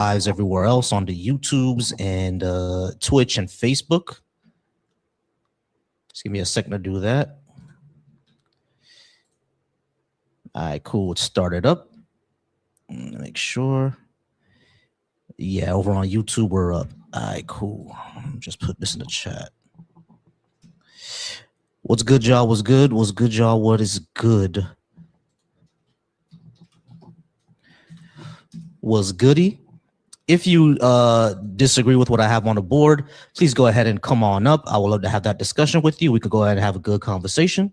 lives everywhere else on the YouTubes and Twitch and Facebook. Just give me a second to do that. All right, cool. It started up. Make sure. Yeah, over on YouTube, we're up. All right, cool. Just put this in the chat. What's good, y'all? What's good? What's good, y'all? What is good? What's goody? If you disagree with what I have on the board, please go ahead and come on up. I would love to have that discussion with you. We could go ahead and have a good conversation.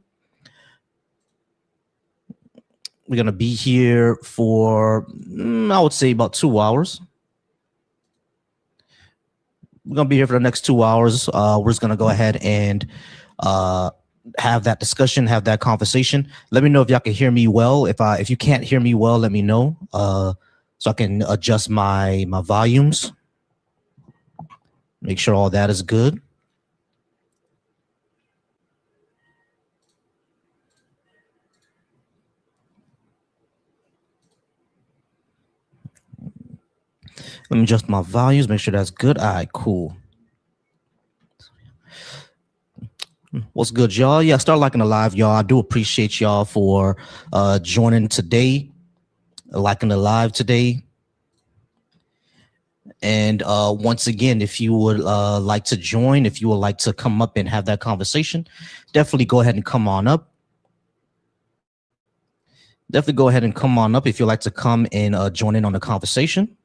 We're going to be here for, I would say, about 2 hours. We're going to be here for the next 2 hours. We're just going to go ahead and have that discussion, have that conversation. Let me know if y'all can hear me well. If you can't hear me well, let me know so I can adjust my volumes. Make sure all that is good. Let me adjust my volumes, make sure that's good. All right, cool. What's good, y'all? Yeah, start liking the live, y'all. I do appreciate y'all for joining today, liking the live today. And once again, if you would like to join, if you would like to come up and have that conversation, definitely go ahead and come on up. Definitely go ahead and come on up if you'd like to come and join in on the conversation.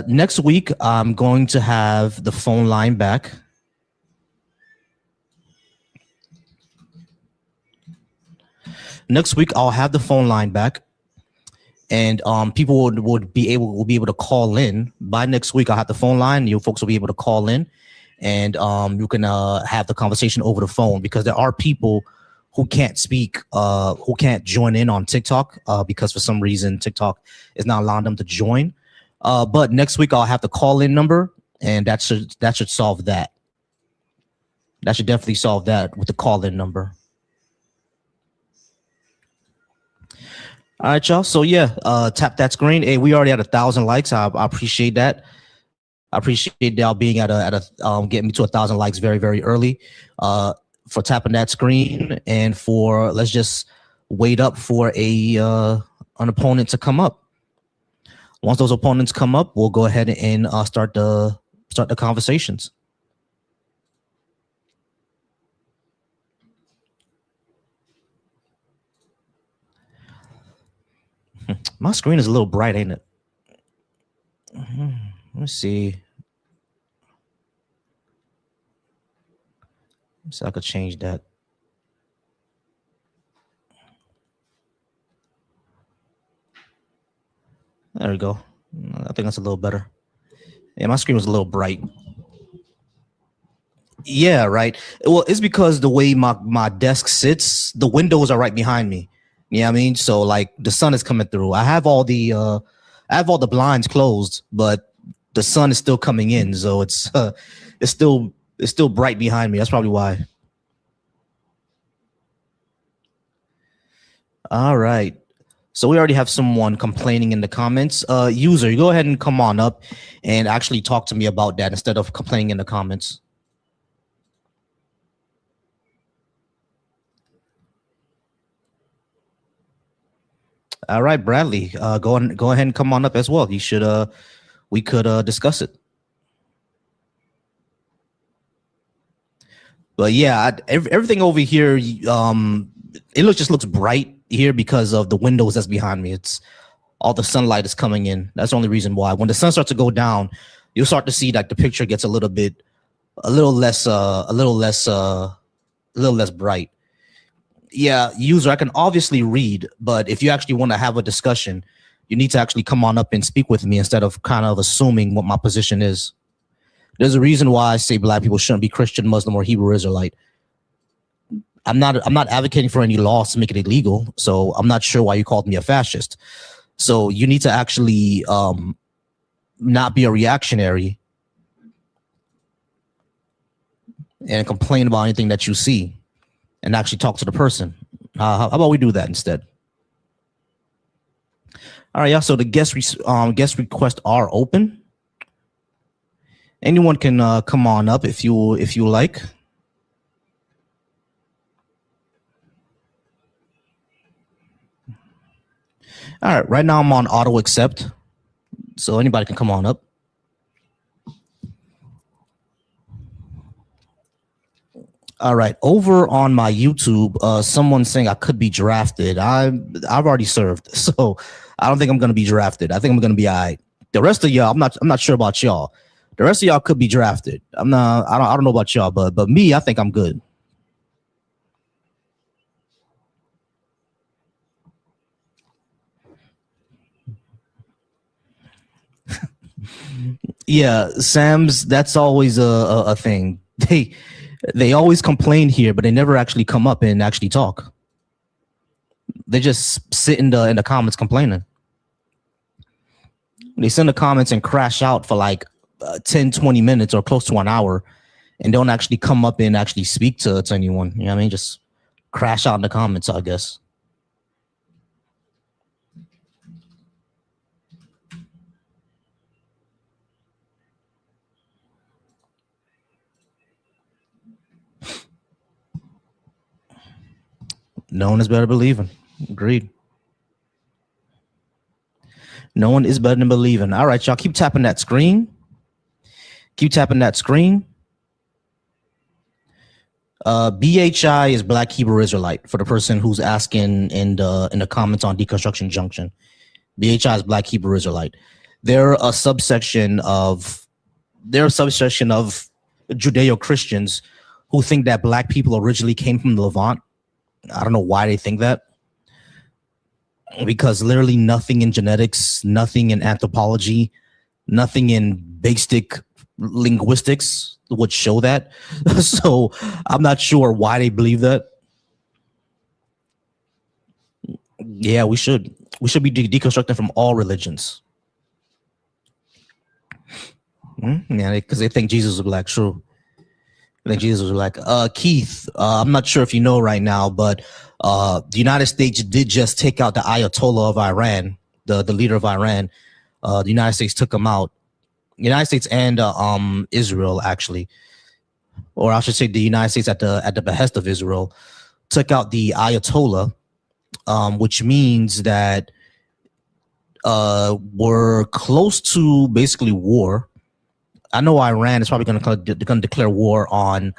Next week, I'm going to have the phone line back. Next week, I'll have the phone line back, and people will be able to call in. By next week, I'll have the phone line. You folks will be able to call in, and you can have the conversation over the phone, because there are people who can't speak, who can't join in on TikTok because for some reason TikTok is not allowing them to join. But next week I'll have the call-in number, and that should solve that. That should definitely solve that with the call-in number. All right, y'all. So yeah, tap that screen. Hey, we already had 1,000 likes. I appreciate that. I appreciate y'all being getting me to 1,000 likes very, very early. For tapping that screen, and for let's just wait up for an opponent to come up. Once those opponents come up, we'll go ahead and start the conversations. My screen is a little bright, ain't it? Let's see. So I could change that. There we go. I think that's a little better. Yeah, my screen was a little bright. Yeah, right. Well, it's because the way my desk sits, the windows are right behind me. You know what I mean? So like the sun is coming through. I have all the blinds closed, but the sun is still coming in, so it's still bright behind me. That's probably why. All right. So we already have someone complaining in the comments. User, you go ahead and come on up and actually talk to me about that instead of complaining in the comments. All right, Bradley, go ahead and come on up as well. You should we could discuss it. But yeah, everything over here, it just looks bright here because of the windows that's behind me. It's all the sunlight is coming in. That's the only reason why. When the sun starts to go down, you'll start to see that the picture gets a little less bright. Yeah, user, I can obviously read, but if you actually want to have a discussion, you need to actually come on up and speak with me instead of kind of assuming what my position is. There's a reason why I say black people shouldn't be Christian, Muslim, or Hebrew Israelite. I'm not advocating for any laws to make it illegal, so I'm not sure why you called me a fascist. So you need to actually not be a reactionary and complain about anything that you see, and actually talk to the person. How about we do that instead? All right, y'all. So the guest requests are open. Anyone can come on up if you like. All right, right now I'm on auto accept, so anybody can come on up. All right, over on my YouTube, someone's saying I could be drafted. I've already served, so I don't think I'm gonna be drafted. I think I'm gonna be all right. The rest of y'all, I'm not sure about y'all. The rest of y'all could be drafted. I don't know about y'all, but me, I think I'm good. Yeah, Sam's, that's always a thing. They always complain here, but they never actually come up and actually talk. They just sit in the comments complaining. They send the comments and crash out for like 10, 20 minutes or close to an hour and don't actually come up and actually speak to anyone. You know what I mean? Just crash out in the comments, I guess. No one is better than believing. Agreed. No one is better than believing. All right, y'all, keep tapping that screen. Keep tapping that screen. BHI is Black Hebrew Israelite for the person who's asking in the comments on Deconstruction Junction. BHI is Black Hebrew Israelite. They're a subsection of Judeo-Christians who think that Black people originally came from the Levant. I don't know why they think that. Because literally nothing in genetics, nothing in anthropology, nothing in basic linguistics would show that. So I'm not sure why they believe that. Yeah, we should be deconstructing from all religions. Yeah, because they think Jesus was Black. True. I think Jesus was Black. Keith, I'm not sure if you know right now, but the United States did just take out the Ayatollah of Iran, the leader of Iran. The United States took him out. The United States and Israel, actually, or I should say, the United States at the behest of Israel took out the Ayatollah, which means that we're close to basically war. I know Iran is probably going to declare war on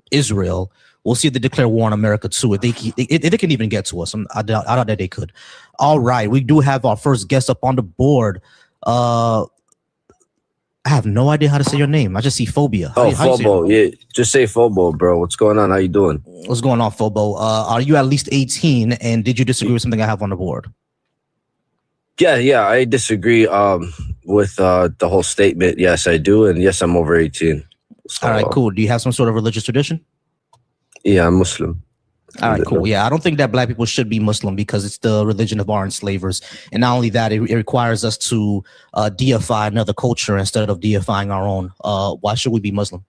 Israel. We'll see if they declare war on America too. If they can even get to us, I doubt that they could. All right, we do have our first guest up on the board. I have no idea how to say your name. I just see Phobia. How Phobo. Yeah, just say Phobo, bro. What's going on? How you doing? What's going on, Phobo? Are you at least 18? And did you disagree with something I have on the board? Yeah, I disagree with the whole statement. Yes, I do. And yes, I'm over 18. So, all right, cool. Do you have some sort of religious tradition? Yeah, I'm Muslim. All right, cool. Yeah, I don't think that Black people should be Muslim because it's the religion of our enslavers. And not only that, it requires us to deify another culture instead of deifying our own. Why should we be Muslim?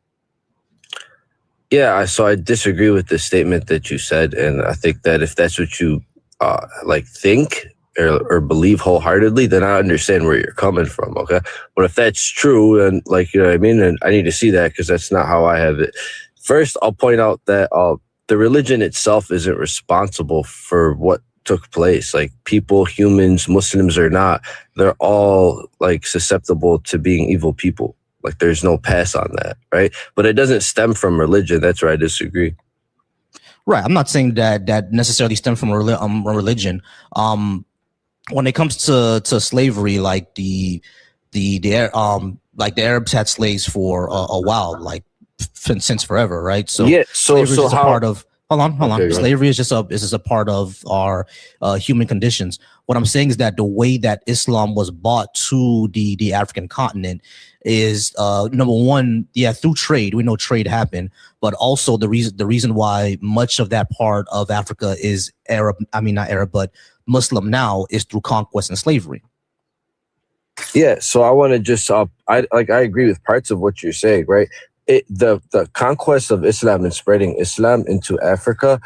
Yeah, so I disagree with the statement that you said. And I think that if that's what you think or believe wholeheartedly, then I understand where you're coming from, okay? But if that's true, and you know what I mean, and I need to see that because that's not how I have it. First, I'll point out that the religion itself isn't responsible for what took place. Like people, humans, Muslims or not, they're all susceptible to being evil people. Like there's no pass on that, right? But it doesn't stem from religion. That's where I disagree. Right. I'm not saying that necessarily stems from religion. When it comes to slavery, the Arabs had slaves for a while, since forever, right? So yeah, slavery is just a part of. Hold on. Okay, slavery is just a part of our human conditions. What I'm saying is that the way that Islam was brought to the African continent is number one, yeah, through trade. We know trade happened, but also the reason why much of that part of Africa is Arab. I mean, not Arab, but Muslim now is through conquest and slavery. Yeah, so I want to just I agree with parts of what you're saying, right? The conquest of Islam and spreading Islam into Africa,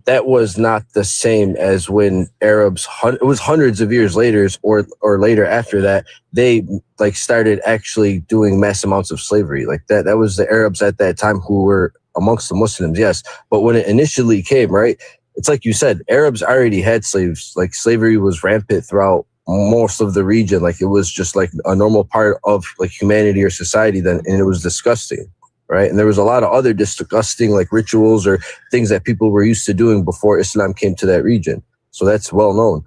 that was not the same as when Arabs, it was hundreds of years later or later after that, they like started actually doing mass amounts of slavery. Like that was the Arabs at that time who were amongst the Muslims, yes. But when it initially came, right, it's like you said, Arabs already had slaves. Like slavery was rampant throughout most of the region. Like it was just like a normal part of like humanity or society then, and it was disgusting. Right. And there was a lot of other disgusting like rituals or things that people were used to doing before Islam came to that region. So that's well known.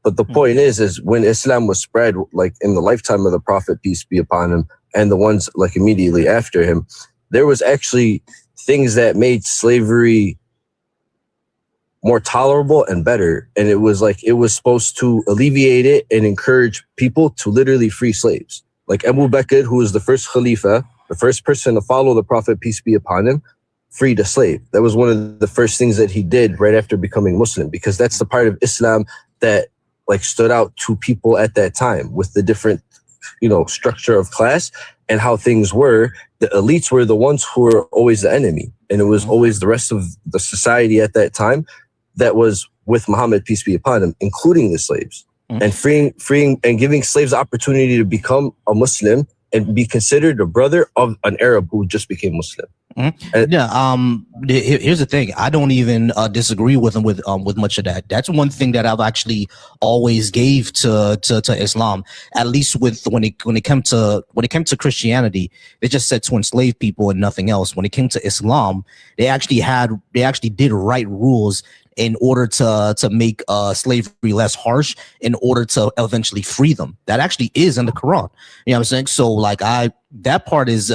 But the point is when Islam was spread, like in the lifetime of the Prophet, peace be upon him, and the ones like immediately after him, there was actually things that made slavery more tolerable and better. And it was supposed to alleviate it and encourage people to literally free slaves. Like Abu Bakr, who was the first Khalifa, the first person to follow the Prophet, peace be upon him, freed a slave. That was one of the first things that he did right after becoming Muslim, because that's the part of Islam that like stood out to people at that time with the different, structure of class and how things were. The elites were the ones who were always the enemy. And it was always the rest of the society at that time that was with Muhammad, peace be upon him, including the slaves. And freeing and giving slaves the opportunity to become a Muslim and be considered a brother of an Arab who just became Muslim. Here's the thing. I don't even disagree with him with much of that. That's one thing that I've actually always gave to Islam. At least when it came to Christianity, they just said to enslave people and nothing else. When it came to Islam, they actually did write rules in order to make slavery less harsh, in order to eventually free them. That actually is in the Quran. You know what I'm saying? So like that part is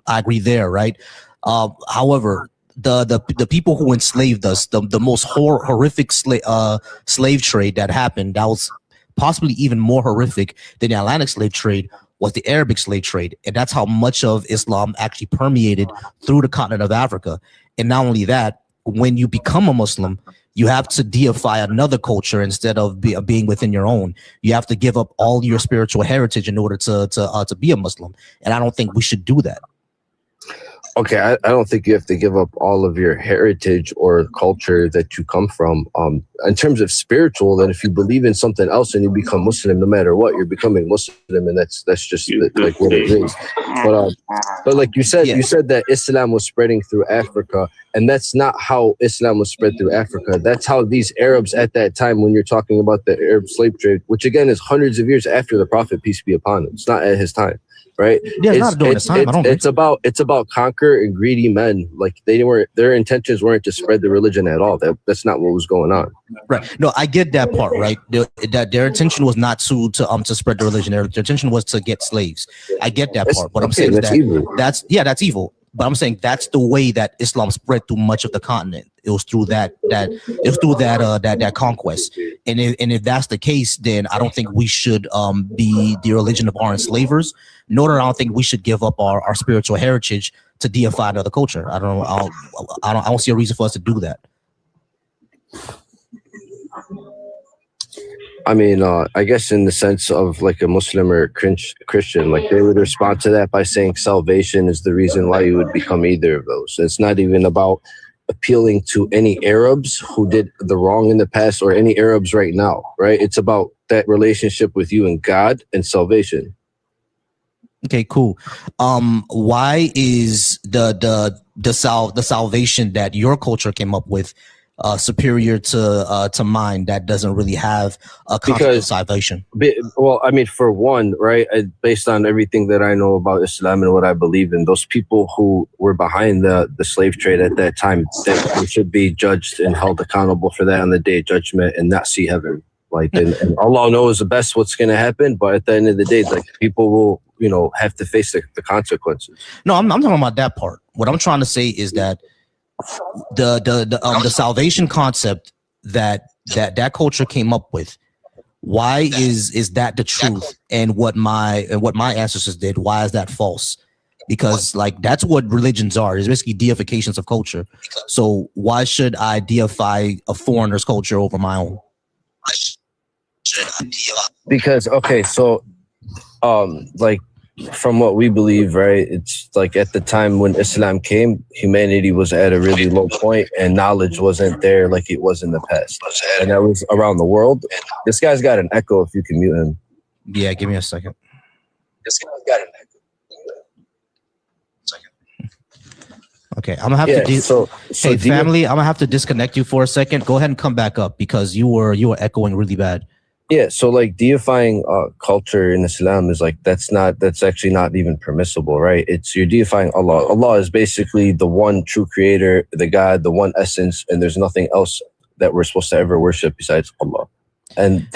I agree there, right? However, the people who enslaved us, the most horrific slave trade that happened, that was possibly even more horrific than the Atlantic slave trade, was the Arabic slave trade. And that's how much of Islam actually permeated through the continent of Africa. And not only that, when you become a Muslim, you have to deify another culture instead of being within your own. You have to give up all your spiritual heritage in order to be a Muslim. And I don't think we should do that. Okay, I don't think you have to give up all of your heritage or culture that you come from. In terms of spiritual, then if you believe in something else and you become Muslim, no matter what, you're becoming Muslim, and that's just like what it is. But like you said, you said that Islam was spreading through Africa, and that's not how Islam was spread through Africa. That's how these Arabs at that time, when you're talking about the Arab slave trade, which again is hundreds of years after the Prophet, peace be upon him. It's not at his time. Right. Yeah, it's about conquer and greedy men. Like their intentions weren't to spread the religion at all. That's not what was going on. Right. No, I get that part. Right. That their intention was not to spread the religion. Their intention was to get slaves. I get that part. But I'm saying that's evil. That's evil. But I'm saying that's the way that Islam spread through much of the continent. It was through that conquest. And if that's the case, then I don't think we should be the religion of our enslavers. Nor do I don't think we should give up our spiritual heritage to deify another culture. I don't see a reason for us to do that. I mean, I guess in the sense of like a Muslim or Christian, like they would respond to that by saying salvation is the reason why you would become either of those. It's not even about appealing to any Arabs who did the wrong in the past or any Arabs right now, right? It's about that relationship with you and God and salvation. Okay, cool. Why is the salvation that your culture came up with superior to mine that doesn't really have a concept of salvation? Well, I mean, for one, right, based on everything that I know about Islam and what I believe in, those people who were behind the slave trade at that time, they should be judged and held accountable for that on the day of judgment and not see heaven. Like, and Allah knows the best what's going to happen, but at the end of the day, like people will, have to face the consequences. No, I'm talking about that part. What I'm trying to say is that the salvation concept that culture came up with, why is that the truth? And what my ancestors did, why is that false? Because like that's what religions are. It's basically deifications of culture. So why should I deify a foreigner's culture over my own? Because okay, so like from what we believe, right, it's just like at the time when Islam came, humanity was at a really low point and knowledge wasn't there like it was in the past. And that was around the world. This guy's got an echo if you can mute him. Yeah, give me a second. This guy's got an echo. Okay, I'm gonna have to. So family, I'm gonna have to disconnect you for a second. Go ahead and come back up because you were echoing really bad. Yeah, so like deifying culture in Islam is like that's actually not even permissible, right? It's you're deifying Allah. Allah is basically the one true creator, the God, the one essence, and there's nothing else that we're supposed to ever worship besides Allah. And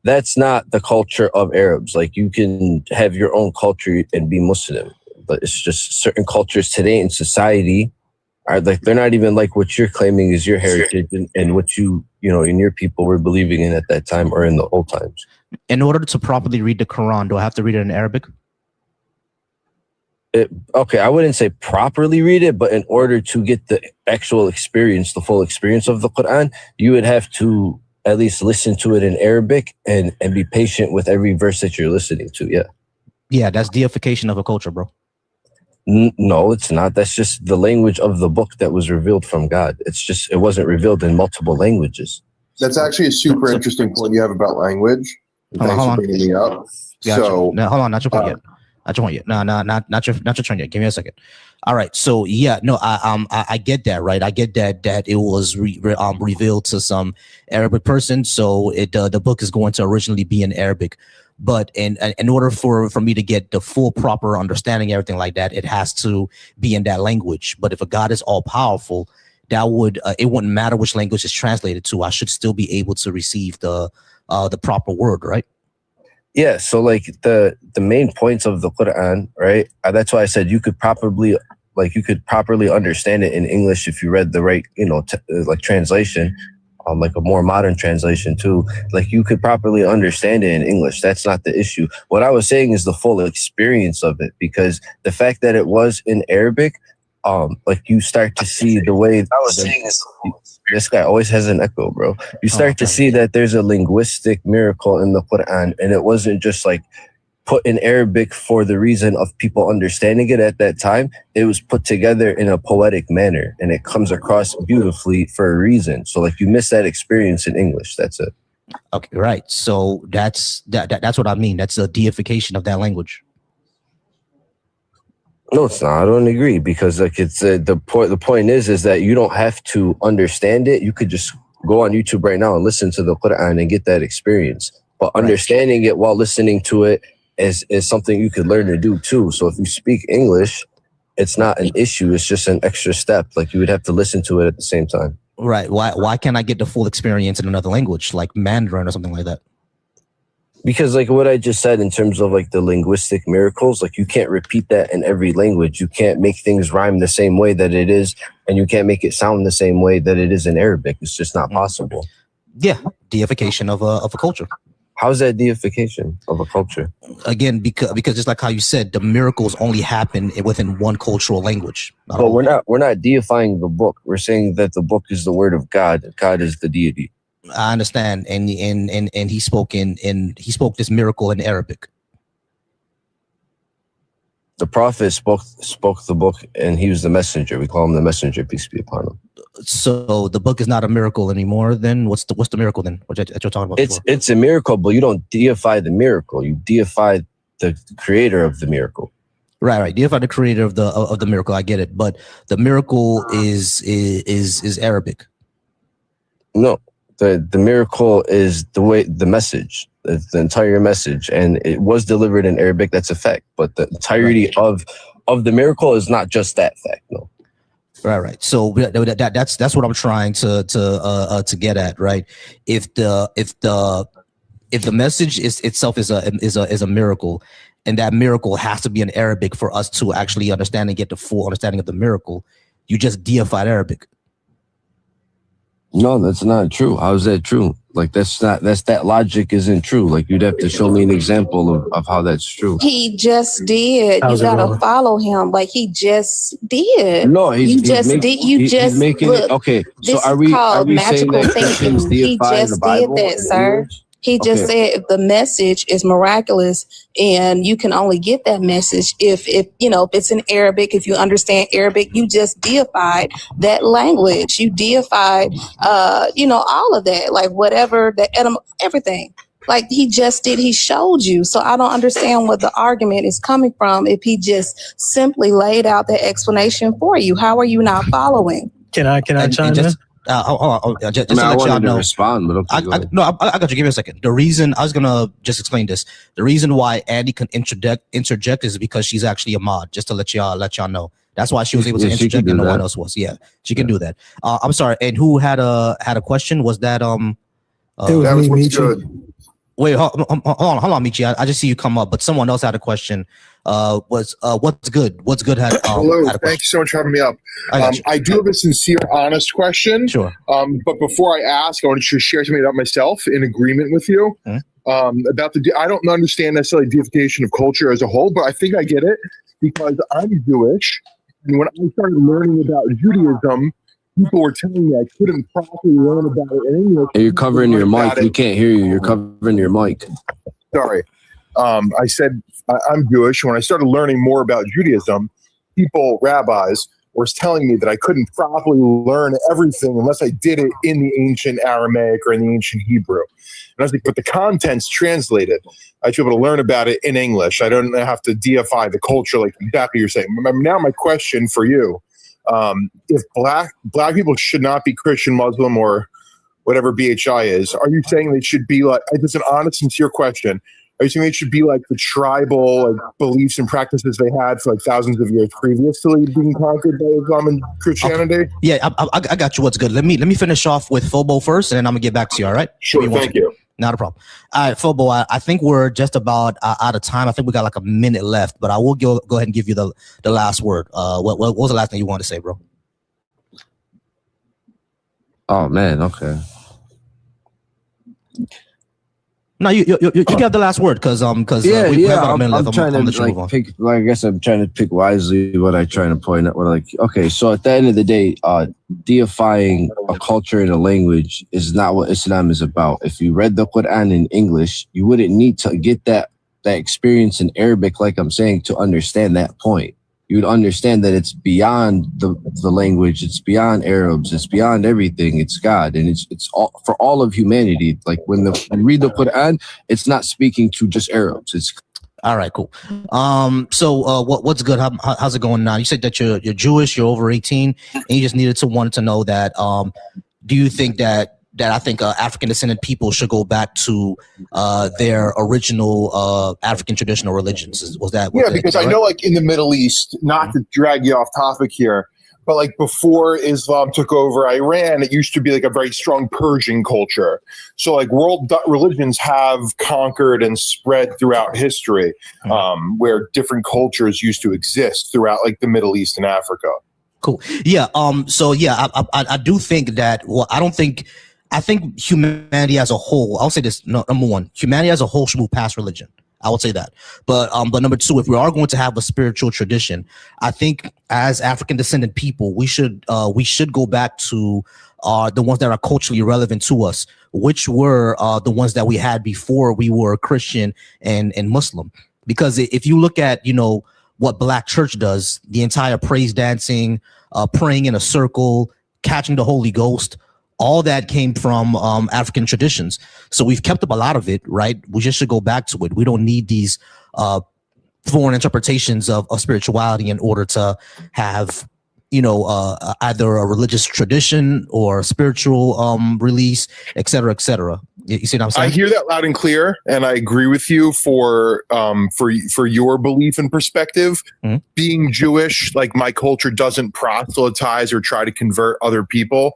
that's not the culture of Arabs. Like you can have your own culture and be Muslim, but it's just certain cultures today in society are like they're not even like what you're claiming is your heritage and what you in your people were believing in at that time or in the old times. In order to properly read the Quran, do I have to read it in Arabic? Okay, I wouldn't say properly read it, but in order to get the actual experience, the full experience of the Quran, you would have to at least listen to it in Arabic and be patient with every verse that you're listening to. Yeah. Yeah, that's deification of a culture, bro. No, it's not. That's just the language of the book that was revealed from God. It wasn't revealed in multiple languges. That's actually a super interesting point you have about language. Thanks for bringing me up. Gotcha. So, no, hold on, not your point yet. Not your point yet. No, not your turn yet. Give me a second. All right. So yeah, no, I get that, right? I get that it was revealed to some Arabic person, so the book is going to originally be in Arabic. But in order for me to get the full proper understanding, everything like that, it has to be in that language. But if a God is all powerful, that would it wouldn't matter which language it's translated to. I should still be able to receive the proper word, right? Yeah. So like the main points of the Quran, right? That's why I said you could properly understand it in English if you read the right, like translation. Like a more modern translation too, like you could properly understand it in English. That's not the issue. What I was saying is the full experience of it, because the fact that it was in Arabic, like you start to see the way this guy always has an echo, bro. You start to see that there's a linguistic miracle in the Quran, and it wasn't just like put in Arabic for the reason of people understanding it at that time. It was put together in a poetic manner, and it comes across beautifully for a reason. So like you miss that experience in English. That's it. Okay, right. So that's what I mean. That's a deification of that language. No, it's not. I don't agree, because like it's the point. The point is that you don't have to understand it. You could just go on YouTube right now and listen to the Quran and get that experience. But understanding it while listening to it is something you could learn to do too. So if you speak English, it's not an issue. It's just an extra step. Like you would have to listen to it at the same time. Right. Why can't I get the full experience in another language like Mandarin or something like that? Because like what I just said in terms of like the linguistic miracles, like you can't repeat that in every language. You can't make things rhyme the same way that it is, and you can't make it sound the same way that it is in Arabic. It's just not possible. Yeah, deification of a culture. How's that deification of a culture? Again, because just like how you said, the miracles only happen within one cultural language. But we're not deifying the book. We're saying that the book is the word of God. God is the deity. I understand, and he spoke this miracle in Arabic. The prophet spoke the book, and he was the messenger. We call him the messenger, peace be upon him. So the book is not a miracle anymore. Then what's the miracle then? What you're talking about? It's a miracle, but you don't deify the miracle. You deify the creator of the miracle. Right. Deify the creator of the miracle. I get it, but the miracle is Arabic. No, the miracle is the message. It's the entire message, and it was delivered in Arabic. That's a fact. But the entirety of the miracle is not just that fact. No. Right. So that's what I'm trying to get at. Right. If the message itself is a miracle, and that miracle has to be in Arabic for us to actually understand and get the full understanding of the miracle, you just deified Arabic. No, that's not true. How is that true? Like that logic isn't true. Like you'd have to show me an example of how that's true. He just did. You gotta follow him. Like he just did. No, he's making look, it okay. This so are is we called saying magical that thinking. He just did that, sir. He just said if the message is miraculous and you can only get that message if it's in Arabic, if you understand Arabic, you just deified that language. You deified, all of that, like whatever, everything. Like he just did, he showed you. So I don't understand what the argument is coming from if he just simply laid out the explanation for you. How are you not following? Can I chime in? Just to let y'all know. Respond, but okay, I got you. Give me a second. The reason I was gonna just explain this. The reason why Andy can interject is because she's actually a mod. Just to let y'all know. That's why she was able to interject and no one else was. Yeah, she can do that. I'm sorry. And who had a question? Was that it was me, good. Wait, hold on, Michi. I just see you come up, but someone else had a question. What's good? What's good? Hello, thank you so much for having me up. I do have a sincere, honest question. Sure. But before I ask, I want to share something about myself in agreement with you. About I don't understand necessarily deification of culture as a whole, but I think I get it because I'm Jewish, and when I started learning about Judaism, people were telling me I couldn't properly learn about it in English. You're covering your mic. We can't hear you. You're covering your mic. Sorry. I said I'm Jewish. When I started learning more about Judaism, rabbis, were telling me that I couldn't properly learn everything unless I did it in the ancient Aramaic or in the ancient Hebrew. And I was like, but the content's translated. I should be able to learn about it in English. I don't have to deify the culture like exactly you're saying. Now my question for you, if black people should not be Christian, Muslim, or whatever BHI is, are you saying they should be like, it's an honest, sincere question, are you saying they should be like the tribal beliefs and practices they had for thousands of years previously being conquered by Islam and Christianity? Okay. Yeah, I got you. What's good? Let me finish off with Fobo first, and then I'm gonna get back to you. All right? Sure. Thank you. Not a problem. All right, Fobo. I think we're just about out of time. I think we got like a minute left, but I will go ahead and give you the last word. What was the last thing you wanted to say, bro? Oh man. Okay. No, you have the last word because I'm trying to pick. I guess I'm trying to pick wisely what I'm trying to point out. Okay, so at the end of the day, deifying a culture and a language is not what Islam is about. If you read the Quran in English, you wouldn't need to get that experience in Arabic, like I'm saying, to understand that point. You'd understand that it's beyond the language, it's beyond Arabs, it's beyond everything. It's God, and it's all for all of humanity. Like when you read the Quran, it's not speaking to just Arabs. It's all right, cool. So what's good? How's it going now? You said that you're Jewish, you're over 18, and you just wanted to know that. Do you think that I think African descendant people should go back to their original African traditional religions? Because I know like in the Middle East, not to drag you off topic here, but like before Islam took over Iran, it used to be like a very strong Persian culture. So like world religions have conquered and spread throughout history, where different cultures used to exist throughout like the Middle East and Africa. Cool. Yeah. So yeah, I do think that. Well, I think humanity as a whole, I'll say this, number one, humanity as a whole should move past religion. I would say that. But number two, if we are going to have a spiritual tradition, I think as African descendant people, we should go back to the ones that are culturally relevant to us, which were the ones that we had before we were Christian and Muslim. Because if you look at, what Black church does, the entire praise dancing, praying in a circle, catching the Holy Ghost, all that came from African traditions. So we've kept up a lot of it, right? We just should go back to it. We don't need these foreign interpretations of spirituality in order to have, either a religious tradition or a spiritual release, et cetera, et cetera. You see what I'm saying? I hear that loud and clear, and I agree with you for your belief and perspective. Mm-hmm. Being Jewish, like my culture doesn't proselytize or try to convert other people.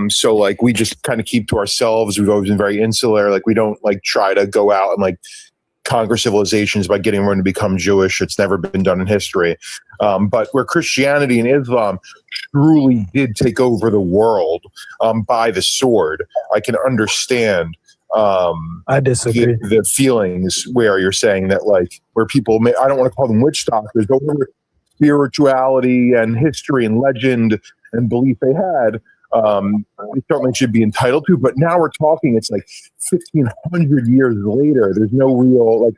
So like we just kind of keep to ourselves. We've always been very insular. Like we don't like try to go out and like conquer civilizations by getting everyone to become Jewish. It's never been done in history. But where Christianity and Islam truly did take over the world by the sword, I can understand I disagree. The feelings where you're saying that like where people may, I don't want to call them witch doctors, but where spirituality and history and legend and belief they had They certainly should be entitled to. But now we're talking, it's like 1,500 years later. There's no real, like,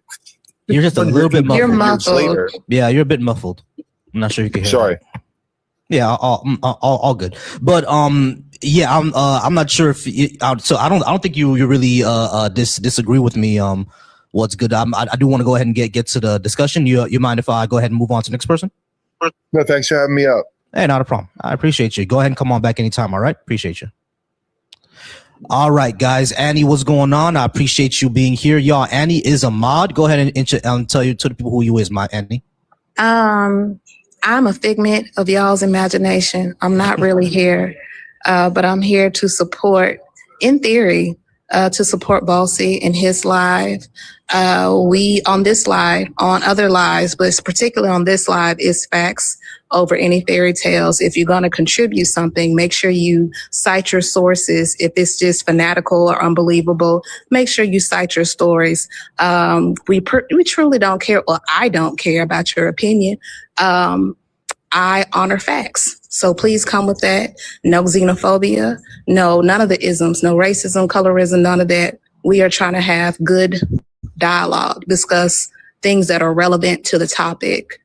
you're just a little bit muffled. You're muffled. Later. Yeah, you're a bit muffled. I'm not sure you can hear. Sorry. That. Yeah, all good. But yeah, I'm not sure if so I don't think you really disagree with me. What's good? I do want to go ahead and get to the discussion. You mind if I go ahead and move on to the next person? No, thanks for having me up. Hey, not a problem. I appreciate you. Go ahead and come on back anytime. All right, appreciate you. All right, guys. Annie, what's going on? I appreciate you being here, y'all. Annie is a mod. Go ahead and tell you to the people who you is, my Annie. I'm a figment of y'all's imagination. I'm not really here, but I'm here to support, in theory, to support Bossy in his live. We on this live, on other lives, but particularly on this live, is facts over any fairy tales. If you're going to contribute something, make sure you cite your sources. If it's just fanatical or unbelievable, make sure you cite your stories. We truly don't care, or I don't care about your opinion. I honor facts. So please come with that. No xenophobia. No, none of the isms, no racism, colorism, none of that. We are trying to have good dialogue, discuss things that are relevant to the topic.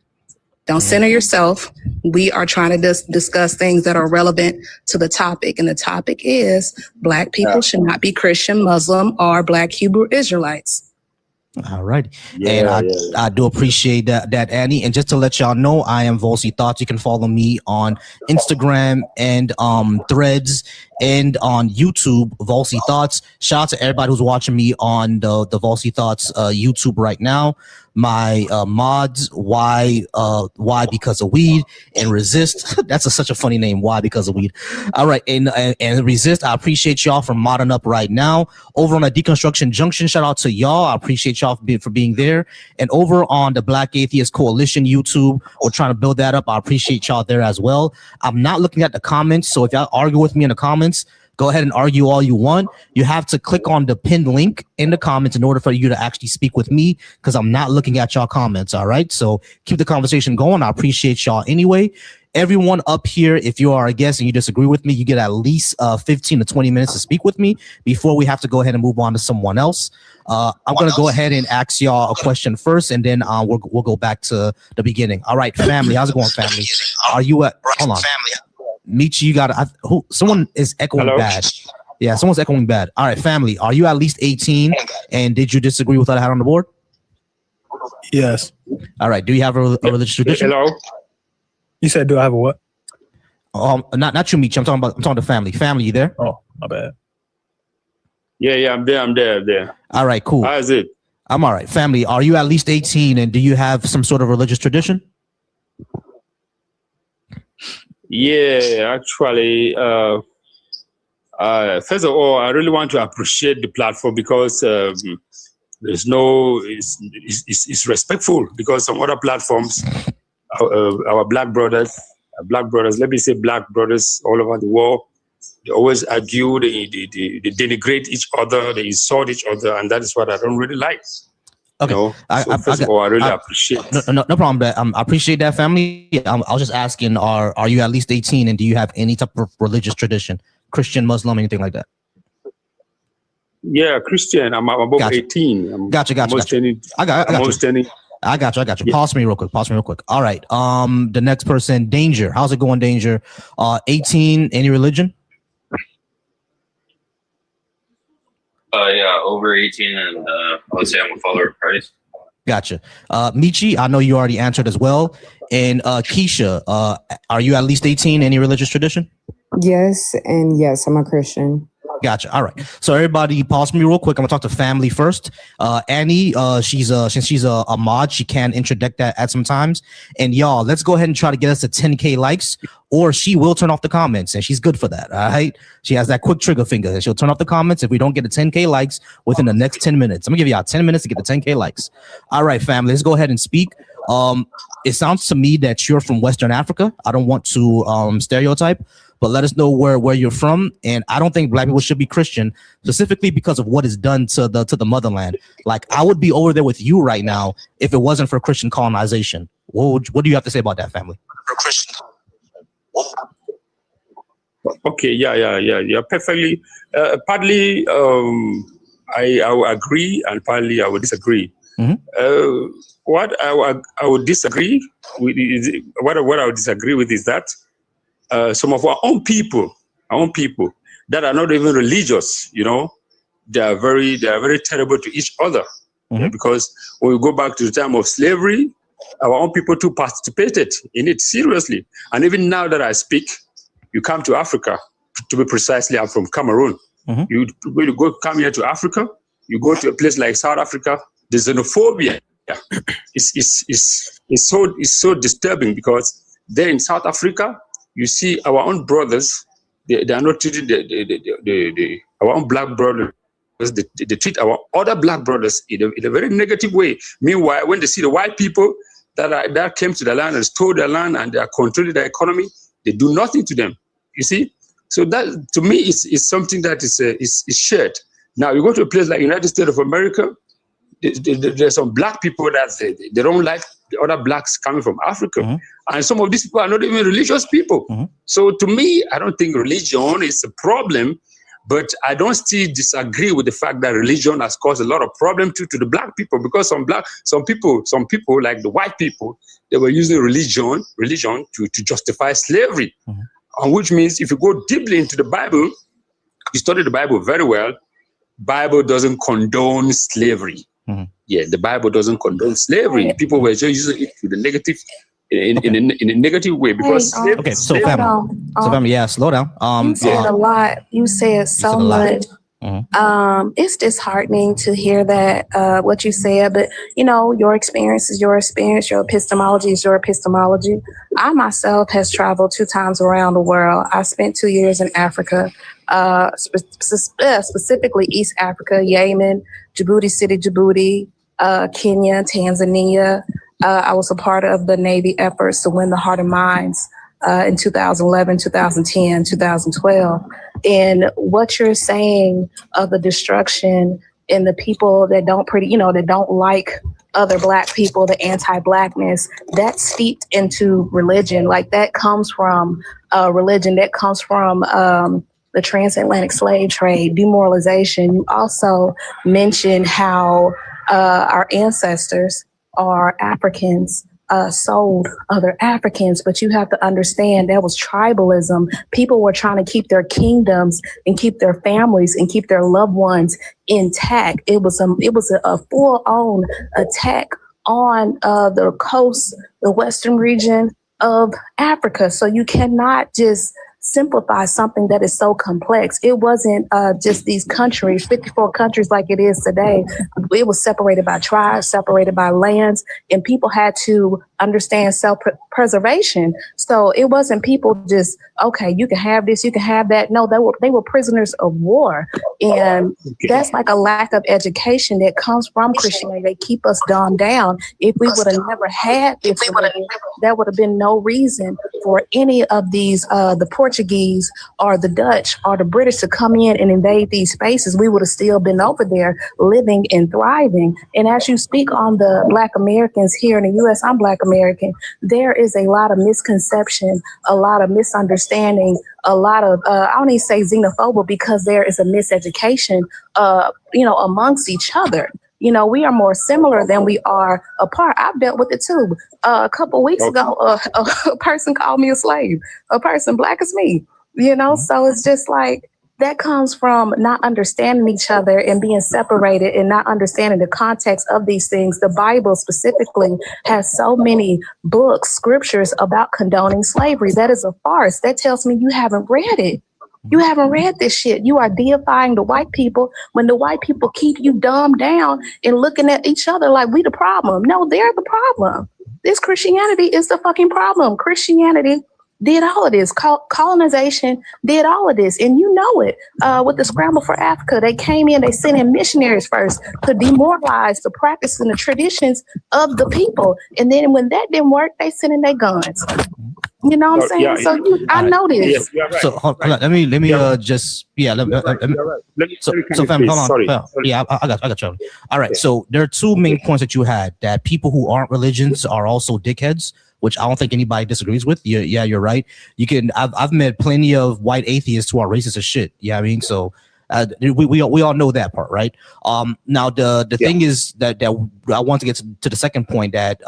Don't center yourself. We are trying to discuss things that are relevant to the topic. And the topic is Black people should not be Christian, Muslim, or Black Hebrew Israelites. All right. I do appreciate that, Annie. And just to let y'all know, I am Volsy Thoughts. You can follow me on Instagram and Threads and on YouTube, Volsy Thoughts. Shout out to everybody who's watching me on the Volsy Thoughts YouTube right now. My mods, why because of weed, and Resist. That's such a funny name. Why because of weed. All right, and Resist. I appreciate y'all for modding up right now. Over on the Deconstruction Junction, shout out to y'all. I appreciate y'all for being there. And over on the Black Atheist Coalition YouTube, we're trying to build that up. I appreciate y'all there as well. I'm not looking at the comments, so if y'all argue with me in the comments, go ahead and argue all you want. You have to click on the pinned link in the comments in order for you to actually speak with me, because I'm not looking at y'all comments. All right. So keep the conversation going. I appreciate y'all anyway. Everyone up here, if you are a guest and you disagree with me, you get at least 15 to 20 minutes to speak with me before we have to go ahead and move on to someone else. I'm going to go ahead and ask y'all a question first, and then we'll go back to the beginning. All right, family. How's it going, family? Are you at, hold on. Michi, you got someone is echoing bad. Yeah, someone's echoing bad. All right, family, are you at least 18? And did you disagree with what I had on the board? Yes. All right. Do you have a religious tradition? Hello. You said, do I have a what? Not you, Michi. I'm talking to family. Family, you there? Oh, my bad. Yeah, I'm there. All right, cool. How is it? I'm all right. Family, are you at least 18? And do you have some sort of religious tradition? Yeah, actually, first of all, I really want to appreciate the platform because there's no, it's respectful, because some other platforms, our black brothers, let me say black brothers all over the world, they always argue, they denigrate each other, they insult each other, and that is what I don't really like. Okay. You know? First of all, I really appreciate. No problem. I appreciate that, family. I was just asking, are you at least 18, and do you have any type of religious tradition, Christian, Muslim, anything like that? Yeah, Christian. I'm above 18. Gotcha. I got you. Yeah. Pause me real quick. All right. The next person, Danger. How's it going, Danger? 18. Any religion? Yeah, over 18, and I would say I'm a follower of Christ. Gotcha. Michi, I know you already answered as well. And Keisha, are you at least 18? Any religious tradition? Yes, and yes, I'm a Christian. Gotcha. All right. So everybody pause me real quick. I'm gonna talk to family first. Annie, since she's a mod, she can interject that at some times. And y'all, let's go ahead and try to get us to 10K likes, or she will turn off the comments, and she's good for that. All right. She has that quick trigger finger, and she'll turn off the comments if we don't get to 10K likes within the next 10 minutes. I'm gonna give y'all 10 minutes to get the 10K likes. All right, family, let's go ahead and speak. It sounds to me that you're from Western Africa. I don't want to stereotype, but let us know where you're from. And I don't think black people should be Christian, specifically because of what is done to the motherland. Like, I would be over there with you right now if it wasn't for Christian colonization. What do you have to say about that, family? Okay, yeah, perfectly. Partly, I will agree, and partly I would disagree. What I would disagree with is what I would disagree with is that some of our own people that are not even religious, they are very terrible to each other. Because when we go back to the time of slavery, our own people too participated in it seriously. And even now that I speak, you come to Africa, to be precisely, I'm from Cameroon. You come here to Africa, you go to a place like South Africa, the xenophobia is so disturbing, because there in South Africa, you see our own brothers, they are not treating our own black brothers. They treat our other black brothers in a very negative way. Meanwhile, when they see the white people that came to the land and stole their land and they are controlling the economy, they do nothing to them. You see, so that to me is something that is shared. Now you go to a place like United States of America, there's some black people that they don't like the other blacks coming from Africa, and some of these people are not even religious people. So to me, I don't think religion is a problem. But I don't still disagree with the fact that religion has caused a lot of problem to the black people, because some people like the white people, they were using religion to justify slavery, and which means if you go deeply into the Bible, you study the Bible very well, Bible doesn't condone slavery. Yeah, the Bible doesn't condone slavery. People were just using it to the negative. In a negative way, because so family, yeah, slow down. You said a lot. You said so much. It's disheartening to hear that what you said, but your experience is your experience. Your epistemology is your epistemology. I myself has traveled 2 times around the world. I spent 2 years in Africa, specifically East Africa, Yemen, Djibouti City, Djibouti, Kenya, Tanzania. I was a part of the Navy efforts to win the heart and minds in 2011, 2010, 2012. And what you're saying of the destruction and the people that that don't like other black people, the anti-blackness, that's steeped into religion. Like that comes from religion, that comes from the transatlantic slave trade, demoralization. You also mentioned how our ancestors are Africans, sold other Africans, but you have to understand that was tribalism. People were trying to keep their kingdoms and keep their families and keep their loved ones intact. It was a full-on attack on the coast, the western region of Africa. So you cannot just simplify something that is so complex. It wasn't just these countries, 54 countries like it is today. It was separated by tribes, separated by lands, and people had to understand self-preservation. So it wasn't people just, okay, you can have this, you can have that. No, they were prisoners of war. And that's like a lack of education that comes from Christianity. They keep us dumbed down. If we would have never had this, there would have been no reason for any of these, the Portuguese or the Dutch or the British to come in and invade these spaces. We would have still been over there living and thriving. And as you speak on the Black Americans here in the U.S., I'm Black American, there is a lot of misconception, a lot of misunderstanding, a lot of, I don't even say xenophobia, because there is a miseducation, amongst each other. We are more similar than we are apart. I've dealt with it too. A couple of weeks ago, a person called me a slave, a person black as me, so it's just like, that comes from not understanding each other and being separated and not understanding the context of these things. The Bible specifically has so many books, scriptures about condoning slavery. That is a farce. That tells me you haven't read it. You haven't read this shit. You are deifying the white people when the white people keep you dumbed down and looking at each other like we the problem. No, they're the problem. This Christianity is the fucking problem. Christianity did all of this. Colonization did all of this. And you know it. With the scramble for Africa, they came in, they sent in missionaries first to demoralize the practice and the traditions of the people. And then when that didn't work, they sent in their guns. You know what I'm saying? So I know this. Yeah, right. So hold on, let me just so family, hold on. Sorry. Yeah, I got you. All right. So there are 2 main points that you had, that people who aren't religions are also dickheads. which I don't think anybody disagrees with. Yeah, you're right. You can. I've met plenty of white atheists who are racist as shit. Yeah, I mean, so we all know that part, right? Now the thing is that I want to get to the second point that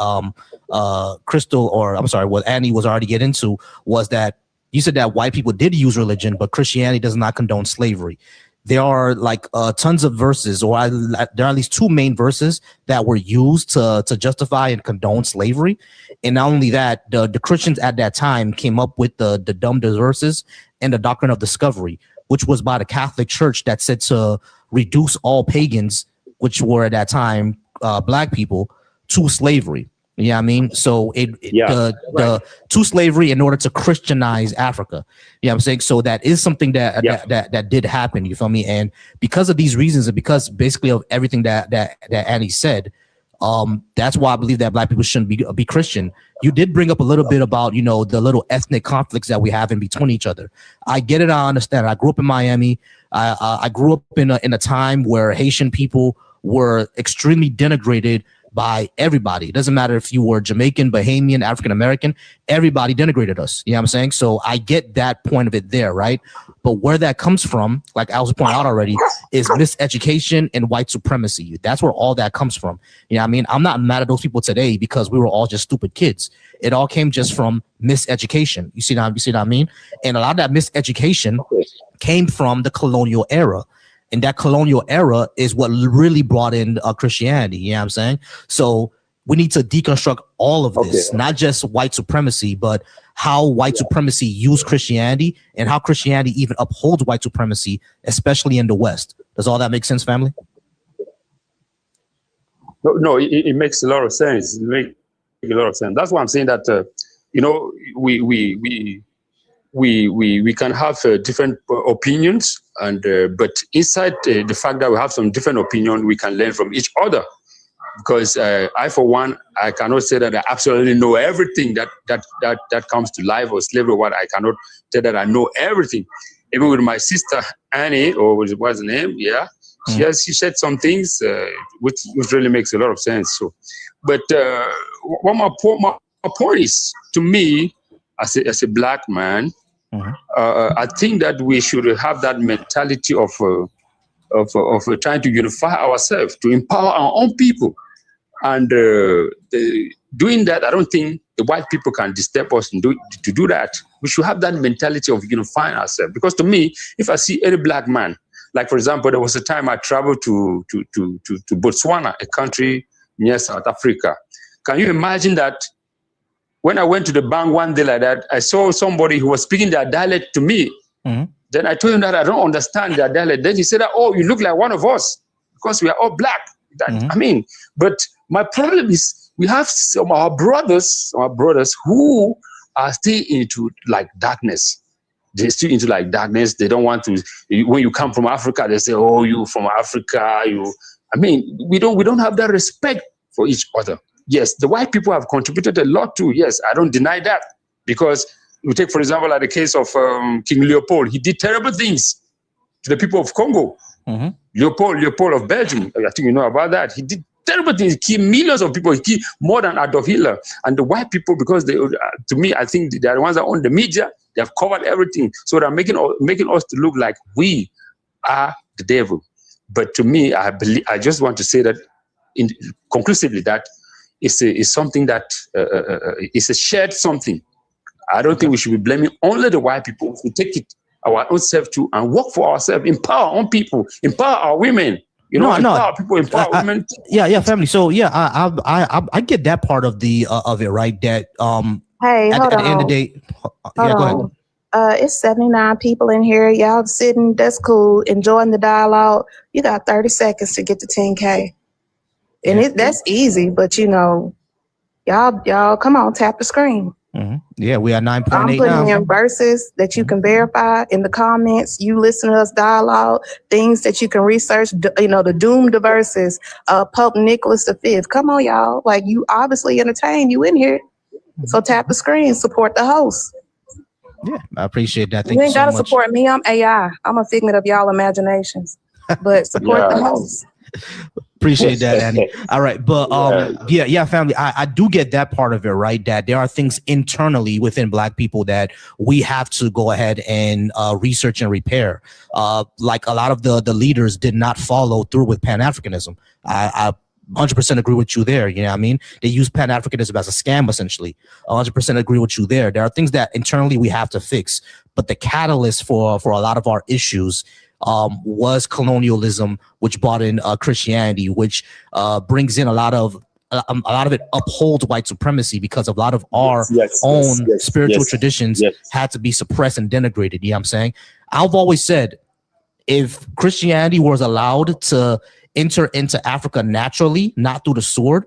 Crystal, or I'm sorry, what Annie was already getting into, was that you said that white people did use religion, but Christianity does not condone slavery. There are like tons of verses, or there are at least two main verses that were used to justify and condone slavery. And not only that, the Christians at that time came up with the dumb verses and the doctrine of discovery, which was by the Catholic Church that said to reduce all pagans, which were at that time black people, to slavery. You know what I mean? So the to slavery in order to Christianize Africa. You know what I'm saying? So that is something that did happen. You feel me? And because of these reasons, and because basically of everything that Annie said, that's why I believe that black people shouldn't be Christian. You did bring up a little bit about, you know, the little ethnic conflicts that we have in between each other. I get it. I understand. I grew up in Miami. I grew up in a time where Haitian people were extremely denigrated by everybody. It doesn't matter if you were Jamaican, Bahamian, African American, everybody denigrated us. You know what I'm saying? So I get that point of it there, right? But where that comes from, like I was pointing out already, is miseducation and white supremacy. That's where all that comes from. You know what I mean? I'm not mad at those people today because we were all just stupid kids. It all came just from miseducation. You see what I mean? And a lot of that miseducation came from the colonial era. And that colonial era is what really brought in Christianity. You know what I'm saying? So we need to deconstruct all of this, not just white supremacy, but how white supremacy used Christianity and how Christianity even upholds white supremacy, especially in the West. Does all that make sense, family? No, it makes a lot of sense. It makes a lot of sense. That's why I'm saying that, you know, we can have different opinions, and but inside the fact that we have some different opinion, we can learn from each other. Because I, for one, I cannot say that I absolutely know everything that comes to life or slavery. What I cannot say that I know everything. Even with my sister Annie, or what's the name? Yeah, she said some things which really makes a lot of sense. So, but what my point is, to me, as a black man, I think that we should have that mentality of trying to unify ourselves, to empower our own people. And doing that, I don't think the white people can disturb us to do that. We should have that mentality of unifying ourselves. Because to me, if I see any black man, like for example, there was a time I traveled to Botswana, a country near South Africa. Can you imagine that? When I went to the bank one day like that, I saw somebody who was speaking their dialect to me. Then I told him that I don't understand their dialect. Then he said, "Oh, you look like one of us because we are all black." I mean, but my problem is we have some of our brothers who are still into like darkness. They're still into like darkness. They don't want to. When you come from Africa, they say, "Oh, you from Africa." I mean, we don't have that respect for each other. Yes, the white people have contributed a lot too. Yes, I don't deny that. Because you take, for example, like the case of King Leopold. He did terrible things to the people of Congo. Leopold of Belgium, I think you know about that. He did terrible things. He killed millions of people. He killed more than Adolf Hitler. And the white people, because they, to me, I think they are the ones that own the media. They have covered everything. So they're making us to look like we are the devil. But to me, I just want to say that conclusively that is something that is a shared something. I don't think we should be blaming only the white people. We take it our own self too and work for ourselves, empower our own people, empower our women. Empower people, empower women. Yeah, family. So yeah, I get that part of the of it, right? That Hey, at the end of the day, go ahead. It's 79 people in here. Y'all sitting. That's cool. Enjoying the dialogue. You got 30 seconds to get to 10K. And that's easy, but y'all come on, tap the screen. Yeah, we are 9.8 I'm putting in verses that you can verify in the comments. You listen to us dialogue, things that you can research, the doomed verses, Pope Nicholas V. Come on, y'all. Like, you obviously entertained, you in here. So tap the screen, support the host. Yeah, I appreciate that. Thank you ain't so gotta much. support me. I'm AI. I'm a figment of y'all imaginations. But support the host. Appreciate that, Annie. All right, but yeah, family. I do get that part of it, right? That there are things internally within Black people that we have to go ahead and research and repair. Like a lot of the leaders did not follow through with Pan-Africanism. I 100% agree with you there. You know what I mean? They use Pan-Africanism as a scam, essentially. 100% agree with you there. There are things that internally we have to fix, but the catalyst for a lot of our issues was colonialism, which brought in Christianity, which brings in a lot of it upholds white supremacy because a lot of our own spiritual traditions had to be suppressed and denigrated. You know what I'm saying? I've always said, if Christianity was allowed to enter into Africa naturally, not through the sword,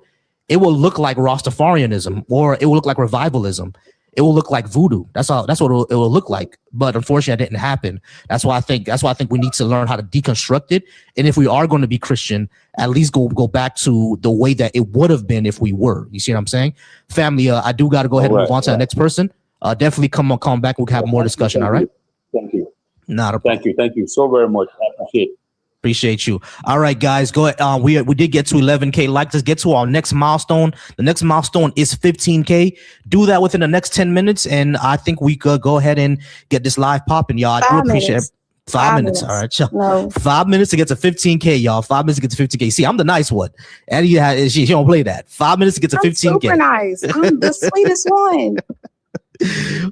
it will look like Rastafarianism, or it will look like revivalism. It will look like voodoo. That's what it will look like. But unfortunately, that didn't happen. That's why I think we need to learn how to deconstruct it. And if we are going to be Christian, at least go back to the way that it would have been if we were. You see what I'm saying? Family, I do got to go ahead and move on to the next person. Definitely come back. We'll have more discussion. All right. Thank you. Not a problem. Thank you so very much. I appreciate it. Appreciate you. All right, guys, go ahead. We did get to 11K likes. Let's get to our next milestone. The next milestone is 15K. Do that within the next 10 minutes, and I think we could go ahead and get this live popping, y'all. I do appreciate it. 5 minutes. All right, y'all. No. 5 minutes to get to 15K, y'all. 5 minutes to get to 15K. See, I'm the nice one. Eddie, she don't play that. 5 minutes to get to 15K. Super nice. I'm the sweetest one.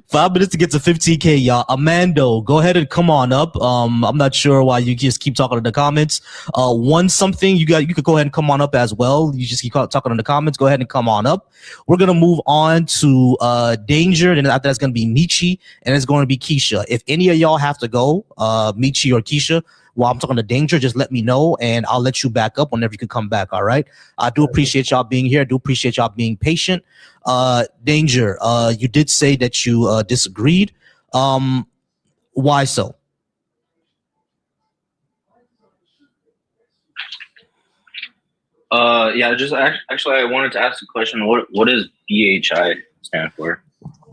5 minutes to get to 15K, y'all. Amando, go ahead and come on up. I'm not sure why you just keep talking in the comments. One something, you could go ahead and come on up as well. You just keep talking in the comments. Go ahead and come on up. We're gonna move on to Danger, and after that's gonna be Michi, and it's going to be Keisha. If any of y'all have to go, Michi or Keisha, while I'm talking to Danger, just let me know, and I'll let you back up whenever you can come back. All right. I do appreciate y'all being here. I do appreciate y'all being patient. Danger, you did say that you disagreed. Why so? Yeah, just actually, I wanted to ask a question. What does BHI stand for?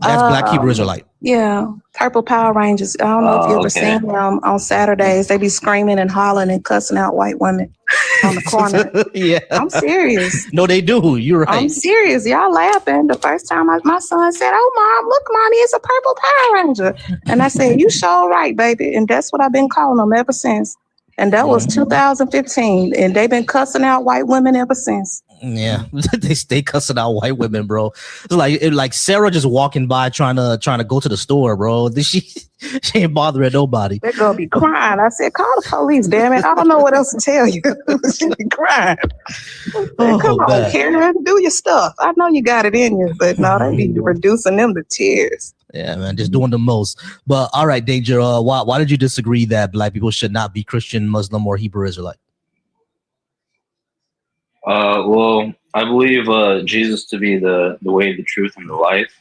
That's Black Hebrew Israelite. Yeah, Purple Power Rangers. I don't know if you ever seen them on Saturdays. They be screaming and hollering and cussing out white women on the corner. Yeah, I'm serious. No, they do. You're right. I'm serious. Y'all laughing. The first time my son said, "Oh, Mom, look, Mommy, it's a Purple Power Ranger," and I said, "You sure right, baby." And that's what I've been calling them ever since. And that was 2015, and they've been cussing out white women ever since. Yeah, they stay cussing out white women, bro. It's like Sarah just walking by trying to go to the store, bro. She ain't bothering nobody. They're gonna be crying. I said, "Call the police, damn it! I don't know what else to tell you." She be crying. Come on, Karen, do your stuff. I know you got it in you, but no, they be reducing them to tears. Yeah, man, just doing the most. But all right, Danger, why did you disagree that Black people should not be Christian, Muslim, or Hebrew Israelite? Well, I believe Jesus to be the way, the truth, and the life.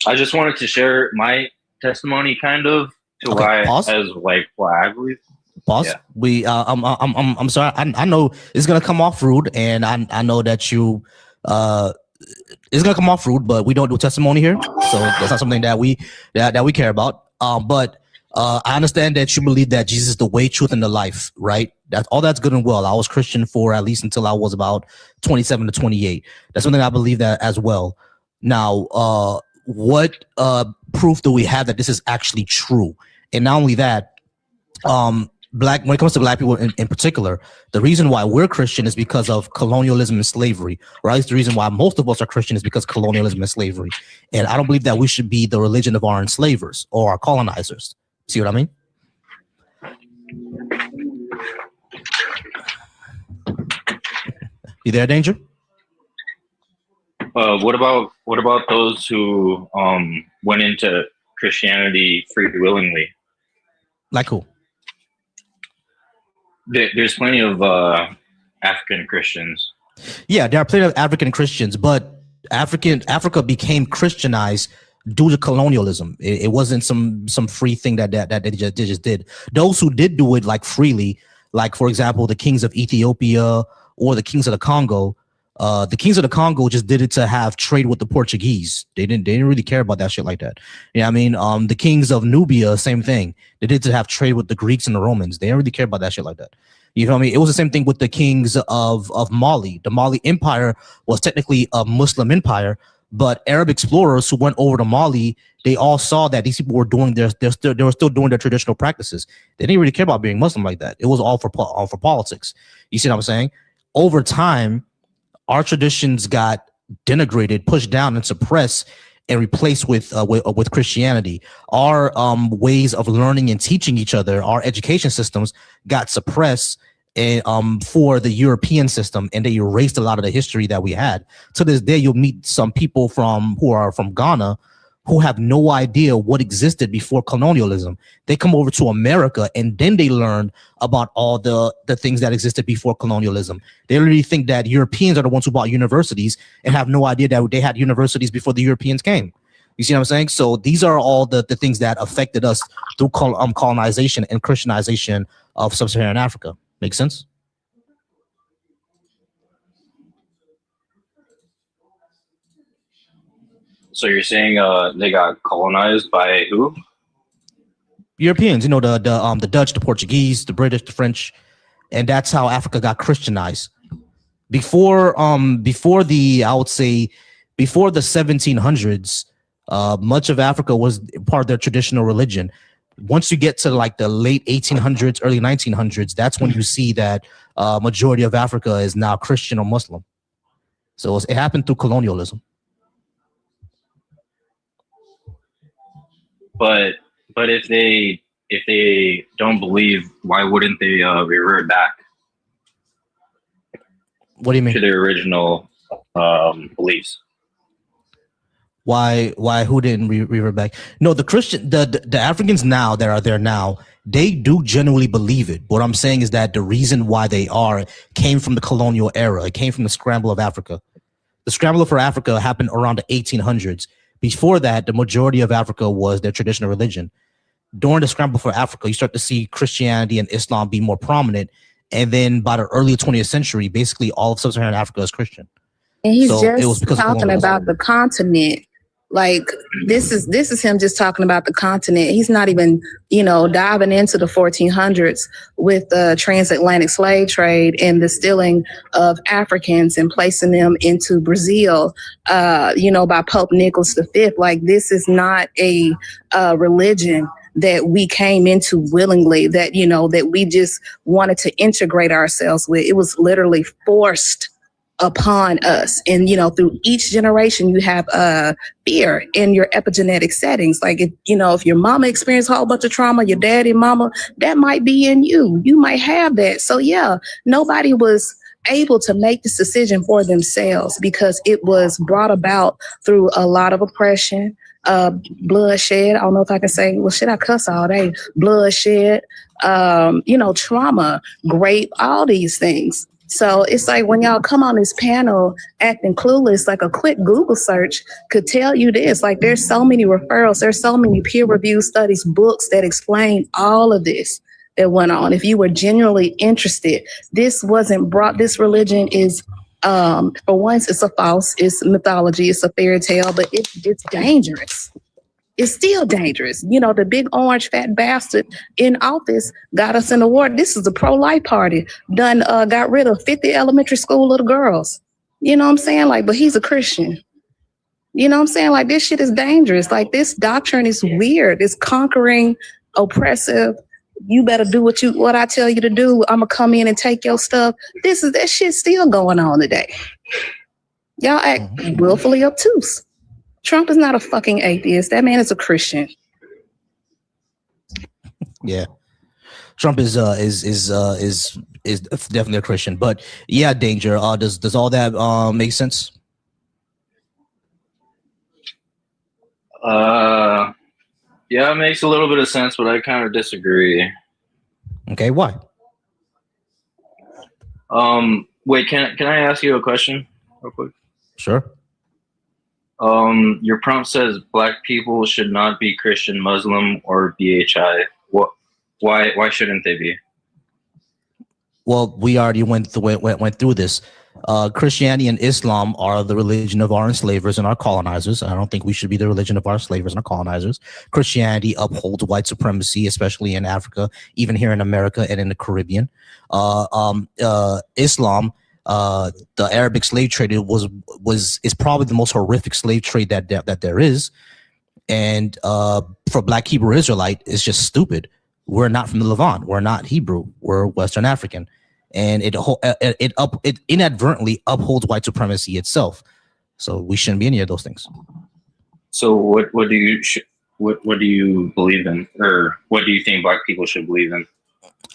I just wanted to share my testimony, kind of, to why I believe. Pause. Yeah. We I'm sorry. I know it's gonna come off rude, and I know that you it's gonna come off rude, but we don't do testimony here, so that's not something that we care about. But I understand that you believe that Jesus is the way, truth, and the life, right? That's good and well. I was Christian for at least until I was about 27 to 28. That's something I believe that as well. Now, what proof do we have that this is actually true? And not only that, when it comes to Black people in particular, the reason why we're Christian is because of colonialism and slavery, or at least the reason why most of us are Christian is because of colonialism and slavery. And I don't believe that we should be the religion of our enslavers or our colonizers. See what I mean? You there, Danger? What about those who went into Christianity free willingly? Like who? There's plenty of African Christians. Yeah, there are plenty of African Christians, but Africa became Christianized due to colonialism. It wasn't some free thing that they just did. Those who did do it like freely, like for example, the kings of Ethiopia or the kings of the Congo. The kings of the Congo just did it to have trade with the Portuguese. They didn't really care about that shit like that. Yeah, I mean, the kings of Nubia, same thing. They did to have trade with the Greeks and the Romans. They didn't really care about that shit like that. You know what I mean? It was the same thing with the kings of Mali. The Mali Empire was technically a Muslim empire, but Arab explorers who went over to Mali, they all saw that these people were doing they were still doing their traditional practices. They didn't really care about being Muslim like that. It was all for politics. You see what I'm saying? Over time, our traditions got denigrated, pushed down, and suppressed, and replaced with Christianity. Our ways of learning and teaching each other, our education systems got suppressed for the European system, and they erased a lot of the history that we had. To this day, you'll meet some people who are from Ghana who have no idea what existed before colonialism. They come over to America and then they learn about all the things that existed before colonialism. They really think that Europeans are the ones who bought universities and have no idea that they had universities before the Europeans came. You see what I'm saying? So these are all the things that affected us through colonization and Christianization of sub-Saharan Africa. Make sense? So you're saying they got colonized by who? Europeans, you know, the Dutch, the Portuguese, the British, the French, and that's how Africa got Christianized. Before the 1700s, much of Africa was part of their traditional religion. Once you get to like the late 1800s, early 1900s, that's when you see that majority of Africa is now Christian or Muslim. So it happened through colonialism. But if they don't believe, why wouldn't they revert back? What do you mean? To their original beliefs. Why who didn't revert back? No, the Africans now that are there now, they do genuinely believe it. What I'm saying is that the reason why they came from the colonial era. It came from the scramble of Africa. The scramble for Africa happened around the 1800s. Before that, the majority of Africa was their traditional religion. During the scramble for Africa, you start to see Christianity and Islam be more prominent. And then by the early 20th century, basically all of sub-Saharan Africa is Christian. And he's just talking about the continent. Like this is him just talking about the continent. He's not even, diving into the 1400s with the transatlantic slave trade and the stealing of Africans and placing them into Brazil, by Pope Nicholas V. Like this is not a religion that we came into willingly, that we just wanted to integrate ourselves with. It was literally forced upon us. And, through each generation, you have fear in your epigenetic settings. Like, if your mama experienced a whole bunch of trauma, your daddy, mama, that might be in you. You might have that. So, yeah, nobody was able to make this decision for themselves because it was brought about through a lot of oppression, bloodshed. I don't know if I can say, well, shit, I cuss all day. Bloodshed, trauma, rape, all these things. So it's like when y'all come on this panel acting clueless, like a quick Google search could tell you this. Like there's so many referrals, there's so many peer-reviewed studies, books that explain all of this that went on. If you were genuinely interested, this wasn't brought. This religion is, for once, it's it's mythology, it's a fairy tale, but it's dangerous. It's still dangerous. The big orange fat bastard in office got us in the war. This is a pro-life party. Got rid of 50 elementary school little girls. You know what I'm saying? Like, but he's a Christian. You know what I'm saying? Like, this shit is dangerous. Like, this doctrine is weird. It's conquering, oppressive. You better do what I tell you to do. I'm gonna come in and take your stuff. That shit's still going on today. Y'all act willfully obtuse. Trump is not a fucking atheist. That man is a Christian. Yeah, Trump is definitely a Christian. But yeah, Danger. Does all that make sense? Yeah, it makes a little bit of sense, but I kind of disagree. Okay, why? Wait, can I ask you a question real quick? Sure. Your prompt says black people should not be Christian, Muslim, or BHI. Why shouldn't they be? Well, we already went through this. Christianity and Islam are the religion of our enslavers and our colonizers. I don't think we should be the religion of our slavers and our colonizers. Christianity upholds white supremacy, especially in Africa, even here in America and in the Caribbean. Islam, the Arabic slave trade, is probably the most horrific slave trade that there is. And for Black Hebrew Israelite, it's just stupid. We're not from the Levant. We're not Hebrew. We're Western African. And it inadvertently upholds white supremacy itself. So we shouldn't be any of those things. So what do you believe in, or what do you think Black people should believe in?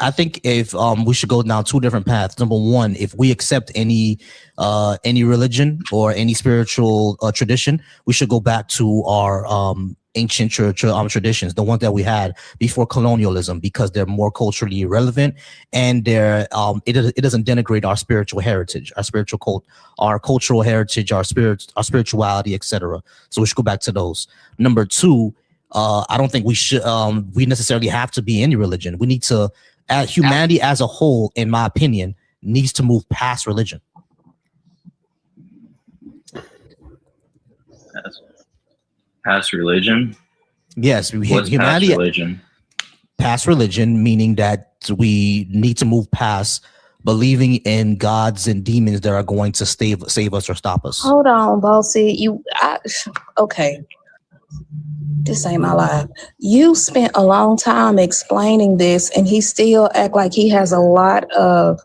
I think if we should go down two different paths. Number one, if we accept any religion or any spiritual tradition, we should go back to our ancient traditions, the ones that we had before colonialism, because they're more culturally relevant and they're it doesn't denigrate our spiritual heritage, our spiritual cult, our cultural heritage, our spirituality, etc. So we should go back to those. Number two, I don't think we necessarily have to be any religion. We need to, humanity as a whole, in my opinion, needs to move past religion. Past religion? Yes, What's humanity. Past religion? Past religion, meaning that we need to move past believing in gods and demons that are going to save us or stop us. Hold on, Bossy. Okay. This ain't my life. You spent a long time explaining this, and he still act like he has a lot of,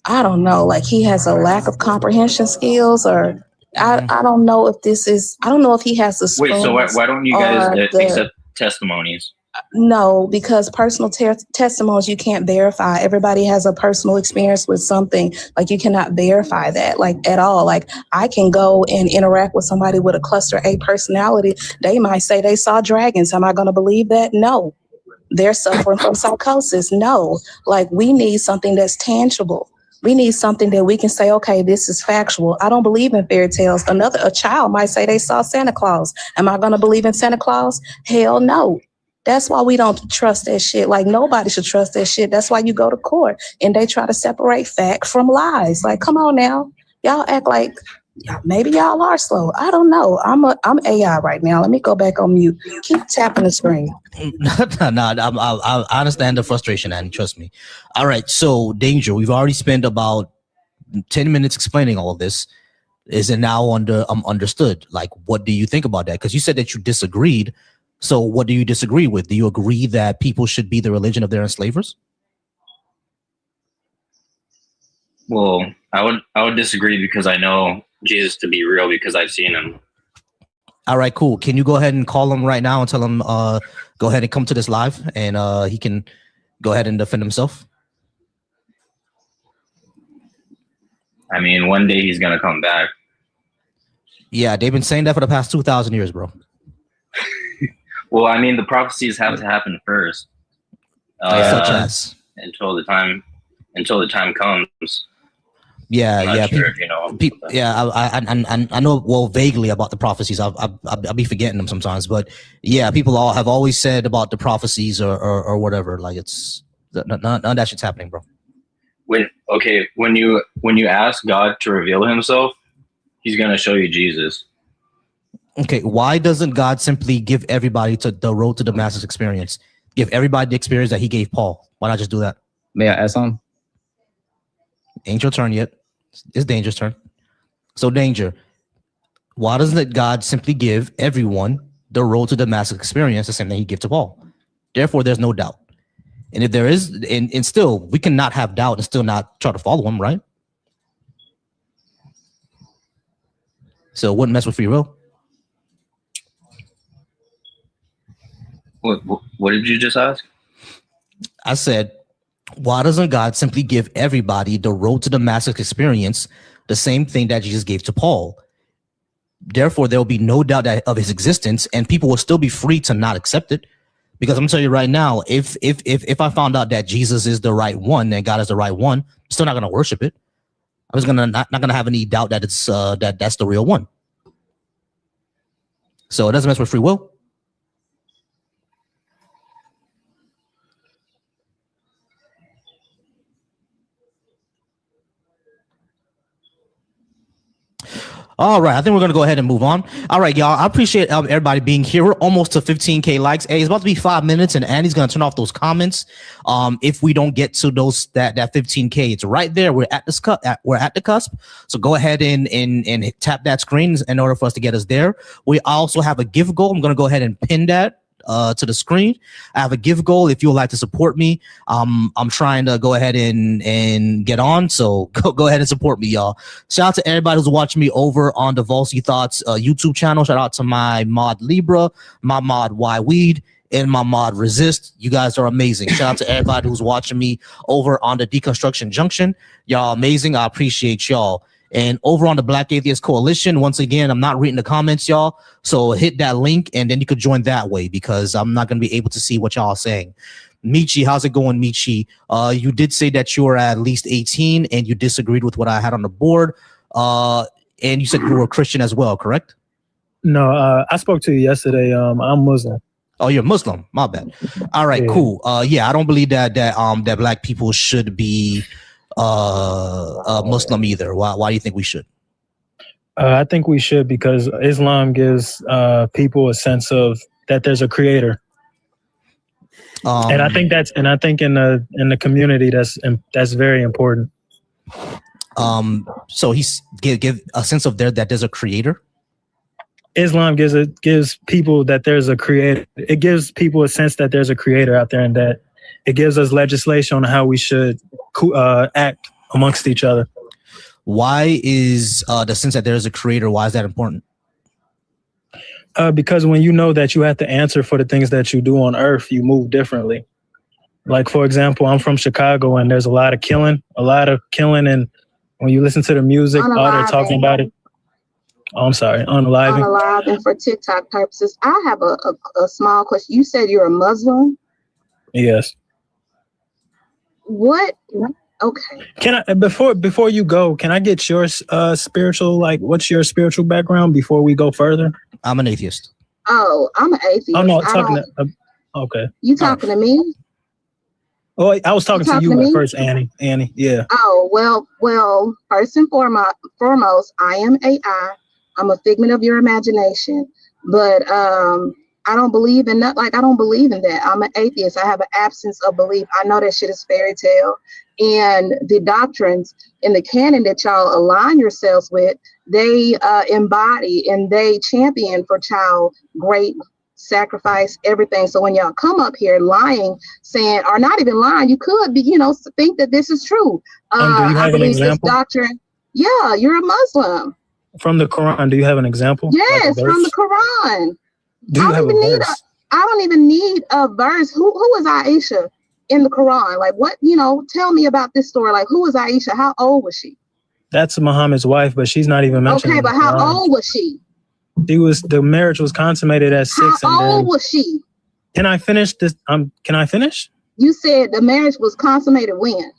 I don't know, like he has a lack of comprehension skills, or I don't know if this is, I don't know if he has the spoons. Wait, so why don't you guys accept testimonies? No, because personal testimonies you can't verify. Everybody has a personal experience with something. Like you cannot verify that, like at all. Like I can go and interact with somebody with a cluster A personality. They might say they saw dragons. Am I going to believe that? No. They're suffering from psychosis. No. Like we need something that's tangible. We need something that we can say, okay, this is factual. I don't believe in fairy tales. A child might say they saw Santa Claus. Am I going to believe in Santa Claus? Hell no. That's why we don't trust that shit. Like nobody should trust that shit. That's why you go to court and they try to separate fact from lies. Like, come on now. Y'all act like maybe y'all are slow. I don't know. I'm AI right now. Let me go back on mute. Keep tapping the screen. I understand the frustration, and trust me. All right. So, Danger, we've already spent about 10 minutes explaining all of this. Is it now understood? Like, what do you think about that? Because you said that you disagreed. So what do you disagree with? Do you agree that people should be the religion of their enslavers? Well, I would disagree because I know Jesus to be real because I've seen him. All right, cool. Can you go ahead and call him right now and tell him go ahead and come to this live, and he can go ahead and defend himself? I mean, one day he's gonna come back. Yeah, they've been saying that for the past 2,000 years, bro. Well, I mean, the prophecies have to happen first, such as until the time comes. Yeah, sure if you know. I know well vaguely about the prophecies. I'll be forgetting them sometimes, but yeah, people have always said about the prophecies or whatever. Like it's none of that shit's happening, bro. When you ask God to reveal Himself, He's gonna show you Jesus. Okay, why doesn't God simply give everybody to the road to Damascus experience? Give everybody the experience that he gave Paul. Why not just do that? May I ask something? Ain't your turn yet. It's Danger's turn. So Danger, why doesn't God simply give everyone the road to Damascus experience, the same thing he gave to Paul? Therefore, there's no doubt. And if there is, and still, we cannot have doubt and still not try to follow him, right? So it wouldn't mess with free will. What did you just ask? I said, why doesn't God simply give everybody the road to Damascus experience, the same thing that Jesus gave to Paul? Therefore, there will be no doubt of his existence, and people will still be free to not accept it. Because I'm telling you right now, if I found out that Jesus is the right one and God is the right one, I'm still not going to worship it. I was not going to have any doubt that it's that's the real one. So it doesn't mess with free will. All right, I think we're gonna go ahead and move on. All right, y'all. I appreciate everybody being here. We're almost to 15K likes. Hey, it's about to be 5 minutes, and Andy's gonna turn off those comments. If we don't get to those that 15K, it's right there. We're at the cusp. So go ahead and tap that screen in order for us to get us there. We also have a gift goal. I'm gonna go ahead and pin that to the screen. I have a gift goal. If you would like to support me, I'm trying to go ahead and get on. So go ahead and support me, y'all. Shout out to everybody who's watching me over on the Volsy Thoughts YouTube channel. Shout out to my mod Libra, my mod Y Weed, and my mod Resist. You guys are amazing. Shout out to everybody who's watching me over on the Deconstruction Junction. Y'all amazing. I appreciate y'all. And over on the Black Atheist Coalition, once again, I'm not reading the comments, y'all. So hit that link, and then you could join that way because I'm not going to be able to see what y'all are saying. Michi, how's it going, Michi? You did say that you were at least 18, and you disagreed with what I had on the board. And you said you were a Christian as well, correct? No, I spoke to you yesterday. I'm Muslim. Oh, you're Muslim. My bad. All right, cool. Yeah, I don't believe that Black people should be Muslim either. Why do you think we should? I think we should because Islam gives people a sense of that there's a creator, and I think in the community that's very important. So he's give a sense of that there's a creator. Islam gives people that there's a creator. It gives people a sense that there's a creator out there, and that it gives us legislation on how we should act amongst each other. Why is the sense that there's a creator, why is that important? Because when you know that you have to answer for the things that you do on earth, you move differently. Like, for example, I'm from Chicago, and there's a lot of killing, and when you listen to the music, all they're talking about it. Oh, I'm sorry, unaliving for TikTok purposes. I have a small question. You said you're a Muslim? Yes. What? Okay. Can I before you go? Can I get your spiritual? Like, what's your spiritual background before we go further? I'm an atheist. Oh, I'm an atheist. I'm not talking. Okay. You talking to me? Oh, I was talking to you at first, Annie. Yeah. Oh well. First and foremost, I am AI. I'm a figment of your imagination, but I don't believe in that. Like, I don't believe in that. I'm an atheist. I have an absence of belief. I know that shit is fairy tale. And the doctrines in the canon that y'all align yourselves with, they embody and they champion for child great sacrifice, everything. So when y'all come up here lying, saying, or not even lying, you could be, think that this is true. Do you have an example? This doctrine. Yeah, you're a Muslim. From the Quran, do you have an example? Yes, like from the Quran. Do you have a verse? I don't even need a verse. Who is Aisha in the Quran? Like, what, tell me about this story. Like, who is Aisha? How old was she? That's Muhammad's wife, but she's not even mentioned. Okay, but how old was she? The marriage was consummated at 6. How old was she? Can I finish this? Can I finish? You said the marriage was consummated when?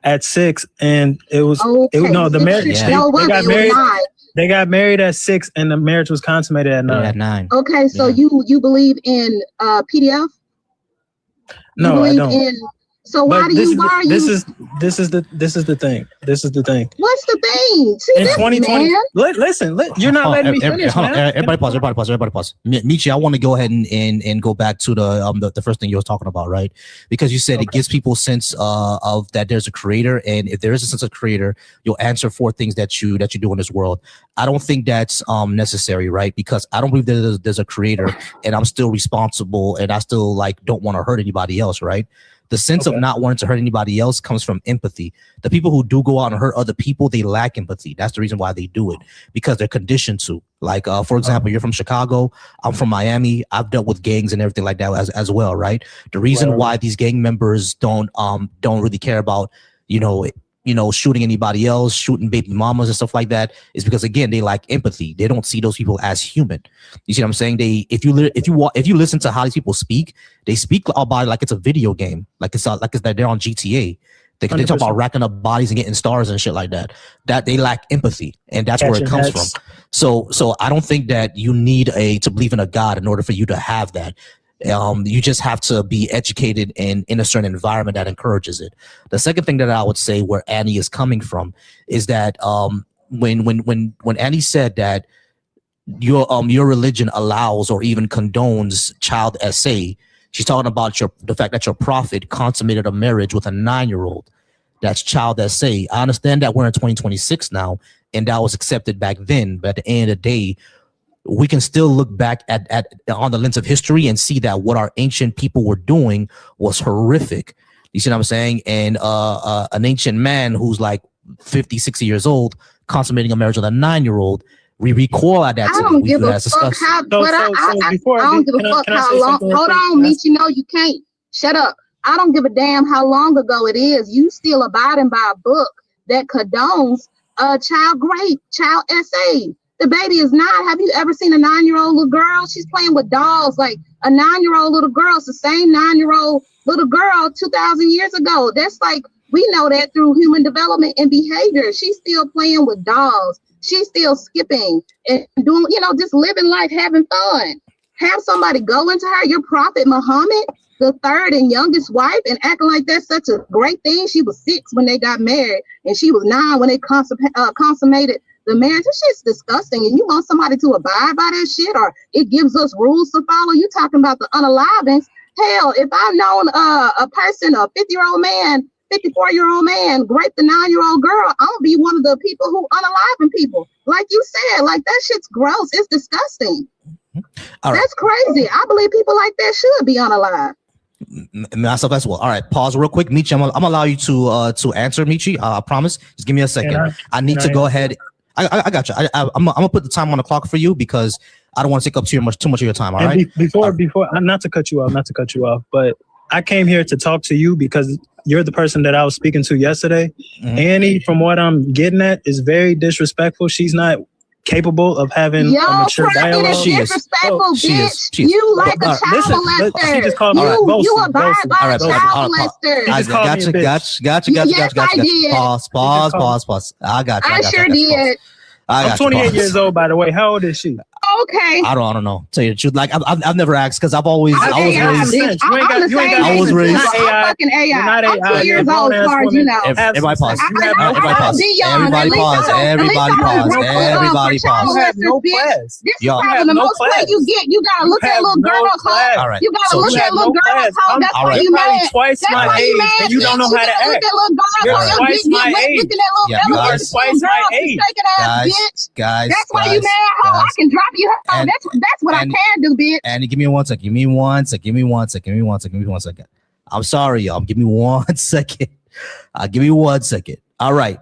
At 6, and it was okay, the marriage. Yeah. They got married at 6, and the marriage was consummated at 9. At 9. Okay, so you believe in PDF? No, I don't. So why This is the thing. This is the thing. What's the thing? See, in 2020, listen, you're not letting me finish, man. Everybody pause. Michi, I want to go ahead and go back to the first thing you were talking about, right? Because you said it gives people a sense of that there's a creator, and if there is a sense of creator, you'll answer for things that you do in this world. I don't think that's necessary, right? Because I don't believe there's a creator, and I'm still responsible, and I still don't want to hurt anybody else, right? The sense of not wanting to hurt anybody else comes from empathy. The people who do go out and hurt other people, they lack empathy. That's the reason why they do it, because they're conditioned to. Like, for example, you're from Chicago. I'm from Miami. I've dealt with gangs and everything like that as well, right? The reason why these gang members don't really care about, shooting anybody else, shooting baby mamas and stuff like that is because, again, they lack empathy. They don't see those people as human. You see what I'm saying? If you listen to how these people speak, they speak about it like it's a video game, like it's that they're on GTA. They talk about racking up bodies and getting stars and shit like that. That they lack empathy, and that's where it comes from. So I don't think that you need to believe in a God in order for you to have that. You just have to be educated and in a certain environment that encourages it. The second thing that I would say where Annie is coming from is that when Annie said that your religion allows or even condones child SA, she's talking about the fact that your prophet consummated a marriage with a 9-year-old. That's child SA. I understand that we're in 2026 now, and that was accepted back then. But at the end of the day, we can still look back at on the lens of history and see that what our ancient people were doing was horrific. You see what I'm saying? And an ancient man who's like 50, 60 years old consummating a marriage with a 9-year-old, we recoil at that. I don't give a fuck how. I don't give a fuck how long. Hold on, Meech. You know you can't. Shut up. I don't give a damn how long ago it is. You still abiding by a book that condones child rape, child SA. The baby is not. Have you ever seen a 9-year-old little girl? She's playing with dolls like a 9-year-old little girl. It's the same 9-year-old little girl 2,000 years ago. That's like, we know that through human development and behavior. She's still playing with dolls. She's still skipping and doing, just living life, having fun. Have somebody go into her, your prophet Muhammad, the third and youngest wife, and acting like that's such a great thing. She was 6 when they got married, and she was 9 when they consummated the marriage. This shit's disgusting, and you want somebody to abide by that shit, or it gives us rules to follow. You talking about the unalivings. Hell, if I've known a person, a 50-year-old man, 54-year-old man raped a 9-year-old girl, I'm gonna be one of the people who unaliving people. Like you said, like that shit's gross. It's disgusting. All right. That's crazy. I believe people like that should be unalive. Myself as well. All right, pause real quick, Michi. I'm gonna allow you to answer, Michi. I promise. Just give me a second. I need to go ahead. I got you. I'm gonna put the time on the clock for you because I don't want to take up too much of your time. All right. Before, not to cut you off, but I came here to talk to you because you're the person that I was speaking to yesterday. Mm-hmm. Annie, from what I'm getting at, is very disrespectful. She's not capable of having a mature dialogue. She is disrespectful, bitch. You like a child molester. She just called me you abide by a child molester. Gotcha. Pause. I got you. I sure did. I'm 28 years old, by the way. How old is she? Okay. I don't know. Tell you the truth. Like I've never asked because I was raised. I was raised. I'm fucking AI. You're not AI. I'm 2 years old, as far as you know. Everybody pause. You have no class. This is probably the most play you get. You gotta look at little girls. All right. You gotta look at little girls. That's why you mad. Twice my age, and you don't know how to act. You're twice my age. You are twice my age. Guys. That's why you mad. I can drop you. That's what I can do, bitch. Annie, give me one second. Give me one second. I'm sorry, y'all. Give me 1 second. Give me 1 second. All right.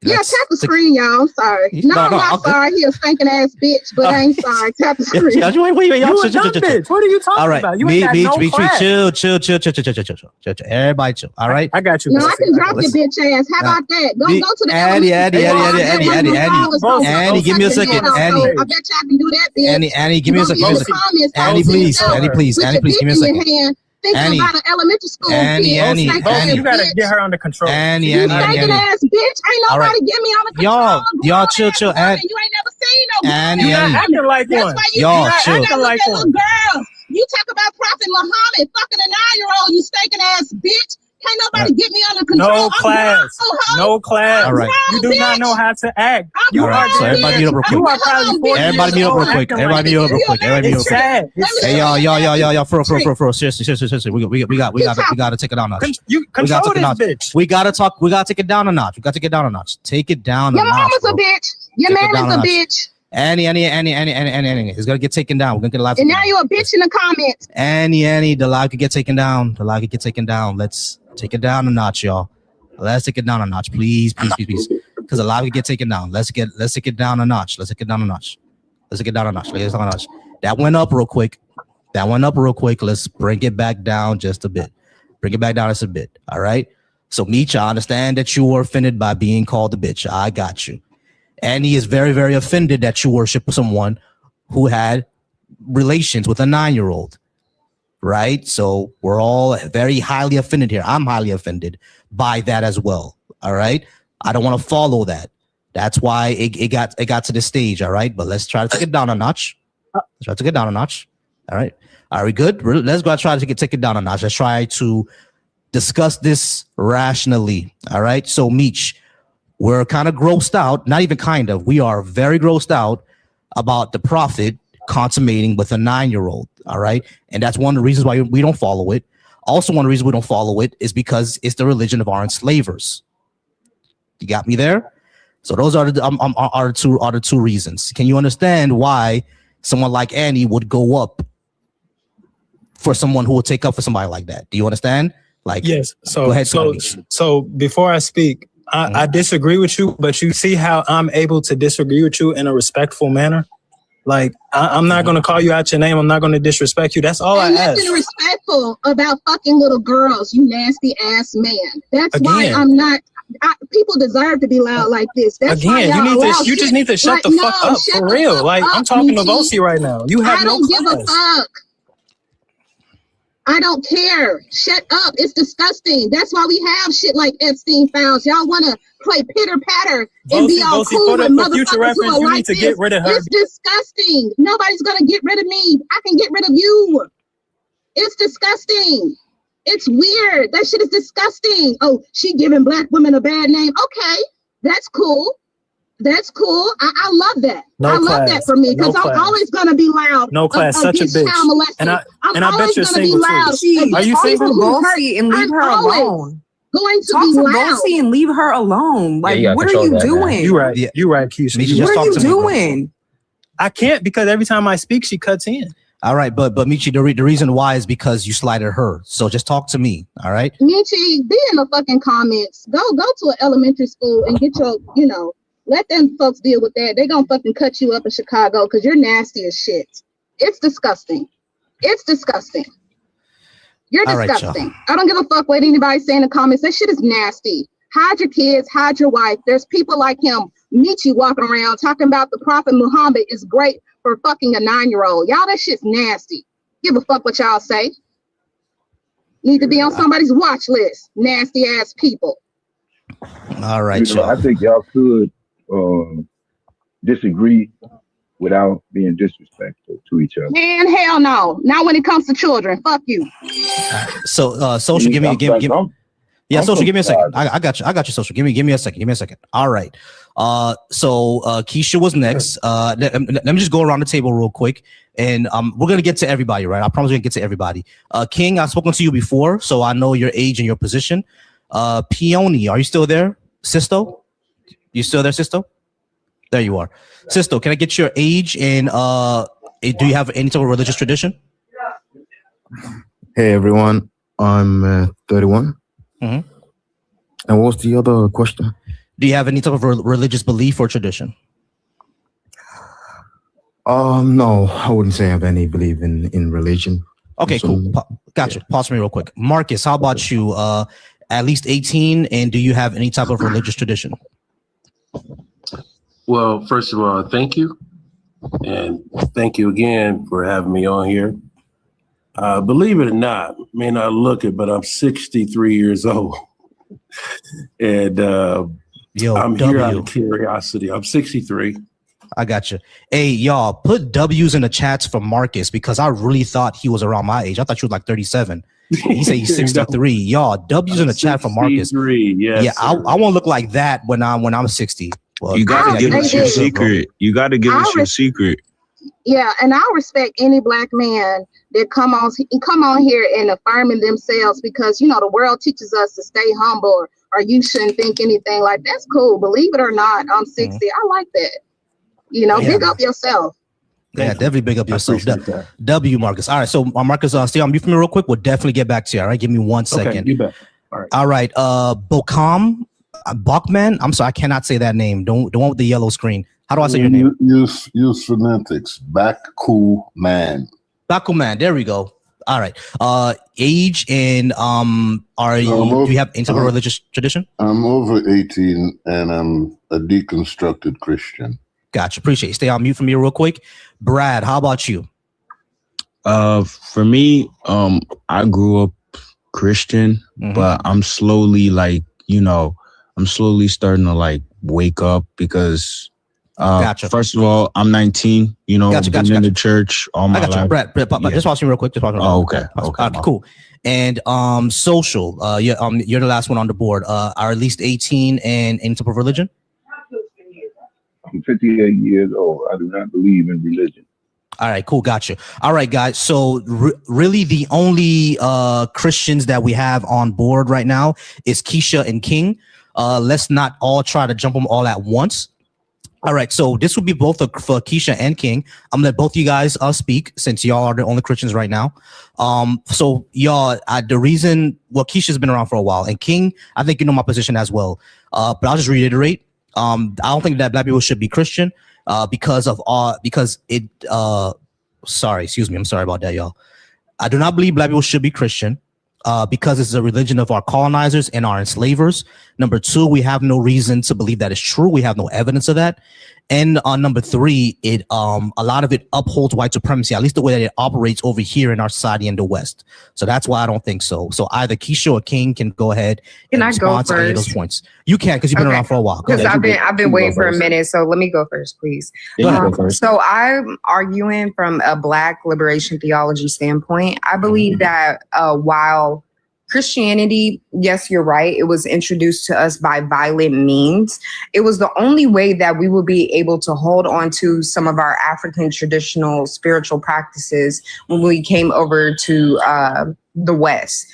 Yeah, tap the screen, y'all. I'm sorry. No, I'm not sorry. He a stinking ass bitch, but I ain't sorry. Tap the screen. Wait, y'all. Bitch. What are you talking about? You ain't got no class. Chill. Everybody chill. All right. I got you. No, I can drop your bitch ass. How about that? Go to the Annie, give me a second. Annie. I bet y'all can do that, bitch. Annie, give me a second. Annie, please, give me a second. Annie, about an elementary school Annie, you gotta get her under control. Annie, you stinking ass bitch. Ain't nobody get me under control. Y'all, chill. You ain't never seen no Annie, you're not acting like one. Y'all, chill. Acting like one. Girl, you talk about Prophet Muhammad fucking a 9-year-old. You stinking ass bitch. Can't nobody get me under control. No class. All right. You do not know how to act. You are. So everybody mute up real quick. You are probably 40 Everybody mute up real quick. It's sad. Hey, y'all. For seriously. We got to take it down a notch. You control this bitch. We got to take it down a notch. Take it down a notch. Your mama's a bitch. Your man is a bitch. Annie, it's gonna get taken down. We're gonna get a live. And now you're a bitch in the comments. Annie, the live could get taken down. Let's take it down a notch, y'all. Let's take it down a notch, please. Because the live could get taken down. Let's take it down a notch. That went up real quick. Let's bring it back down just a bit. All right. So, Meech, I understand that you were offended by being called a bitch. I got you. And he is very, very offended that you worship someone who had relations with a 9-year-old, right? So we're all very highly offended here. I'm highly offended by that as well, all right? I don't want to follow that. That's why it got to this stage, all right? But let's try to take it down a notch. All right? Are we good? Let's go try to take it down a notch. Let's try to discuss this rationally, all right? So, Meech, we're kind of grossed out, not even kind of, we are very grossed out about the prophet consummating with a 9-year-old. All right. And that's one of the reasons why we don't follow it. Also, one of the reasons we don't follow it is because it's the religion of our enslavers. You got me there? So those are the two reasons. Can you understand why someone like Annie would go up for someone who would take up for somebody like that? Do you understand? Like, yes. So go ahead, so before I speak, I disagree with you, but you see how I'm able to disagree with you in a respectful manner? Like, I'm not going to call you out your name. I'm not going to disrespect you. That's all I ask. Nothing respectful about fucking little girls, you nasty ass man. That's why I'm not. People deserve to be loud like this. That's why you just need to shut the fuck up for real. Like, I'm talking to Vosi right now. You have no class. I don't give a fuck. I don't care. Shut up. It's disgusting. That's why we have shit like Epstein files. Y'all want to play pitter patter and be all cool with motherfuckers who are like this. It's disgusting. Nobody's going to get rid of me. I can get rid of you. It's disgusting. It's weird. That shit is disgusting. Oh, she giving black women a bad name. Okay, that's cool. That's cool. I love that. I love that for me because I'm always gonna be loud. No class, such a bitch. And I bet you're single too. Are you single? Bossy and leave her alone. Going to be loud. Bossy and leave her alone. Like, what are you doing? You're right. Yeah, you're right, Keisha. What are you doing? I can't because every time I speak, she cuts in. All right, but Michi, the reason why is because you slighted her. So just talk to me. All right, Michi, be in the fucking comments. Go to an elementary school and get your, let them folks deal with that. They're gonna fucking cut you up in Chicago because you're nasty as shit. It's disgusting. It's disgusting. You're disgusting. I don't give a fuck what anybody say in the comments. That shit is nasty. Hide your kids, hide your wife. There's people like him, Michi, walking around talking about the Prophet Muhammad is great for fucking a 9-year-old. Y'all, that shit's nasty. Give a fuck what y'all say. Need to be on somebody's watch list. Nasty ass people. All right, I think y'all could disagree without being disrespectful to each other. Man, hell no. Not when it comes to children. Fuck you. So social, give me social, give me a second. I got you, social. Give me a second. All right. So Keisha was next. Let me just go around the table real quick, and we're gonna get to everybody, right? I promise we're gonna get to everybody. King, I've spoken to you before, so I know your age and your position. Peony, are you still there? Sisto, you still there, Sisto? There you are. Sisto, can I get your age and do you have any type of religious tradition? Hey everyone, I'm 31. Mm-hmm. And what's the other question? Do you have any type of religious belief or tradition? No, I wouldn't say I have any belief in religion. Okay, cool. Gotcha. Pause me real quick. Marcus, how about you? At least 18, and do you have any type of religious tradition? Well, first of all, thank you. And thank you again for having me on here. Believe it or not, may not look it, but I'm 63 years old. And I'm here out of curiosity. I'm 63. I got you. Hey, y'all, put W's in the chats for Marcus because I really thought he was around my age. I thought you were like 37. He said he's 63. Y'all, W's in the chat for Marcus. Yes, yeah, I won't look like that when I'm 60. Well, you gotta give us your secret. You gotta give us your secret. Yeah, and I respect any black man that come on here and affirming themselves because the world teaches us to stay humble or you shouldn't think anything like that's cool. Believe it or not, I'm 60. I like that. Big up yourself. Yeah, definitely big up yourself. W, Marcus. All right, so Marcus, stay on mute for me real quick. We'll definitely get back to you. All right, give me 1 second. Okay, you bet. All right. Bachman. I'm sorry, I cannot say that name. Don't with the yellow screen. How do I say your name? Use phonetics. Bakuman. Bakuman. There we go. All right. Age and do you have any type of religious tradition? I'm over 18 and I'm a deconstructed Christian. Gotcha. Appreciate it. Stay on mute for me real quick. Brad, how about you? For me, I grew up Christian, but I'm slowly I'm slowly starting to wake up because Gotcha. First of all, I'm 19. You know, been in the church all my life. Brett, just watch me real quick. Oh, okay. Cool. And social. You're the last one on the board. Are at least 18 and any type of religion? I'm 58 years old. I do not believe in religion. All right, cool. Gotcha. All right, guys. So really the only Christians that we have on board right now is Keisha and King. Let's not all try to jump them all at once. All right, so this would be both for Keisha and King. I'm gonna let both you guys speak since y'all are the only Christians right now. So y'all, the reason, well, Keisha's been around for a while, and King, I think you know my position as well. But I'll just reiterate. I don't think that black people should be Christian because it. Sorry, excuse me. I'm sorry about that, y'all. I do not believe black people should be Christian. Because it's a religion of our colonizers and our enslavers. Number two, we have no reason to believe that is true. We have no evidence of that. And number three, it a lot of it upholds white supremacy, at least the way that it operates over here in our society in the West. So that's why I don't think so. So either Keisha or King can go ahead and respond to any of those points. You can, because you've been around for a while. Because I've been waiting for a minute, so let me go first, please. So I'm arguing from a Black liberation theology standpoint. I believe that while Christianity, yes, you're right, it was introduced to us by violent means. It was the only way that we would be able to hold on to some of our African traditional spiritual practices when we came over to the West.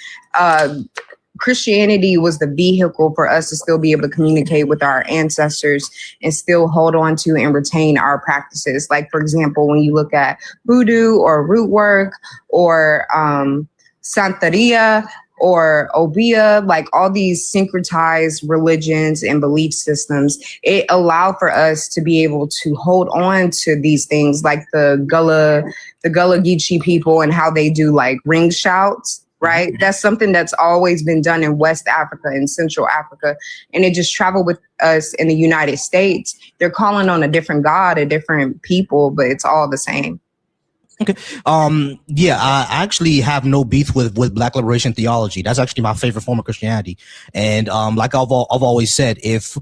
Christianity was the vehicle for us to still be able to communicate with our ancestors and still hold on to and retain our practices. Like, for example, when you look at voodoo or root work or Santeria, or Obia, like all these syncretized religions and belief systems, it allowed for us to be able to hold on to these things like the Gullah Geechee people and how they do like ring shouts, right? That's something that's always been done in West Africa and Central Africa. And it just traveled with us in the United States. They're calling on a different God, a different people, but it's all the same. Okay. Yeah, I actually have no beef with Black liberation theology. That's actually my favorite form of Christianity. And like I've always said, if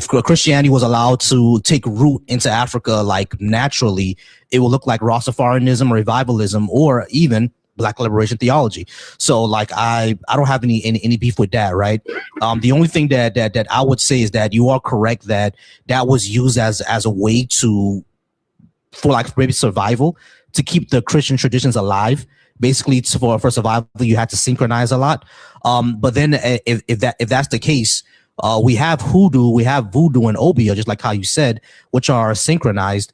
Christianity was allowed to take root into Africa like naturally, it will look like Rastafarianism, revivalism, or even Black liberation theology. So like I don't have any beef with that, right? The only thing that I would say is that you are correct that was used as a way for like maybe survival, to keep the Christian traditions alive. Basically, for survival, you had to synchronize a lot. But then if that's the case, we have voodoo and Obia, just like how you said, which are synchronized.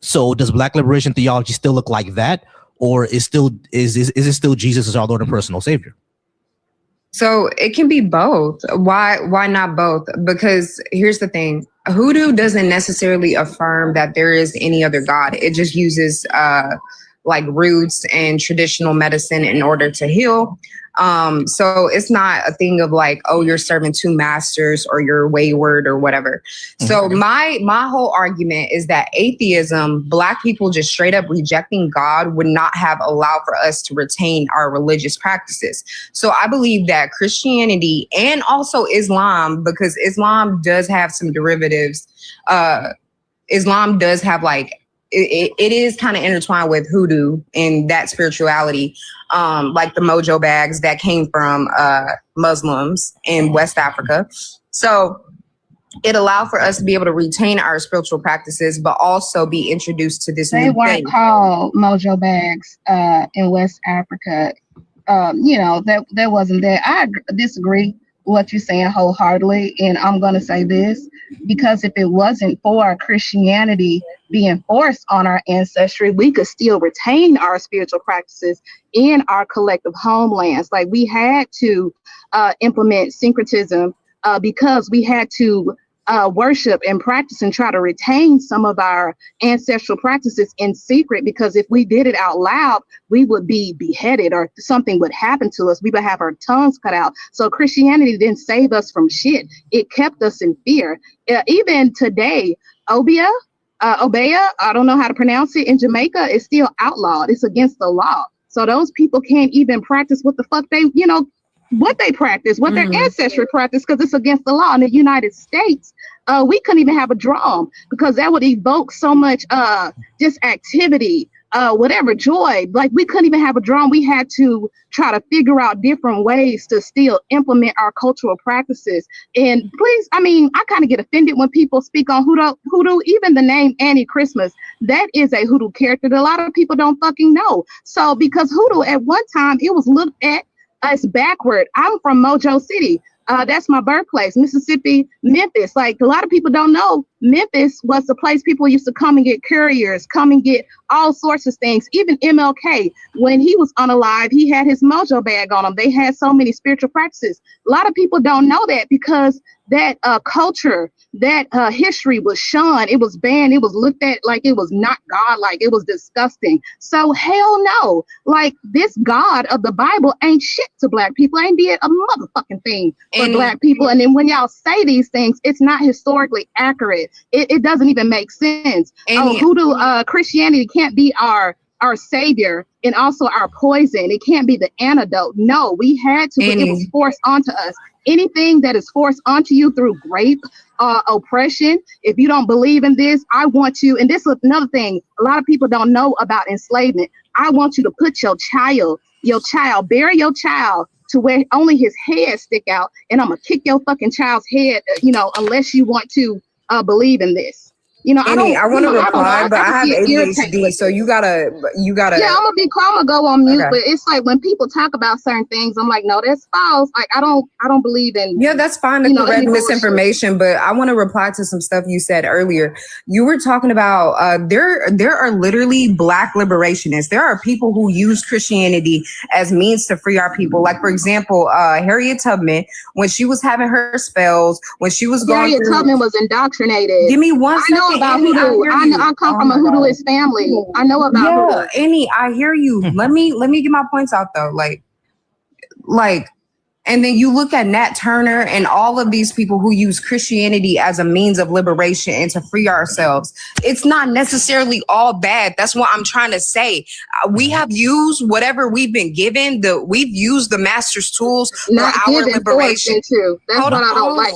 So does Black liberation theology still look like that? Or is it still Jesus as our Lord and personal Savior? So it can be both. Why not both? Because here's the thing. Hoodoo doesn't necessarily affirm that there is any other God. It just uses like roots and traditional medicine in order to heal. So it's not a thing of like, oh, you're serving two masters or you're wayward or whatever. So my whole argument is that atheism, Black people just straight up rejecting God, would not have allowed for us to retain our religious practices. So I believe that Christianity and also Islam, because Islam does have some derivatives. Islam does have like, it is kind of intertwined with hoodoo and that spirituality, like the mojo bags that came from Muslims in West Africa. So it allowed for us to be able to retain our spiritual practices, but also be introduced to this They new weren't thing. called mojo bags in West Africa. That wasn't there. I disagree with what you're saying wholeheartedly, and I'm going to say this, because if it wasn't for Christianity being forced on our ancestry, we could still retain our spiritual practices in our collective homelands. Like we had to implement syncretism because we had to worship and practice and try to retain some of our ancestral practices in secret, because if we did it out loud, we would be beheaded or something would happen to us. We would have our tongues cut out. So Christianity didn't save us from shit. It kept us in fear. Even today, Obia, I don't know how to pronounce it, in Jamaica, is still outlawed. It's against the law. So those people can't even practice what the fuck they what they practice, what their ancestry practice, because it's against the law. In the United States, we couldn't even have a drum because that would evoke so much just activity, whatever, joy. Like we couldn't even have a drum. We had to try to figure out different ways to still implement our cultural practices. And please, I mean, I kind of get offended when people speak on hoodoo, even the name Annie Christmas, that is a hoodoo character that a lot of people don't fucking know. So because hoodoo at one time, it was looked at as backward. I'm from Mojo City. That's my birthplace, Mississippi, Memphis. Like a lot of people don't know, Memphis was the place people used to come and get couriers, come and get all sorts of things. Even MLK, when he was unalive, he had his mojo bag on him. They had so many spiritual practices. A lot of people don't know that because that culture, that history was shunned. It was banned. It was looked at like it was not God, like it was disgusting. So hell no, like this God of the Bible ain't shit to black people. Ain't did a motherfucking thing for black people. And then when y'all say these things, it's not historically accurate. It doesn't even make sense. Hoodoo, Christianity can't be our savior and also our poison. It can't be the antidote. No, we had to, but it was forced onto us. Anything that is forced onto you through rape, oppression, if you don't believe in this, I want you, and this is another thing a lot of people don't know about enslavement. I want you to put your child, bury your child to where only his head stick out, and I'm gonna kick your fucking child's head, unless you want to believe in this. Annie, I want to reply, but I have ADHD, so you gotta. Yeah, I'm gonna go on mute, but it's like when people talk about certain things, I'm like, no, that's false. Like I don't believe in. Yeah, that's fine. You read misinformation, but I want to reply to some stuff you said earlier. You were talking about there are literally black liberationists. There are people who use Christianity as means to free our people. Like for example, Harriet Tubman, when she was having her spells, when she was going. Harriet Tubman was indoctrinated. Give me one second. About hoodoo. I come from a hoodooist family. I know about hoodoo. Annie, I hear you. Let me get my points out though. Like, and then you look at Nat Turner and all of these people who use Christianity as a means of liberation and to free ourselves. It's not necessarily all bad. That's what I'm trying to say. We have used whatever we've been given. We've used the master's tools for our liberation. Too. That's what I don't like.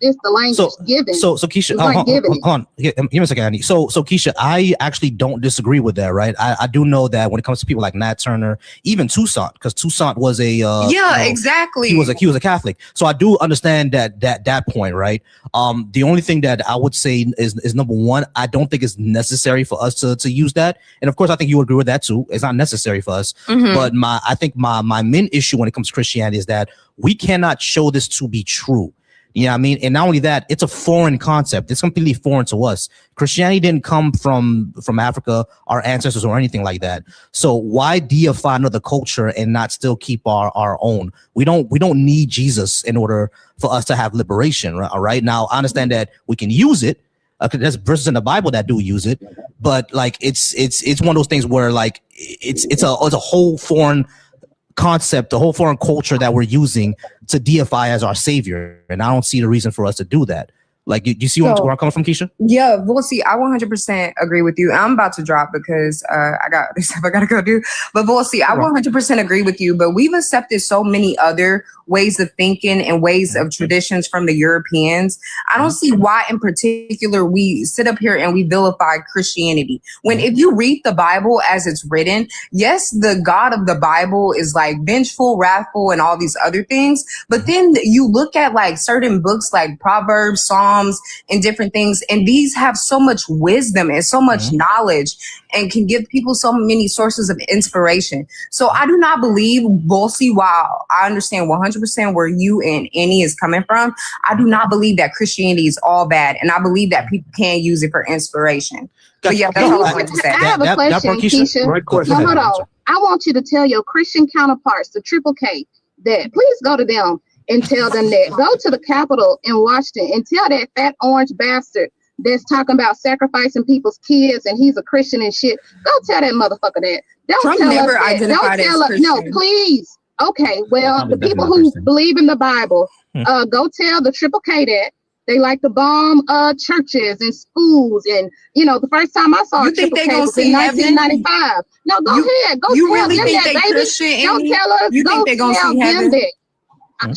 It's the language given. So Keisha, hold on. Give me a second, Annie. So Keisha, I actually don't disagree with that, right? I do know that when it comes to people like Nat Turner, even Toussaint, because Toussaint was a exactly. He was a Catholic. So I do understand that point, right? The only thing that I would say is number one, I don't think it's necessary for us to use that. And of course, I think you would agree with that too. It's not necessary for us. But I think my main issue when it comes to Christianity is that we cannot show this to be true. You know what I mean? And not only that, it's a foreign concept. It's completely foreign to us. Christianity didn't come from Africa, our ancestors or anything like that. So why deify another culture and not still keep our own? We don't need Jesus in order for us to have liberation. All right. Now I understand that we can use it. There's verses in the Bible that do use it, but like it's one of those things where like it's a whole foreign concept, the whole foreign culture that we're using to deify as our savior, and I don't see the reason for us to do that. Like, you see where I'm coming from, Keisha? Yeah, well, see, I 100% agree with you. I'm about to drop because I got stuff I gotta go do. But we'll see, I 100% agree with you. But we've accepted so many other ways of thinking and ways of traditions from the Europeans. I don't see why, in particular, we sit up here and we vilify Christianity. When if you read the Bible as it's written, yes, the God of the Bible is like vengeful, wrathful, and all these other things. But then you look at like certain books like Proverbs, Psalms, and different things, and these have so much wisdom and so much knowledge and can give people so many sources of inspiration. So I do not believe, Bolsey, while I understand 100% where you and Annie is coming from, I do not believe that Christianity is all bad, and I believe that people can use it for inspiration. But yeah, that's all I want to say. I have a question, Keisha. No, hold on. I want you to tell your Christian counterparts, the Triple K, that please go to them and tell them that. Go to the Capitol in Washington and tell that fat orange bastard that's talking about sacrificing people's kids and he's a Christian and shit. Go tell that motherfucker that. Don't Trump tell never us that. identified Don't tell as us. No, Christian. please. Okay, well, the people who believe in the Bible, go tell the Triple K that. They like to bomb churches and schools, and the first time I saw Triple K was in 1995. No, go ahead, go you tell really them think that, they baby. Christian? Don't tell us. You think they gonna see heaven?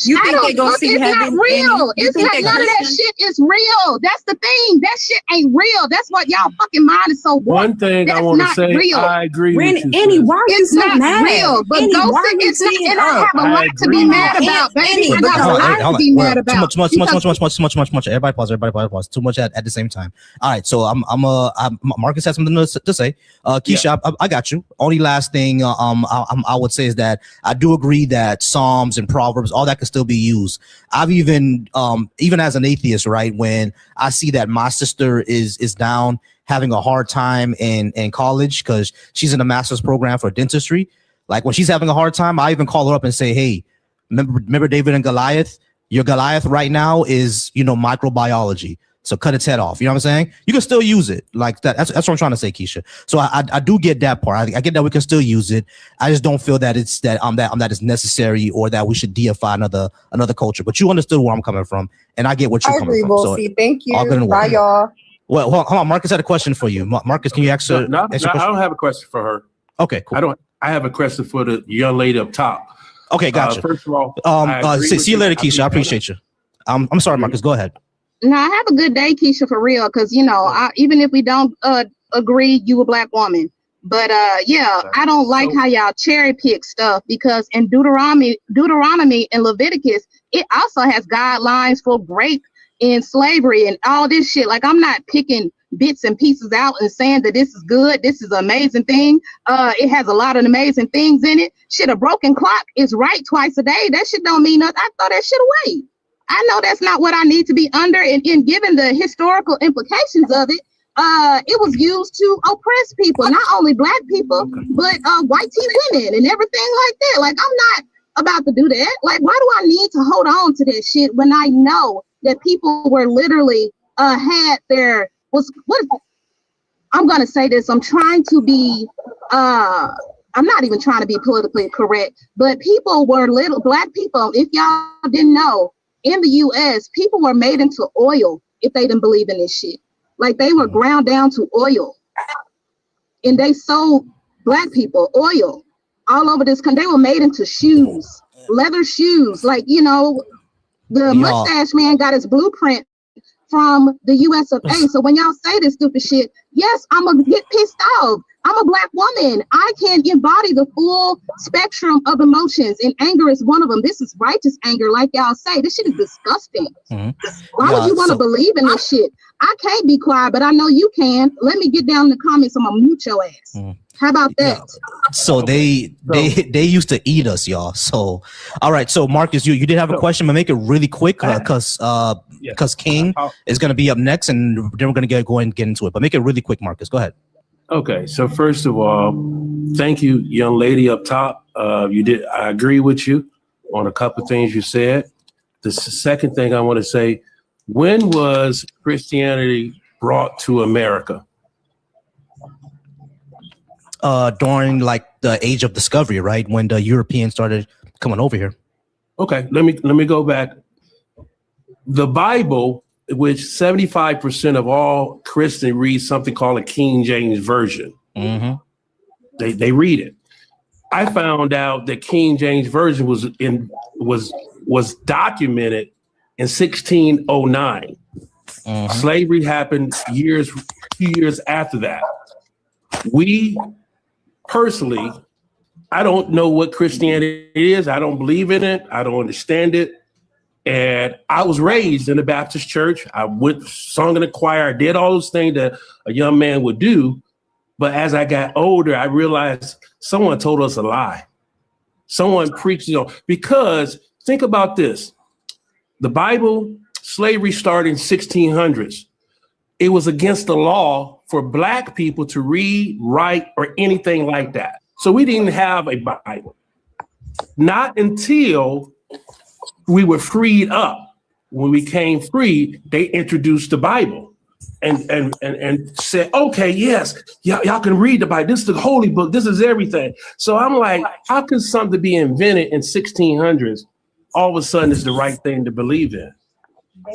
You think they gonna see heaven? It's not real. It's not, none of that shit is real. That's the thing. That shit ain't real. That's what y'all fucking mind is so warped. One thing I want to say, real. I agree with you. Annie, why are you it's so not mad? real, but Annie, go why are sit. you It's not, sitting and I up? have a lot to be mad about, baby. I got a lot to be mad about. Too much. Everybody pause. Too much at the same time. All right, so I'm Marcus has something to say. Keisha, I got you. Only last thing I would say is that I do agree that Psalms and Proverbs, all that can still be used. I've even as an atheist, right, when I see that my sister is down having a hard time in college because she's in a master's program for dentistry, like when she's having a hard time, I even call her up and say, hey, remember David and Goliath? Your Goliath right now is, microbiology. So cut its head off. You know what I'm saying? You can still use it like that. That's what I'm trying to say, Keisha. So I do get that part. I get that we can still use it. I just don't feel that it's that is necessary or that we should deify another culture. But you understood where I'm coming from, and I get what you're coming from. So thank you. Bye, y'all. Well, hold on. Marcus had a question for you. Marcus, can you answer? I don't have a question for her. Okay, cool. I have a question for the young lady up top. Okay, gotcha. First of all, see you later, Keisha. I appreciate you. I'm sorry, Marcus. Go ahead. Now, have a good day, Keisha, for real. Because, even if we don't agree, you a black woman. But, I don't like how y'all cherry pick stuff because in Deuteronomy and Leviticus, it also has guidelines for rape and slavery and all this shit. Like, I'm not picking bits and pieces out and saying that this is good. This is an amazing thing. It has a lot of amazing things in it. Shit, a broken clock is right twice a day. That shit don't mean nothing. I throw that shit away. I know that's not what I need to be under, and given the historical implications of it, it was used to oppress people, not only black people, but white teen women and everything like that. Like, I'm not about to do that. Like, why do I need to hold on to that shit when I know that people were literally I'm gonna say this. I'm trying to be I'm not even trying to be politically correct, but people were black people. If y'all didn't know, in the US, people were made into oil if they didn't believe in this shit. Like, they were ground down to oil. And they sold black people oil all over this country. They were made into shoes, leather shoes. Like, the mustache man got his blueprint from the US of A. So when y'all say this stupid shit, yes, I'm gonna get pissed off. I'm a black woman. I can embody the full spectrum of emotions, and anger is one of them. This is righteous anger, like y'all say. This shit is disgusting. Why would you want to believe in this shit? I can't be quiet, but I know you can. Let me get down in the comments. I'm gonna mute your ass. How about that? So they used to eat us, y'all. So all right. So Marcus, you did have a question, but make it really quick because King is gonna be up next, and then we're gonna go and get into it. But make it really quick, Marcus. Go ahead. Okay, so first of all, thank you, young lady up top. I agree with you on a couple of things you said. The second thing I want to say, when was Christianity brought to America? During like the age of discovery, right? When the Europeans started coming over here. Okay, let me go back. The Bible, which 75% of all Christians read something called a King James Version. They read it. I found out that King James Version was documented in 1609. Slavery happened few years after that. We personally, I don't know what Christianity is. I don't believe in it. I don't understand it. And I was raised in a Baptist church. I sung in the choir. I did all those things that a young man would do. But as I got older, I realized someone told us a lie. Someone preached, because think about this. The Bible, slavery started in 1600s. It was against the law for Black people to read, write, or anything like that. So we didn't have a Bible. Not until we were freed up. When we became free, they introduced the Bible and said, okay, yes, y'all can read the Bible. This is the holy book. This is everything. So I'm like, how can something be invented in 1600s all of a sudden is the right thing to believe in?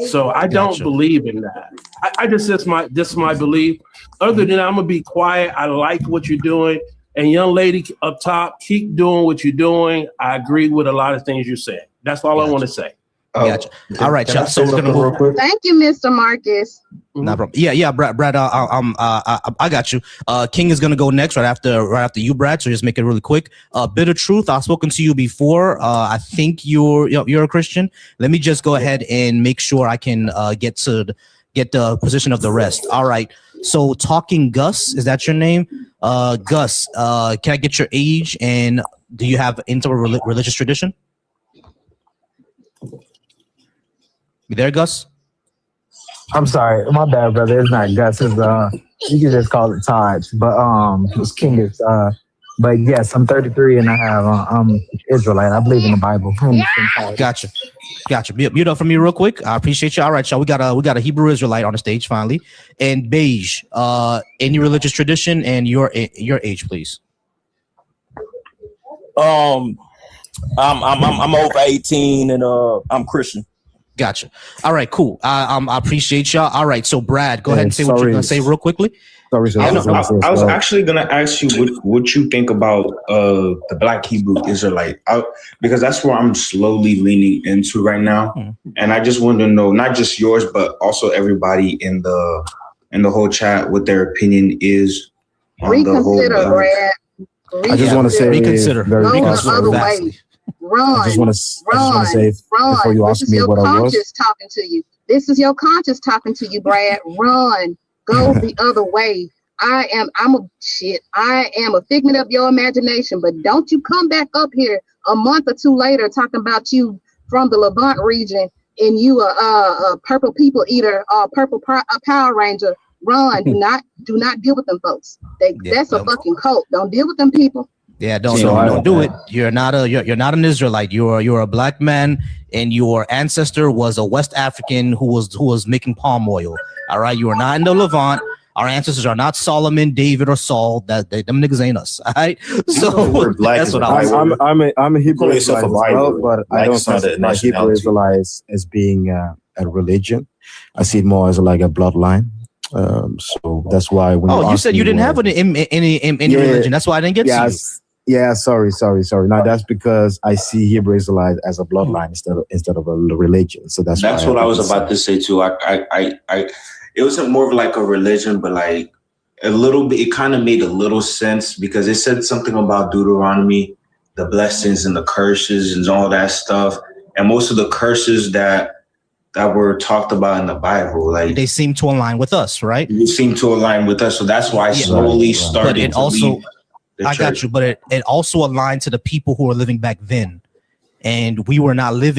So I don't believe in that. I just, this is my belief. Other than that, I'm gonna be quiet. I like what you're doing. And young lady up top, keep doing what you're doing. I agree with a lot of things you're saying. That's all I want to say. Gotcha. All right, y'all. So we're gonna move. Thank you, Mr. Marcus. No problem. Yeah, Brad. I got you. King is gonna go next right after you, Brad. So just make it really quick. Bit of truth. I've spoken to you before. I think you're a Christian. Let me just go ahead and make sure I can get the position of the rest. All right. So Talking Gus, is that your name? Gus. Can I get your age and do you have into a religious tradition? You there, Gus? I'm sorry, my bad, brother. It's not Gus. It's you can just call it Taj. But it's King is but yes, I'm 33 and I have I'm Israelite. I believe in the Bible. Gotcha. Mute up for me real quick. I appreciate you. All right, y'all. We got a Hebrew Israelite on the stage finally. And Beige, any religious tradition and your age, please. I'm over 18 and I'm Christian. Gotcha. All right, cool. I appreciate y'all. All right, so Brad, go ahead and say what you're gonna say real quickly. I was actually gonna ask you what you think about the Black Hebrew Israelite, because that's where I'm slowly leaning into right now, and I just want to know not just yours but also everybody in the whole chat what their opinion is on Reconsider, the whole. Brad. I just want to say reconsider. Go the other way. Run. I just want to say before you ask me what I was. This is your conscience talking to you. This is your conscience talking to you, Brad. Run. Go the other way. I am a figment of your imagination, but don't you come back up here a month or two later talking about you from the Levant region and you a purple people eater, purple Power Ranger. Run. Do not deal with them folks. That's a fucking cult. Don't deal with them people. Yeah, don't do it. You're not an Israelite. You're a black man, and your ancestor was a West African who was making palm oil. All right, you are not in the Levant. Our ancestors are not Solomon, David, or Saul. Them niggas ain't us. All right, so that's what I'm a Hebrew Israelite as well, but I don't classify Hebrew Israelites as being a religion. I see it more as like a bloodline. So that's why when you said you didn't have any religion. That's why I didn't get to you. Yeah, sorry. No, that's because I see Hebrew Israelites as a bloodline instead of a religion. So that's what I was about to say too. I it wasn't more of like a religion, but like a little bit. It kind of made a little sense because it said something about Deuteronomy, the blessings and the curses and all that stuff, and most of the curses that were talked about in the Bible, like they seem to align with us, right? They seem to align with us, so that's why I slowly started to leave. I got you, but it also aligned to the people who were living back then. And we were not those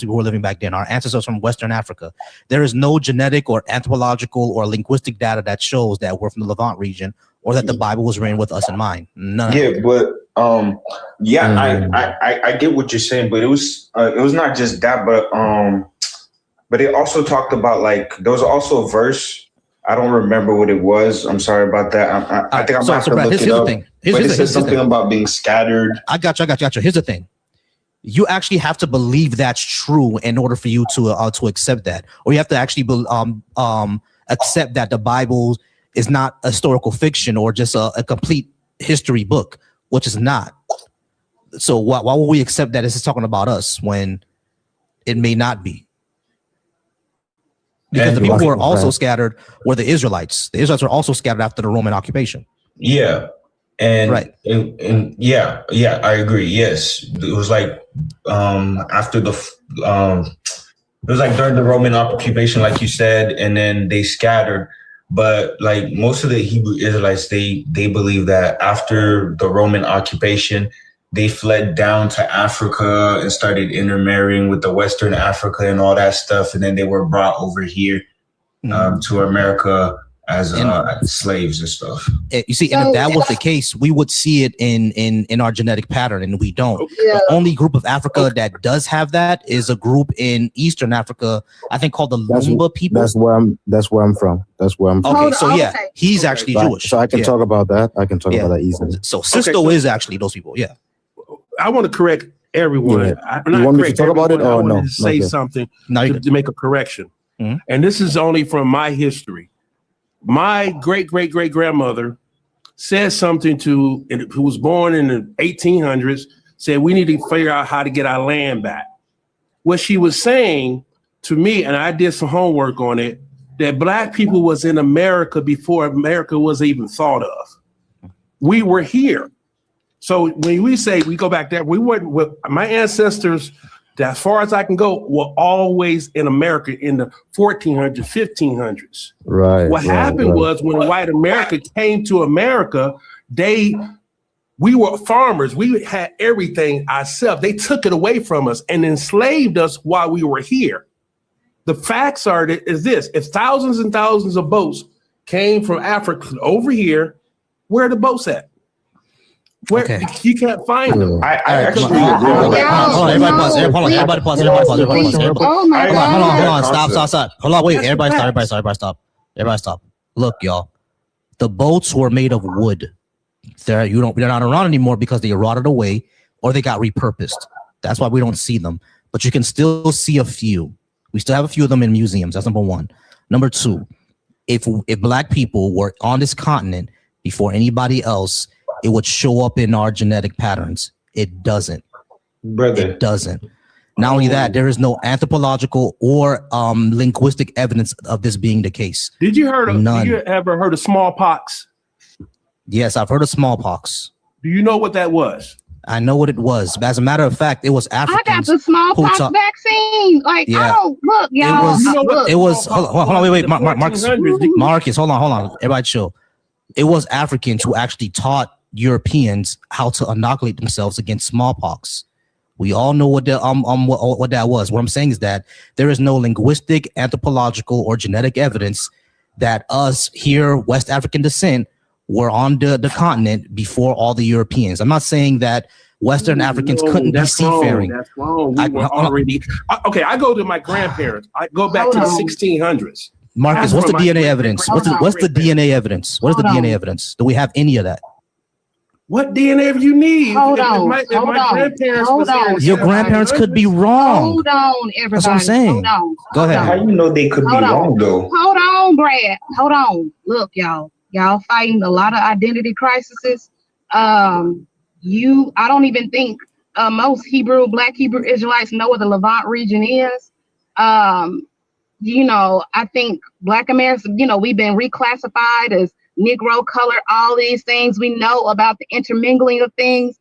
people who were living back then. Our ancestors from Western Africa. There is no genetic or anthropological or linguistic data that shows that we're from the Levant region or that the Bible was written with us in mind. None. Yeah, but I get what you're saying, but it was not just that, but it also talked about like there was also a verse. I don't remember what it was. I'm sorry about that. I think I'm going to look it up. But it says something about being scattered. I got you. Here's the thing. You actually have to believe that's true in order for you to accept that, or you have to actually accept that the Bible is not a historical fiction or just a complete history book, which is not. So why would we accept that this is talking about us when it may not be? Because the people who are also scattered were the Israelites. The Israelites were also scattered after the Roman occupation. Yeah. And right. And yeah, I agree. Yes. It was like after it was like during the Roman occupation, like you said, and then they scattered. But like most of the Hebrew Israelites, they believe that after the Roman occupation, they fled down to Africa and started intermarrying with the Western Africa and all that stuff. And then they were brought over here to America as slaves and stuff. You see, and if that was the case, we would see it in our genetic pattern, and we don't. Yeah. The only group of Africa that does have that is a group in Eastern Africa, I think called the Lumba people. That's where I'm from. Okay, so yeah, he's actually Jewish. So I can talk about that. I can talk about that easily. So Sisto is actually those people. Yeah. I want to correct everyone. Yeah. You want me to talk about it or no? Say something to make a correction. Mm-hmm. And this is only from my history. My great-great-great-grandmother said something to, who was born in the 1800s, said we need to figure out how to get our land back. What she was saying to me, and I did some homework on it, that Black people was in America before America was even thought of. We were here. So when we say we go back there, we weren't, my ancestors, as far as I can go, were always in America in the 1400s, 1500s. Right. What happened was when white America came to America, we were farmers. We had everything ourselves. They took it away from us and enslaved us while we were here. The facts is this: if thousands and thousands of boats came from Africa over here, where are the boats at? Where you can't find them. I actually agree. Hold on, everybody pause. Hold on. Stop. Hold on, wait. Everybody stop. Look, y'all. The boats were made of wood. They're not around anymore because they rotted away or they got repurposed. That's why we don't see them. But you can still see a few. We still have a few of them in museums. That's number one. Number two, if Black people were on this continent before anybody else, it would show up in our genetic patterns. It doesn't. Brother. It doesn't. Not only that, there is no anthropological or linguistic evidence of this being the case. Did you ever heard of smallpox? Yes, I've heard of smallpox. Do you know what that was? I know what it was. As a matter of fact, it was Africans. I got the smallpox vaccine. Like, Yeah. oh, look, y'all. It was. Hold on, wait. Marcus, hold on. Everybody chill. It was Africans who actually taught Europeans how to inoculate themselves against smallpox. We all know what that was. What I'm saying is that there is no linguistic, anthropological, or genetic evidence that us here, West African descent, were on the continent before all the Europeans. I'm not saying that Western Africans couldn't be seafaring. That's wrong. We were already. Okay, I go to my grandparents. I go back to the 1600s. Marcus, what's the DNA evidence? What's the DNA evidence? What is the DNA evidence? Do we have any of that? What DNA do you need? Hold on. Your grandparents could be wrong. Hold on, everybody. That's what I'm saying. Hold on. Go ahead. How you know they could be wrong though? Hold on, Brad. Hold on. Look, y'all fighting a lot of identity crises. I don't even think most Black Hebrew Israelites know what the Levant region is. I think Black Americans, we've been reclassified as Negro color, all these things. We know about the intermingling of things.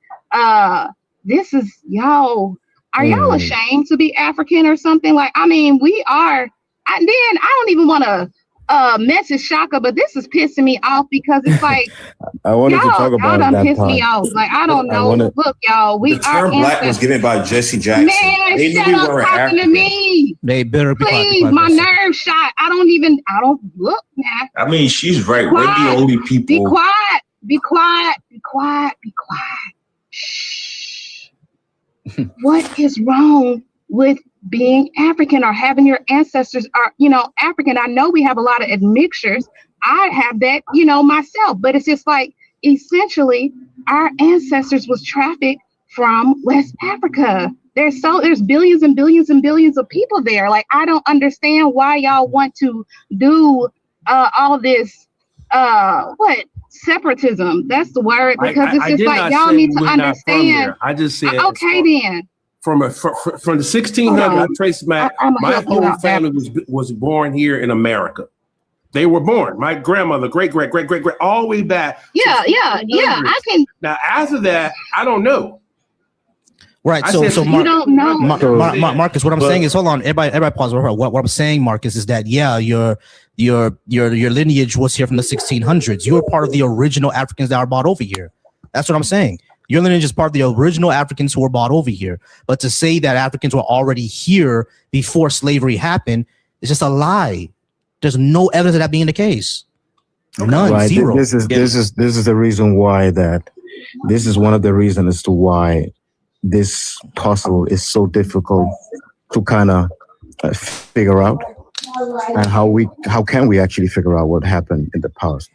This is y'all. Are y'all ashamed to be African or something? Like, I mean, we are. And then I don't even want to message Shaka, but this is pissing me off because it's like I wanted to talk about y'all done that pissed part. me off. Like, I don't know. Look, y'all, The term black was given by Jesse Jackson. Man, They knew shut we up weren't talking to African. me. They better be Please, my nerve shot. I don't look, man. I mean, she's right. We're the only people. Be quiet. Shh. What is wrong with being African or having your ancestors are, African? I know we have a lot of admixtures. I have that, myself, but it's just like, essentially, our ancestors was trafficked from West Africa. There's billions and billions and billions of people there. Like, I don't understand why y'all want to do all this, separatism. That's the word, because it's just like, y'all need to understand. I just said, okay, then. From the 1600s, I traced my whole family was born here in America. They were born. My grandmother, great, all the way back. Yeah. I can. Now, after that, I don't know. Right. So you don't know. Marcus, what I'm saying is, hold on, everybody pause. What I'm saying, Marcus, is that your lineage was here from the 1600s. You were part of the original Africans that were brought over here. That's what I'm saying. Your lineage is part of the original Africans who were brought over here. But to say that Africans were already here before slavery happened is just a lie. There's no evidence of that being the case. None. Right. Zero. This is the reason why this is one of the reasons as to why this puzzle is so difficult to kind of figure out, and how can we actually figure out what happened in the past.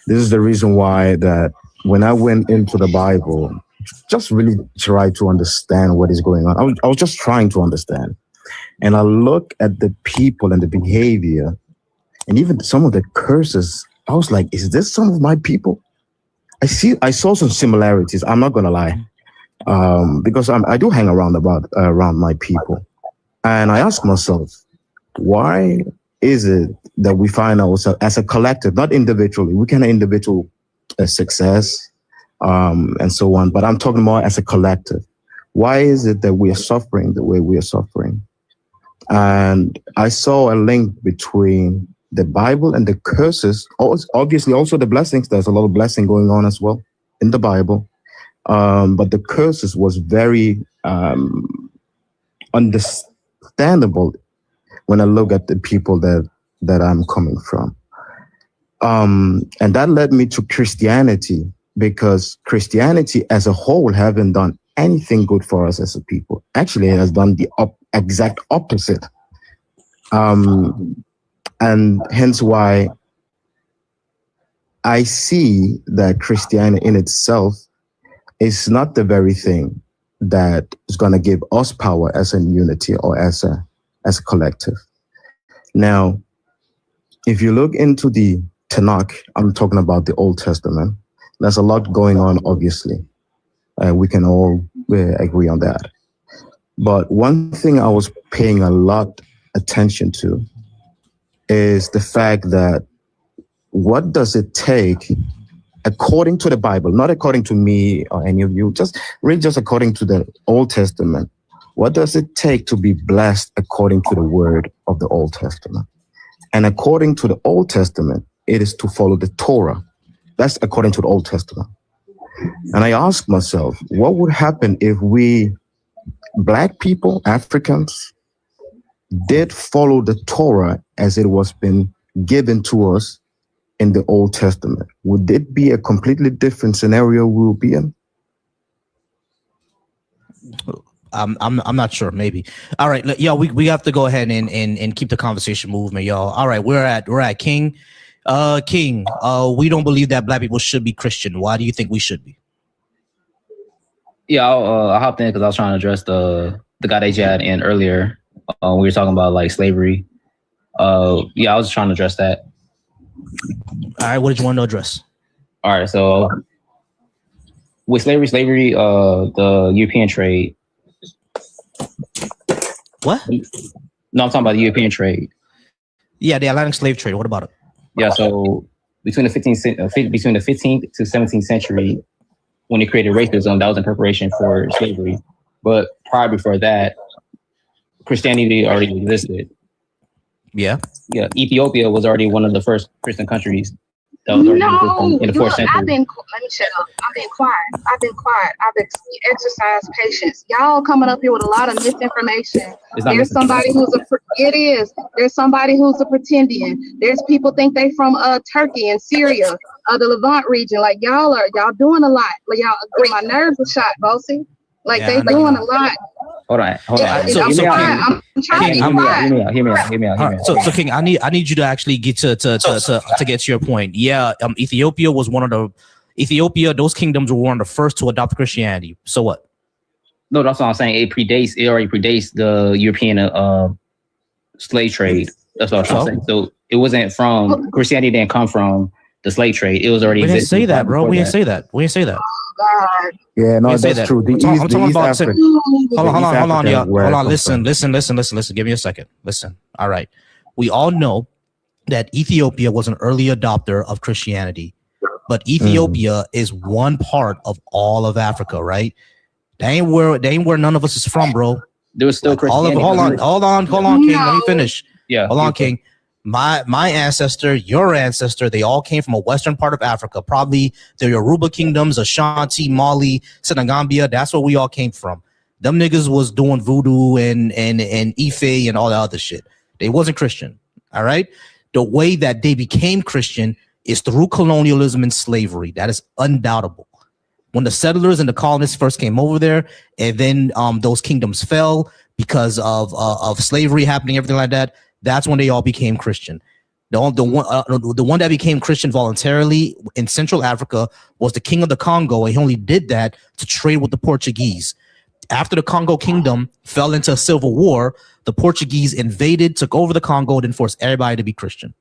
This is the reason why that when I went into the Bible, just really try to understand what is going on. I was just trying to understand, and I look at the people and the behavior, and even some of the curses. I was like, is this some of my people? I saw some similarities. I'm not gonna lie, because I do hang around around my people, and I ask myself, why is it that we find ourselves as a collective, not individually? We can have individual success, and so on, but I'm talking more as a collective. Why is it that we are suffering the way we are suffering? And I saw a link between the Bible and the curses. Obviously, also the blessings. There's a lot of blessing going on as well in the Bible. But the curses was very understandable when I look at the people that I'm coming from. And that led me to Christianity, because Christianity as a whole haven't done anything good for us as a people. Actually, it has done the exact opposite. And hence why I see that Christianity in itself is not the very thing that is going to give us power as a unity or as a collective. Now, if you look into the Tanakh, I'm talking about the Old Testament, there's a lot going on, obviously. We can all agree on that. But one thing I was paying a lot attention to is the fact that what does it take, according to the Bible, not according to me or any of you, just according to the Old Testament, what does it take to be blessed according to the word of the Old Testament? And according to the Old Testament, it is to follow the Torah. That's according to the Old Testament. And I asked myself, what would happen if we, Black people, Africans, did follow the Torah as it was been given to us in the Old Testament? Would it be a completely different scenario we'll be in? I'm not sure. Maybe. All right, y'all. We have to go ahead and keep the conversation moving, y'all. All right, we're at King. King. We don't believe that Black people should be Christian. Why do you think we should be? Yeah, I hopped in because I was trying to address the guy that you had in earlier. We were talking about like slavery. Yeah, I was just trying to address that. All right, what did you want to address? All right, so with slavery, the European trade. What? No, I'm talking about the European trade. Yeah, the Atlantic slave trade. What about it? Yeah, so between the 15th to 17th century, when they created racism, that was in preparation for slavery. But prior before that, Christianity already existed. Yeah. Yeah, Ethiopia was already one of the first Christian countries that was already in the 4th century. Let me shut up. I've been quiet. I've exercised patience. Y'all coming up here with a lot of misinformation. There's somebody who's There's somebody who's a pretendian. There's people think they from Turkey and Syria, the Levant region. Like y'all doing a lot. Like y'all, my nerves are shot, bossy. Like they doing a lot. Hold on. So King, I'm trying to hear me out. So King, I need you to actually get to get to your point. Yeah, Ethiopia was those kingdoms were one of the first to adopt Christianity. So what? No, that's what I'm saying. It already predates the European slave trade. That's what I'm saying. So it wasn't from Christianity didn't come from the slave trade. It was already. We didn't say that, bro. We didn't say that. God. Yeah, no, that's true. Hold on, y'all. Hold on, listen. Give me a second. Listen. All right. We all know that Ethiopia was an early adopter of Christianity, but Ethiopia is one part of all of Africa, right? They ain't where none of us is from, bro. There was still Christianity. Hold on, King. Let me finish. Yeah. Hold on, King. My ancestor, your ancestor, they all came from a western part of Africa, probably the Yoruba kingdoms, Ashanti, Mali, Senegambia. That's where we all came from. Them niggas was doing voodoo and Ife and all that other shit. They wasn't Christian. All right. The way that they became Christian is through colonialism and slavery. That is undoubtable. When the settlers and the colonists first came over there, and then those kingdoms fell because of slavery happening, everything like that. That's when they all became Christian. The one that became Christian voluntarily in Central Africa was the king of the Congo, and he only did that to trade with the Portuguese. After the Congo kingdom fell into a civil war, the Portuguese invaded, took over the Congo, and forced everybody to be Christian.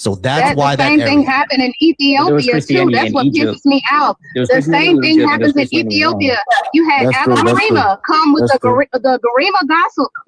So that's why the same thing happened in Ethiopia too. That's what pisses me off. The same thing happens in Ethiopia. You had Abba Garima come with the Garima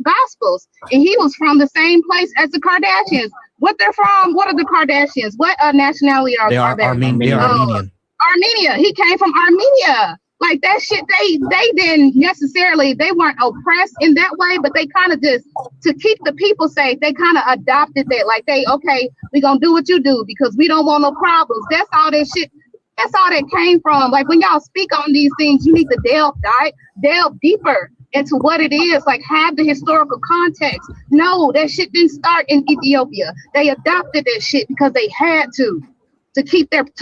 Gospels, and he was from the same place as the Kardashians. What they're from? What are the Kardashians? What nationality are they? They are Armenian. Armenia. He came from Armenia. Like that shit, they didn't necessarily, they weren't oppressed in that way, but they kind of just, to keep the people safe, they kind of adopted that. Like okay, we gonna do what you do because we don't want no problems. That's all that shit, that's all that came from. Like when y'all speak on these things, you need to delve deeper into what it is, like have the historical context. No, that shit didn't start in Ethiopia. They adopted that shit because they had to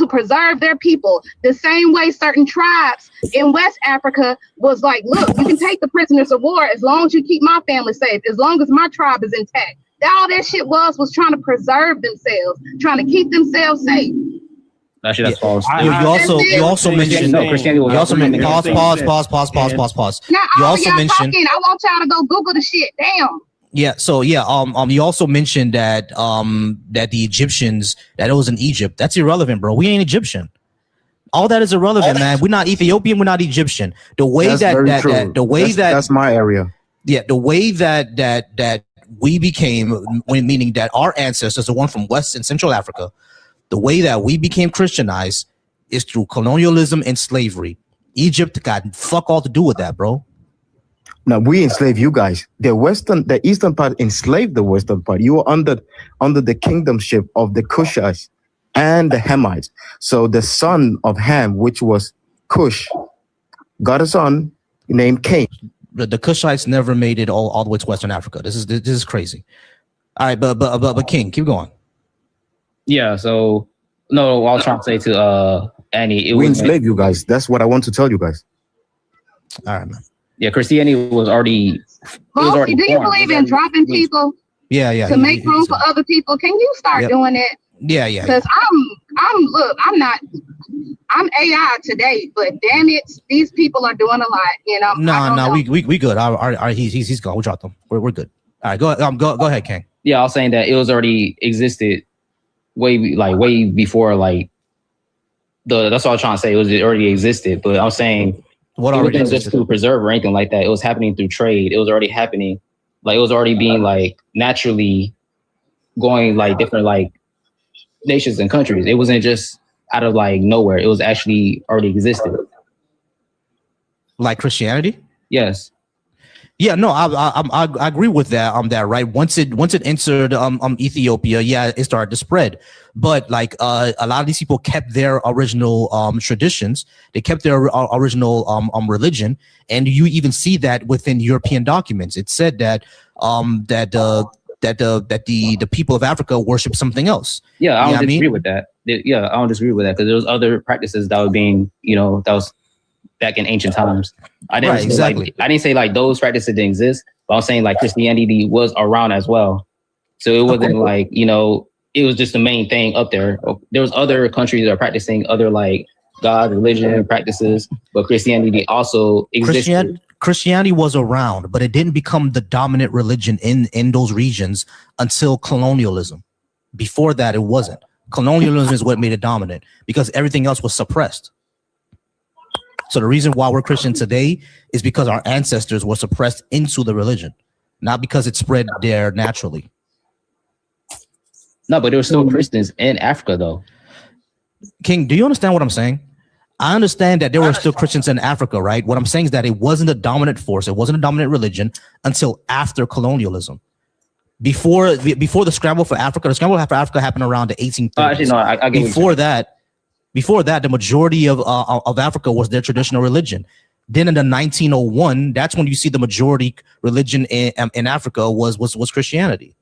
preserve their people. The same way certain tribes in West Africa was like, look, you can take the prisoners of war as long as you keep my family safe, as long as my tribe is intact. All that shit was trying to preserve themselves, trying to keep themselves safe. Actually, that's false. You also mentioned Christianity. You also mentioned pause. Now, you also mentioned. I want y'all to go Google the shit. Damn. Yeah. So yeah. You also mentioned that that the Egyptians, that it was in Egypt. That's irrelevant, bro. We ain't Egyptian. All that is irrelevant, man. We're not Ethiopian. We're not Egyptian. The way that's my area. Yeah. The way that we became, meaning that our ancestors, the one from West and Central Africa, the way that we became Christianized is through colonialism and slavery. Egypt got fuck all to do with that, bro. Now we enslave you guys. The eastern part enslaved the western part. You were under the kingdomship of the Cushites and the Hamites. So the son of Ham, which was Cush, got a son named Cain. The Cushites never made it all the way to Western Africa. This is crazy. All right, but King, keep going. Yeah. So no, I was trying to say to Annie, we enslave you guys. That's what I want to tell you guys. All right, man. Yeah, Christianity was already. Do you believe in dropping people? Yeah. To make room for other people. Can you start doing it? Yeah. Because I'm AI today, but damn it, these people are doing a lot. You know. No, we good. He's gone. We dropped them. We're good. All right, go ahead, King. Yeah, I was saying that it was already existed way before that's what I was trying to say. It already existed, but I'm saying. It wasn't just to preserve or anything like that. It was happening through trade. It was already happening. It was already being naturally going different nations and countries. It wasn't just out of nowhere. It was actually already existed. Like Christianity? Yes. Yeah, no, I agree with that. That right. Once it entered Ethiopia, yeah, it started to spread. But a lot of these people kept their original traditions. They kept their original religion, and you even see that within European documents. It said that the people of Africa worship something else. Yeah, I don't disagree with that. Yeah, I don't disagree with that because there was other practices that were being, that was back in ancient times. I didn't say those practices didn't exist, but I'm saying Christianity was around as well. So it wasn't it was just the main thing up there. There was other countries that are practicing other God, religion practices, but Christianity also existed. Christianity was around, but it didn't become the dominant religion in those regions until colonialism. Before that, it wasn't. Colonialism is what made it dominant because everything else was suppressed. So the reason why we're Christian today is because our ancestors were suppressed into the religion, not because it spread there naturally. No, but there were still Christians in Africa, though. King, do you understand what I'm saying? I understand that there were still Christians in Africa, right? What I'm saying is that it wasn't a dominant force. It wasn't a dominant religion until after colonialism. Before the scramble for Africa, happened around the 1830s. Actually, no, I get Before that, the majority of Africa was their traditional religion. Then in the 1901, that's when you see the majority religion in Africa was Christianity.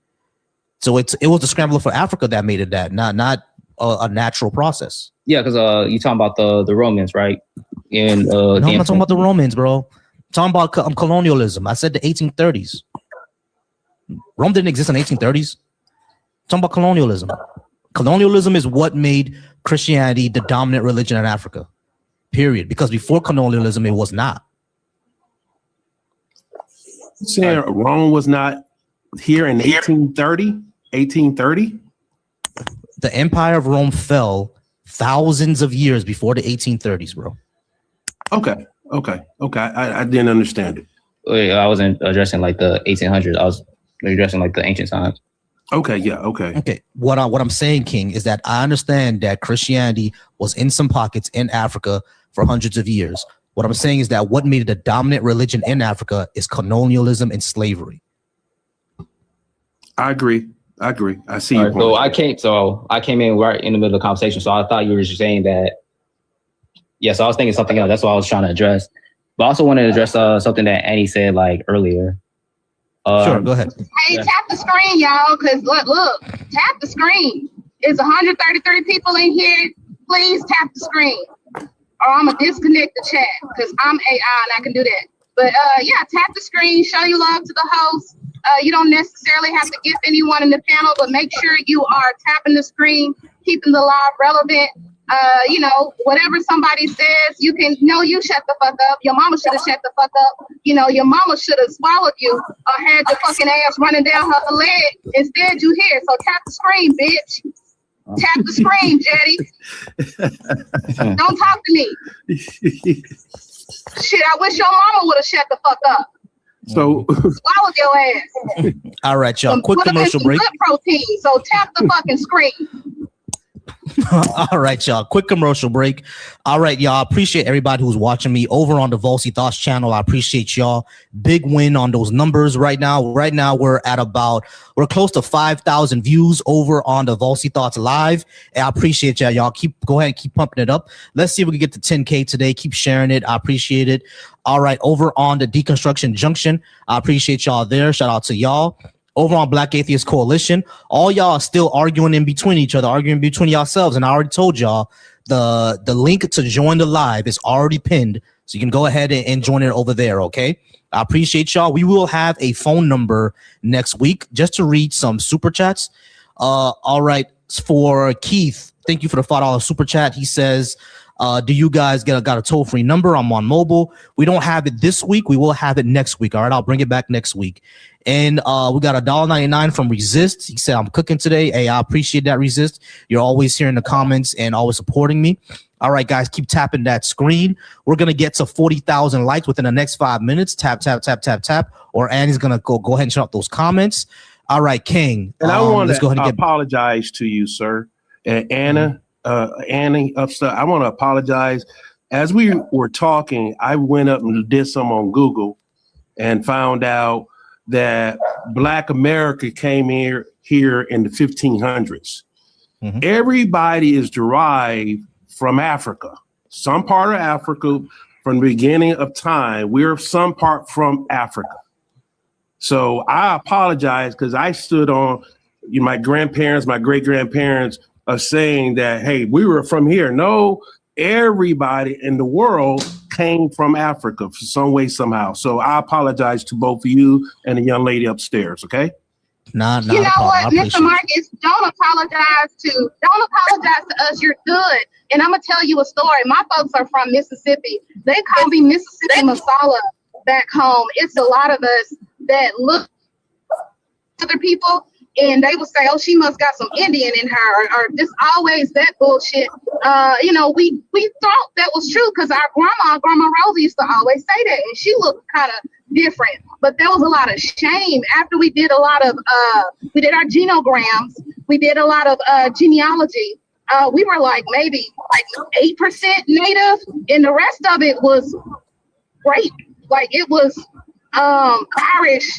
So it was the scramble for Africa that made it that, not a natural process. Yeah, because you're talking about the Romans, right? And no, I'm not talking about the Romans, bro. I'm talking about colonialism. I said the 1830s. Rome didn't exist in the 1830s. I'm talking about colonialism. Colonialism is what made Christianity the dominant religion in Africa, period. Because before colonialism, it was not. Saying Rome was not here in 1830? The Empire of Rome fell thousands of years before the 1830s, bro. Okay. I didn't understand it. Wait, I wasn't addressing like the 1800s. I was addressing like the ancient times. Okay, yeah, okay. What I'm saying, King, is that I understand that Christianity was in some pockets in Africa for hundreds of years. What I'm saying is that what made it a dominant religion in Africa is colonialism and slavery. I agree. I see your point. So I came in right in the middle of the conversation. So I thought you were just saying that. Yes, I was thinking something else. That's what I was trying to address. But I also wanted to address something that Annie said like earlier. Sure, go ahead. Hey, tap the screen, y'all, because look, tap the screen. It's 133 people in here. Please tap the screen, or I'm gonna disconnect the chat because I'm AI and I can do that. But yeah, tap the screen, show your love to the host. You don't necessarily have to gift anyone in the panel, but make sure you are tapping the screen, keeping the live relevant. You know, whatever somebody says, you shut the fuck up. Your mama should have shut the fuck up. You know, your mama should have swallowed you or had your fucking ass running down her leg. Instead, you here. So tap the screen, bitch. Tap the screen, Jetty. Don't talk to me. Shit, I wish your mama would have shut the fuck up. So swallowed your ass. All right, y'all. Quick commercial break. Good protein. So tap the fucking screen. All right, y'all. Quick commercial break. All right, y'all. Appreciate everybody who's watching me over on the Volsy Thoughts channel. I appreciate y'all. Big win on those numbers right now. Right now, we're close to 5,000 views over on the Volsy Thoughts live. And I appreciate y'all. Y'all go ahead and keep pumping it up. Let's see if we can get to 10K today. Keep sharing it. I appreciate it. All right, over on the Deconstruction Junction. I appreciate y'all there. Shout out to y'all. Over on Black Atheist Coalition, all y'all are still arguing in between each other, arguing between yourselves. And I already told y'all the link to join the live is already pinned. So you can go ahead and join it over there, okay? I appreciate y'all. We will have a phone number next week just to read some super chats. All right, for Keith, thank you for the $5 super chat. He says, do you guys got a toll-free number? I'm on mobile. We don't have it this week. We will have it next week. All right, I'll bring it back next week. And we got $1.99 from Resist. He said, I'm cooking today. Hey, I appreciate that, Resist. You're always here in the comments and always supporting me. All right, guys, keep tapping that screen. We're going to get to 40,000 likes within the next 5 minutes. Tap, tap, tap, tap, tap. Or Annie's going to go ahead and shut up those comments. All right, King. And I want to apologize to you, sir. And Anna. Annie upstairs, I want to apologize. As we were talking, I went up and did some on Google and found out that Black America came here in the 1500s. Mm-hmm. Everybody is derived from Africa, some part of Africa from the beginning of time. We're some part from Africa. So I apologize because I stood on my grandparents, my great-grandparents of saying that, hey, we were from here. No, everybody in the world came from Africa for some way, somehow. So I apologize to both of you and the young lady upstairs, okay? You know what, Mr. Marcus, don't apologize to us. You're good. And I'm going to tell you a story. My folks are from Mississippi. They call me Mississippi Masala back home. It's a lot of us that look at other people and they would say, oh, she must got some Indian in her, or just always that bullshit. You know, we thought that was true because our Grandma Rosie used to always say that, and she looked kind of different. But there was a lot of shame after we did a lot of, we did our genograms, we did a lot of genealogy. We were like maybe 8% Native, and the rest of it was great. Like it was Irish.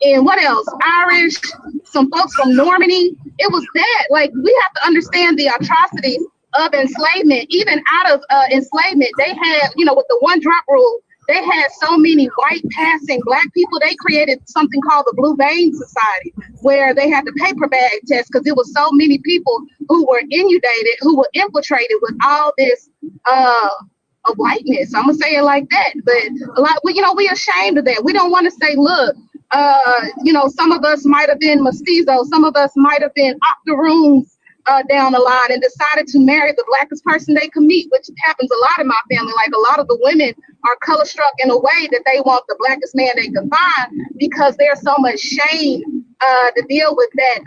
And what else? Irish, some folks from Normandy. It was that. Like, we have to understand the atrocities of enslavement. Even out of enslavement, they had, with the one drop rule, they had so many white passing Black people. They created something called the Blue Vein Society, where they had the paper bag test because there was so many people who were inundated, who were infiltrated with all this of whiteness. I'm gonna say it like that. But a lot, we're ashamed of that. We don't want to say, look, some of us might have been mestizo, some of us might have been octoroons down the line and decided to marry the Blackest person they could meet, which happens a lot in my family. Like, a lot of the women are color struck in a way that they want the Blackest man they can find because there's so much shame to deal with that,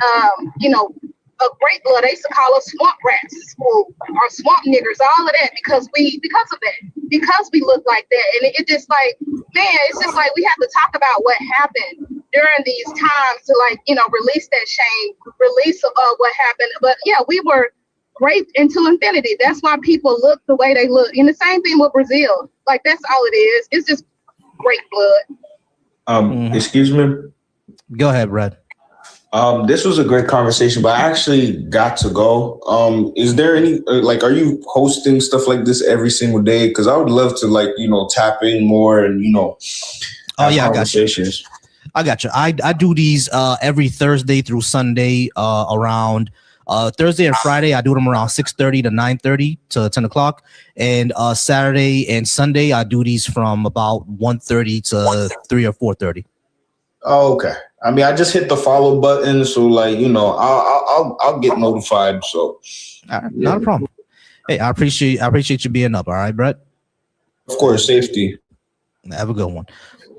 great blood. They used to call us swamp rats in school, or swamp niggers, all of that because of that, because we look like that. And it just like, man, it's just like we have to talk about what happened during these times to like, release that shame, release what happened. But yeah, we were great into infinity. That's why people look the way they look. And the same thing with Brazil. Like, that's all it is. It's just great blood. Excuse me. Go ahead, Red. This was a great conversation, but I actually got to go. Is there any, are you hosting stuff like this every single day? Because I would love to, tap in more and, have conversations. I got you. I do these every Thursday through Sunday around Thursday and Friday. I do them around 6:30 to 9:30 to 10 o'clock. And Saturday and Sunday, I do these from about 1:30 to 3 or 4:30. Oh, okay. I mean, I just hit the follow button, so I'll get notified. So, not a problem. Hey, I appreciate you being up. All right, Brett. Of course, safety. Have a good one.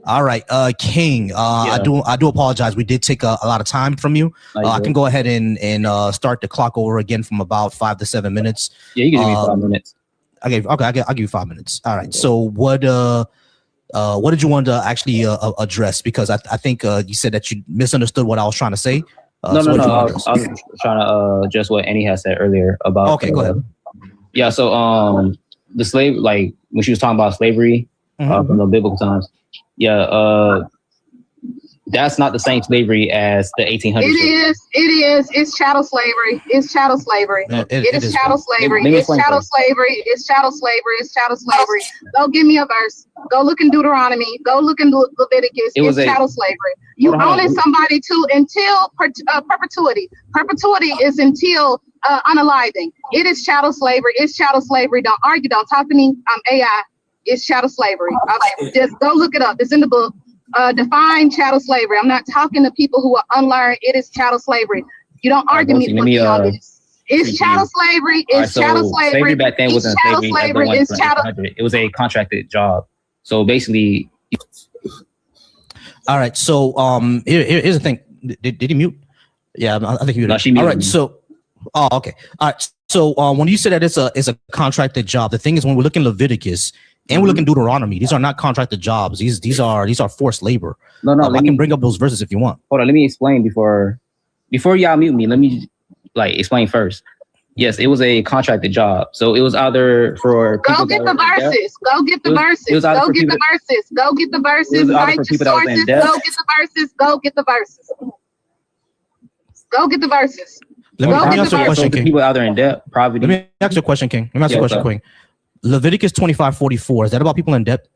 All right, King. I do apologize. We did take a lot of time from you. I can go ahead and start the clock over again from about 5 to 7 minutes. Yeah, you can give me 5 minutes. I'll give you 5 minutes. All right. So what did you want to actually address? Because I think you said that you misunderstood what I was trying to say. No. I was trying to address what Annie had said earlier about. Okay, go ahead. Yeah. So the slave, like when she was talking about slavery from the biblical times. Yeah. That's not the same slavery as the 1800s. It is. It's chattel slavery. It's chattel slavery. It is chattel slavery. It's chattel slavery. It's chattel slavery. It's chattel slavery. Go give me a verse. Go look in Deuteronomy. Go look in Leviticus. It's chattel slavery. You owning somebody until perpetuity. Perpetuity is until unaliving. It is chattel slavery. It's chattel slavery. Don't argue. Don't talk to me. I'm AI. It's chattel slavery. Just go look it up. It's in the book. Define chattel slavery. I'm not talking to people who are unlearned. It is chattel slavery. You don't argue with me on this. It's chattel slavery. It's chattel slavery. Slavery back then wasn't slavery. It's chattel. It was a contracted job. So basically. All right. So here's the thing. Did he mute? Yeah, I think he muted. No, she muted. All right. So, okay. All right. So when you said that it's a contracted job, the thing is when we look in Leviticus. And we look in Deuteronomy. These are not contracted jobs. These are forced labor. No. I can bring up those verses if you want. Hold on. Let me explain before y'all mute me. Let me explain first. Yes, it was a contracted job. So it was either for go get the verses. Go get the verses. Go get the verses. Go get the verses. Cite your sources. Go get the verses. Go get the verses. Go get the verses. Let me ask you a question, King. People out there in debt, poverty. Let me ask you a question, King. Let me ask you a question, King. Leviticus 25:44. Is that about people in debt?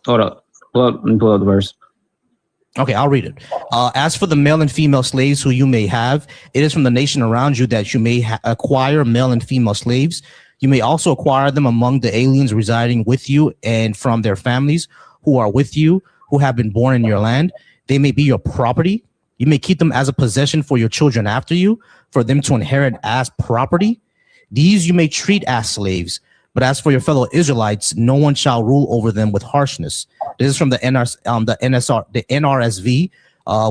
Hold up. Let me pull up the verse. Okay, I'll read it. As for the male and female slaves who you may have, it is from the nation around you that you may acquire male and female slaves. You may also acquire them among the aliens residing with you and from their families who are with you, who have been born in your land. They may be your property. You may keep them as a possession for your children after you, for them to inherit as property. These you may treat as slaves, but as for your fellow Israelites, no one shall rule over them with harshness. This is from the NRSV,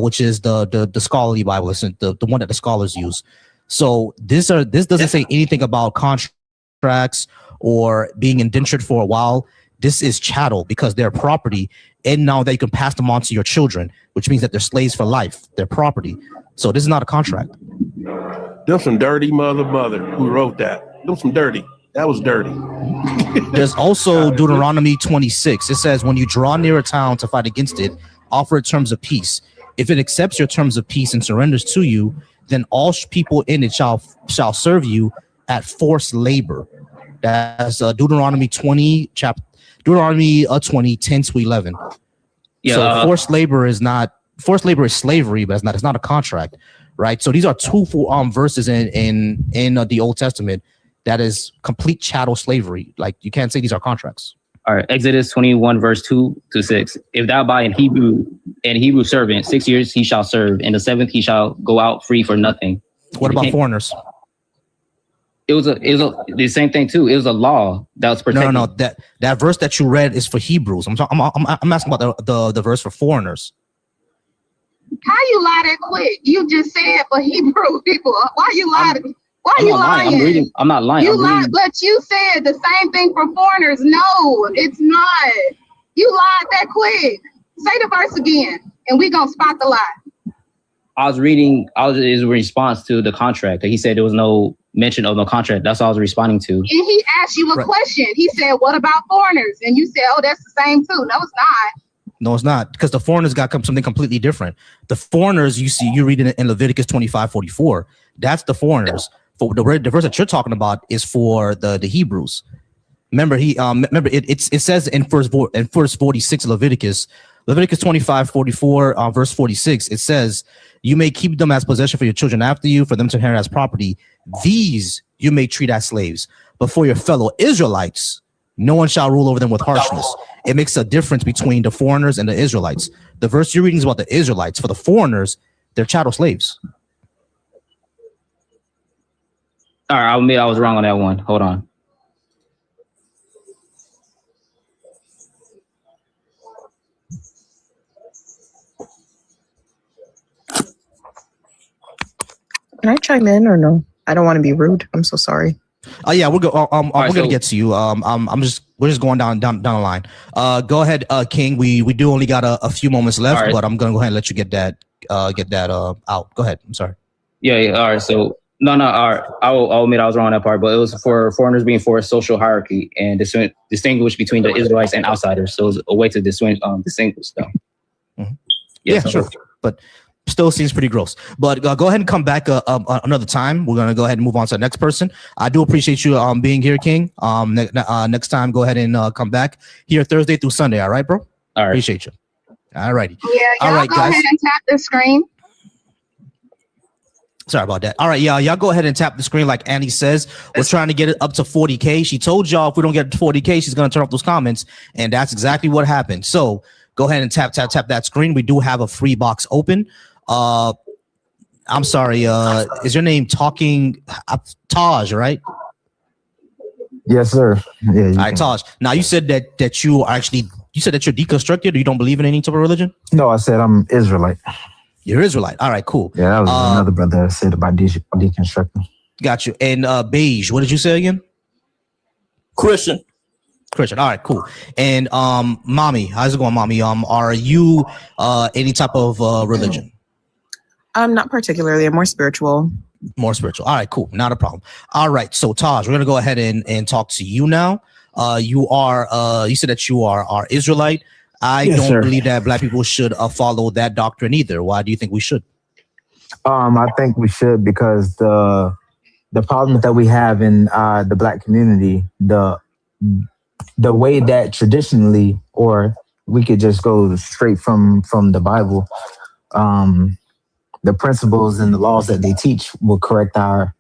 which is the scholarly Bible, the one that the scholars use. So this doesn't say anything about contracts or being indentured for a while. This is chattel because they're property, and now that you can pass them on to your children, which means that they're slaves for life. They're property. So this is not a contract. Them some dirty mother who wrote that. Them some dirty. That was dirty. There's also Deuteronomy 26. It says, when you draw near a town to fight against it, offer it terms of peace. If it accepts your terms of peace and surrenders to you, then all people in it shall serve you at forced labor. That's Deuteronomy 20, 10 to 11. Yeah, so forced labor is slavery, but it's not a contract. Right, so these are two verses in the Old Testament that is complete chattel slavery. Like you can't say these are contracts. All right, Exodus 21 verse 2-6. If thou buy an Hebrew servant, 6 years he shall serve, and the 7th he shall go out free for nothing. What about foreigners? It was the same thing too. It was a law that was protected. No. That verse that you read is for Hebrews. I'm asking about the verse for foreigners. How you lie that quick? You just said for Hebrew people. Why you lying? Why I'm you not lying. lying? I'm not lying. You I'm lied, reading. but you said the same thing for foreigners. No, it's not. You lied that quick. Say the verse again, and we gonna spot the lie. I was reading. Is a response to the contract. He said there was no mention of no contract. That's all I was responding to. And he asked you a question. He said, "What about foreigners?" And you said, "Oh, that's the same too." No, it's not. No, it's not, because the foreigners got something completely different. The foreigners, you read it in Leviticus 25:44. That's the foreigners. For the verse that you're talking about is for the Hebrews. Remember, it says in verse 46 of Leviticus 25:44, verse 46. It says, "You may keep them as possession for your children after you, for them to inherit as property. These you may treat as slaves, but for your fellow Israelites, no one shall rule over them with harshness." It makes a difference between the foreigners and the Israelites. The verse you're reading is about the Israelites. For the foreigners, they're chattel slaves. All right, I'll admit I was wrong on that one. Hold on. Can I chime in or no? I don't want to be rude. I'm so sorry. Oh yeah, we're gonna get to you. We're just going down the line. Go ahead, King. We do only got a few moments left, but I'm gonna go ahead and let you get that out. Go ahead. I'm sorry. Yeah. All right. So no. All right. I'll admit I was wrong on that part, but it was for foreigners being for a social hierarchy and distinguish between the Israelites and outsiders. So it was a way to distinguish them. Mm-hmm. Yeah, sure. But still seems pretty gross. But go ahead and come back another time. We're gonna go ahead and move on to the next person. I do appreciate you being here, King. Next time, go ahead and come back here Thursday through Sunday. All right, bro. All right. Appreciate you. All righty. Yeah. All right, go ahead and tap the screen. Sorry about that. All right, y'all go ahead and tap the screen like Annie says. We're trying to get it up to 40K. She told y'all if we don't get to 40K, she's gonna turn off those comments, and that's exactly what happened. So go ahead and tap that screen. We do have a free box open. I'm sorry. Is your name Taj, right? Yes, sir. Yeah. All right, Taj. Now you said that you're deconstructed, or you don't believe in any type of religion? No, I said I'm Israelite. You're Israelite. All right, cool. Yeah, that was another brother that said about deconstructing. Got you. And Beige, what did you say again? Christian. All right, cool. And Mommy, how's it going, Mommy? Are you any type of religion? Not particularly. I'm more spiritual. More spiritual. All right, cool. Not a problem. All right, so Taj, we're gonna go ahead and talk to you now. You said that you are Israelite. I don't believe that Black people should follow that doctrine either. Why do you think we should? I think we should because the problems that we have in the Black community, the way that traditionally, or we could just go straight from the Bible, the principles and the laws that they teach will correct our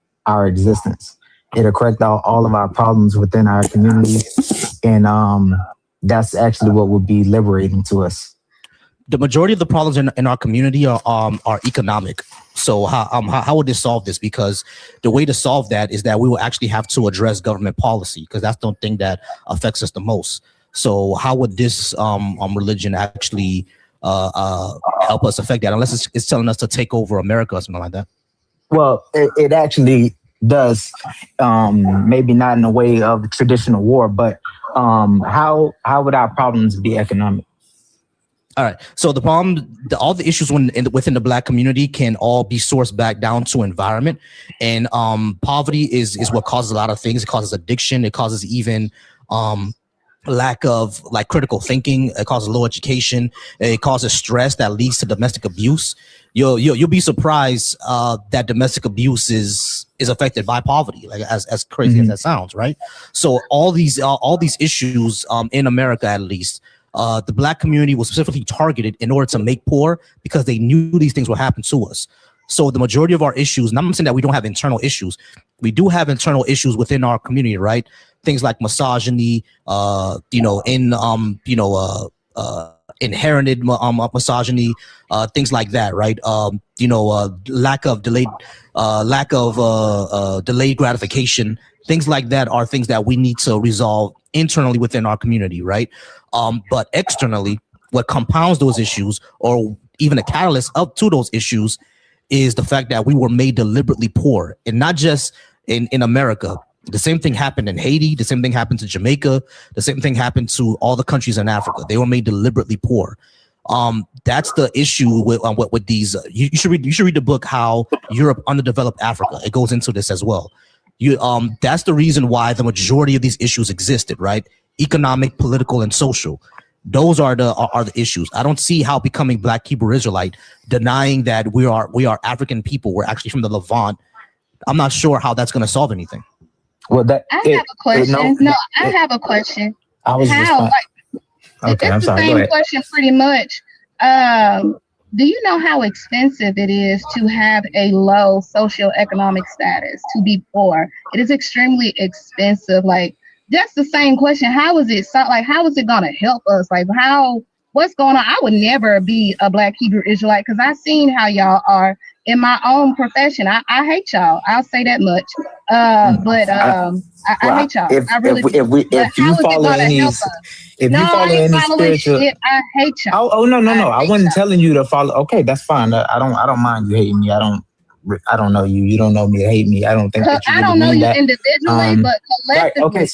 existence. It'll correct all of our problems within our community, and that's actually what would be liberating to us. The majority of the problems in our community are economic. So how would this solve this? Because the way to solve that is that we will actually have to address government policy, because that's the thing that affects us the most. So how would this religion actually help us affect that, unless it's telling us to take over America or something like that? Well, it actually does, maybe not in a way of traditional war, but how would our problems be economic? All right. So the problem, all the issues within the Black community can all be sourced back down to environment, and poverty is what causes a lot of things. It causes addiction. It causes even lack of critical thinking. It causes low education. It causes stress that leads to domestic abuse. You'll be surprised that domestic abuse is affected by poverty, as crazy as that sounds, right? So all these issues in America, at least, the Black community was specifically targeted in order to make poor, because they knew these things would happen to us. So the majority of our issues, and I'm not saying that we don't have internal issues, we do have internal issues within our community, right? Things like misogyny, inherited misogyny, things like that, right? Lack of delayed gratification, things like that are things that we need to resolve internally within our community, right? But externally, what compounds those issues, or even a catalyst up to those issues is the fact that we were made deliberately poor, and not just in America. The same thing happened in Haiti. The same thing happened to Jamaica. The same thing happened to all the countries in Africa. They were made deliberately poor. That's the issue with these. You should read the book How Europe Underdeveloped Africa. It goes into this as well. That's the reason why the majority of these issues existed, right? Economic, political, and social. Those are the issues. I don't see how becoming Black Hebrew Israelite, denying that we are African people, we're actually from the Levant. I'm not sure how that's going to solve anything. Well, I have a question. I have a question. I was okay. I'm it's sorry. the Go same ahead. question pretty much. Do you know how expensive it is to have a low socioeconomic status, to be poor? It is extremely expensive. Like, that's the same question. How is it how is it gonna help us? Like, what's going on? I would never be a Black Hebrew Israelite because I've seen how y'all are in my own profession. I hate y'all. I'll say that much. I hate y'all. If you follow any spiritual, shit. I hate y'all. Oh no. I wasn't telling you to follow. Okay, that's fine. I don't mind you hating me. I don't know you. You don't know me to hate me. I don't think that you I don't know you that. individually, but collectively, right, okay,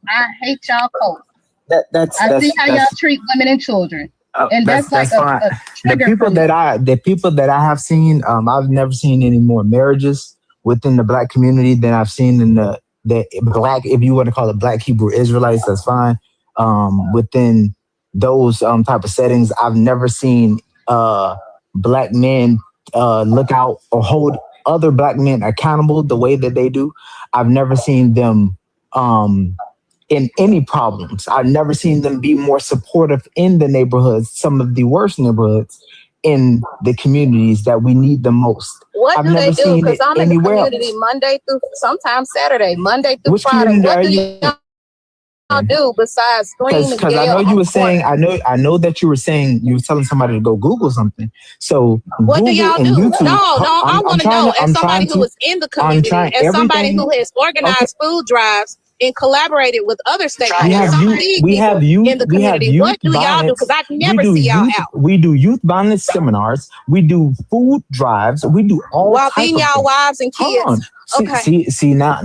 I hate y'all cult. That's I see how y'all treat women and children. And that's fine. The people that I have seen, I've never seen any more marriages within the Black community than I've seen in the Black, if you want to call it Black Hebrew Israelites, that's fine. Within those type of settings, I've never seen Black men look out or hold other Black men accountable the way that they do. I've never seen them in any problems. I've never seen them be more supportive in the neighborhoods, some of the worst neighborhoods in the communities that we need the most. What do they do? Because I'm in the community Monday through sometimes Saturday, Monday through Friday. What do y'all do besides scream and Because I know you were saying, I know that you were saying you were telling somebody to go Google something. So what Google do y'all do? YouTube, No, I want to know as somebody who is in the community, as somebody who has organized food drives and collaborated with other stakeholders. We have youth in the community. What do y'all do? Because I never see y'all out. We do youth violence seminars. We do food drives. We do all while being y'all wives and kids. See now.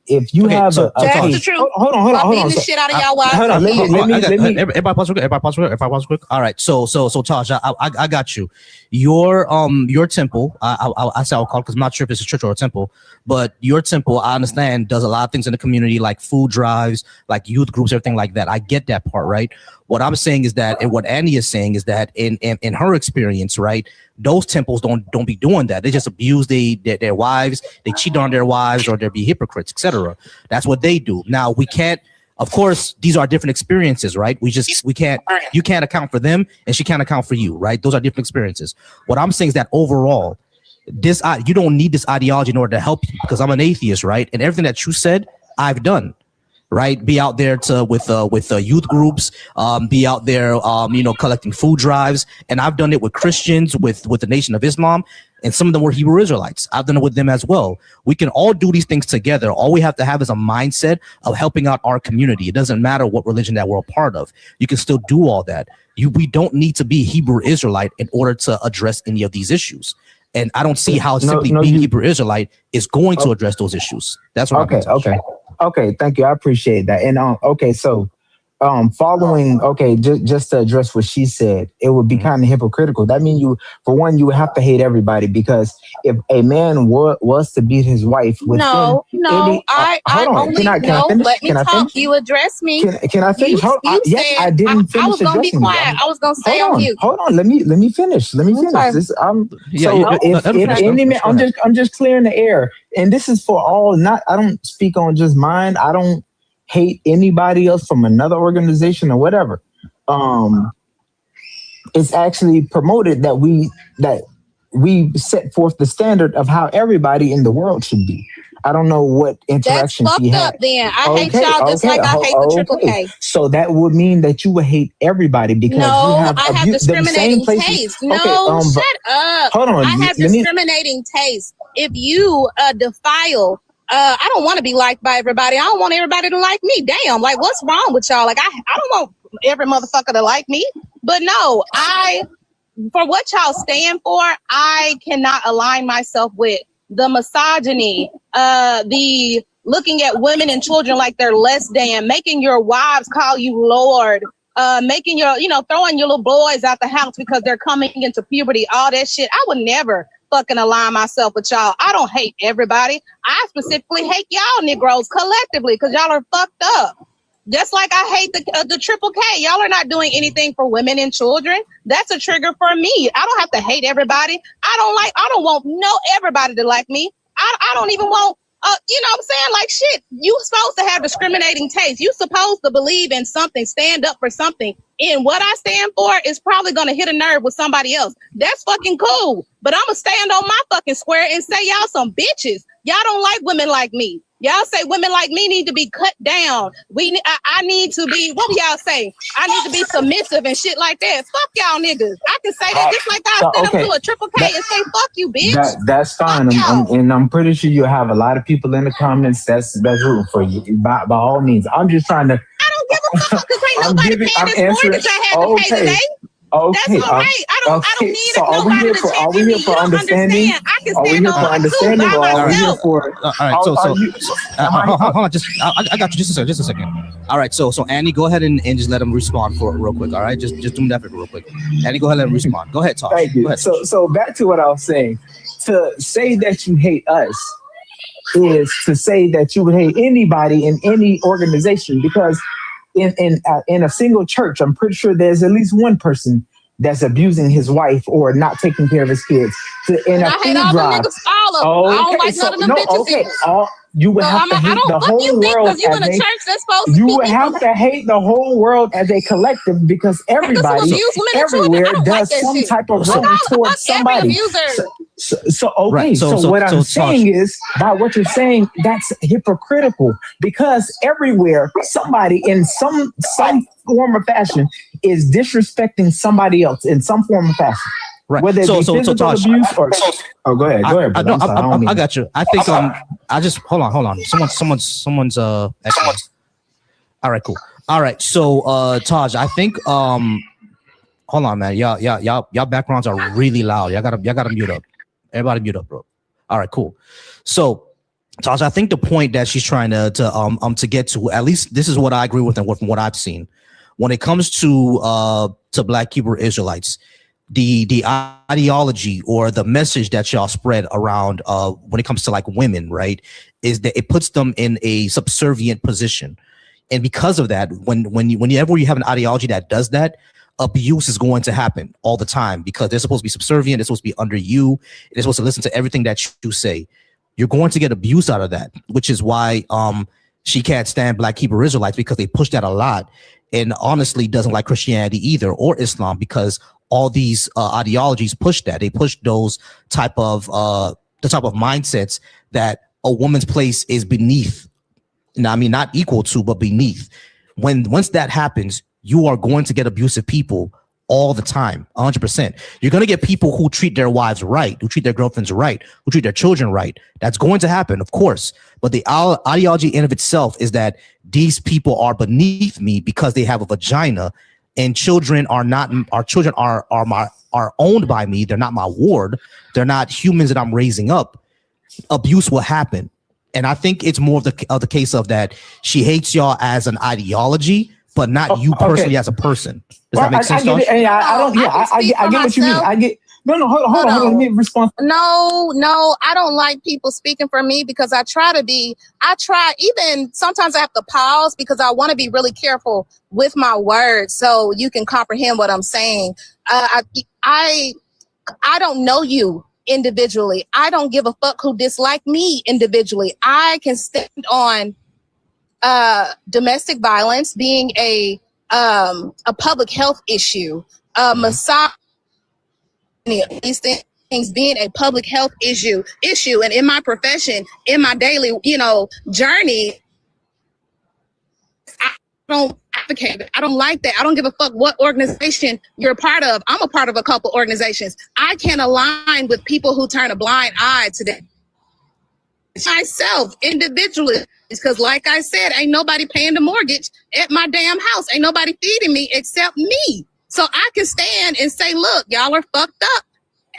If you have that's the truth. Hold on. Beating the shit out of y'all wives. Hold on. Let me. Everybody pause quick. All right. So Taj, I got you. Your temple. I say I'll call it because I'm not sure if it's a church or a temple, but your temple, I understand, does a lot of things in the community, like food drives, like youth groups, everything like that. I get that part, right? What I'm saying is that, and what Annie is saying is that in her experience, right, those temples don't be doing that. They just abuse their wives, they cheat on their wives, or they be hypocrites, etc. That's what they do. Now we can't. Of course, these are different experiences, right? We can't. You can't account for them, and she can't account for you, right? Those are different experiences. What I'm saying is that overall, you don't need this ideology in order to help you, because I'm an atheist, right? And everything that you said, I've done. Right, be out there with youth groups, be out there, collecting food drives, and I've done it with Christians, with the Nation of Islam, and some of them were Hebrew Israelites. I've done it with them as well. We can all do these things together. All we have to have is a mindset of helping out our community. It doesn't matter what religion that we're a part of. You can still do all that. We don't need to be Hebrew Israelite in order to address any of these issues. And I don't see how being Hebrew Israelite is going to address those issues. That's what Okay, thank you. I appreciate that. And so following, just to address what she said, it would be kind of hypocritical. That means you would have to hate everybody, because if a man was to beat his wife, I only let me talk. You address me. Can I finish? I didn't finish. I was gonna be quiet. I was gonna stay on mute. Hold on. Let me finish. Okay. This. If any man, I'm just clearing the air, and this is for all. I don't speak on just mine. I don't hate anybody else from another organization or whatever. It's actually promoted that we set forth the standard of how everybody in the world should be. I don't know what interaction she had. That's fucked up then. I hate y'all just like I hate the Triple K. So that would mean that you would hate everybody because I have discriminating taste. Shut up. Hold on. I have discriminating taste. If you defile, I don't want to be liked by everybody. I don't want everybody to like me. Damn, like what's wrong with y'all? Like I don't want every motherfucker to like me. But no, I for what y'all stand for, I cannot align myself with the misogyny, the looking at women and children like they're less than, making your wives call you Lord, making your, throwing your little boys out the house because they're coming into puberty, all that shit. I would never fucking align myself with y'all. I don't hate everybody. I specifically hate y'all Negroes collectively because y'all are fucked up. Just like I hate the triple K. Y'all are not doing anything for women and children. That's a trigger for me. I don't have to hate everybody. I don't want everybody to like me. I don't even want, you know what I'm saying? Like, shit, you supposed to have discriminating taste. You supposed to believe in something, stand up for something. And what I stand for is probably going to hit a nerve with somebody else. That's fucking cool. But I'm going to stand on my fucking square and say y'all some bitches. Y'all don't like women like me. Y'all say women like me need to be cut down. I need to be, what do y'all say? I need to be submissive and shit like that. Fuck y'all niggas. I can say that just like I said up to a triple K and say, fuck you, bitch. That's fine. I'm pretty sure you'll have a lot of people in the comments that's rooting for you. By all means. I'm just trying to. I don't give a fuck because ain't nobody paying this mortgage I had to pay today. Okay. That's all right. I don't need so nobody to are we here for understanding? I can stand on my two by myself. All right. So hold on. I got you. Just a second. All right. So Annie, go ahead and just let him respond for real quick. All right. Just do that real quick. Annie, go ahead and let him respond. Go ahead, Tosh. Thank you. So back to what I was saying. To say that you hate us is to say that you would hate anybody in any organization, because in a single church, I'm pretty sure there's at least one person that's abusing his wife or not taking care of his kids. In a food drive, all of them. I don't like none of them bitches either. You would have to hate the whole world. You would have to hate the whole world as a collective, because everybody everywhere does some type of wrong towards somebody. So what I'm saying is, by what you're saying, that's hypocritical, because everywhere somebody in some form or fashion is disrespecting somebody else in some form or fashion. Right. Whether it be physical abuse or go ahead. I got you. I think I just hold on. Someone's echoing. All right, cool. All right. So Taj, I think hold on, man. Y'all backgrounds are really loud. Y'all gotta mute up. Everybody mute up, bro. All right, cool. So Taj, I think the point that she's trying to get to, at least this is what I agree with and from what I've seen, when it comes to Black Hebrew Israelites, the ideology or the message that y'all spread around when it comes to like women, right, is that it puts them in a subservient position. And because of that, whenever you have an ideology that does that, abuse is going to happen all the time, because they're supposed to be subservient, they're supposed to be under you, they're supposed to listen to everything that you say. You're going to get abuse out of that, which is why she can't stand Black Hebrew Israelites, because they push that a lot, and honestly doesn't like Christianity either or Islam, because all these ideologies push that. They push those type of mindsets that a woman's place is beneath. Now, I mean, not equal to, but beneath. Once that happens, you are going to get abusive people all the time, 100%. You're going to get people who treat their wives right, who treat their girlfriends right, who treat their children right. That's going to happen, of course. But the ideology in of itself is that these people are beneath me because they have a vagina, and children are not. Our children are owned by me. They're not my ward. They're not humans that I'm raising up. Abuse will happen, and I think it's more of the case of that she hates y'all as an ideology, but not you personally as a person. Does that make sense? I get it. I get what you mean. I get. No, hold on. Let me respond. No, I don't like people speaking for me, because I try even sometimes I have to pause, because I want to be really careful with my words so you can comprehend what I'm saying. I don't know you individually. I don't give a fuck who dislike me individually. I can stand on domestic violence being a public health issue, misogyny, these things being a public health issue, and in my profession, in my daily, journey, I don't advocate it. I don't like that. I don't give a fuck what organization you're a part of. I'm a part of a couple organizations. I can't align with people who turn a blind eye to that. Myself individually, because like I said, ain't nobody paying the mortgage at my damn house. Ain't nobody feeding me except me. So I can stand and say, look, y'all are fucked up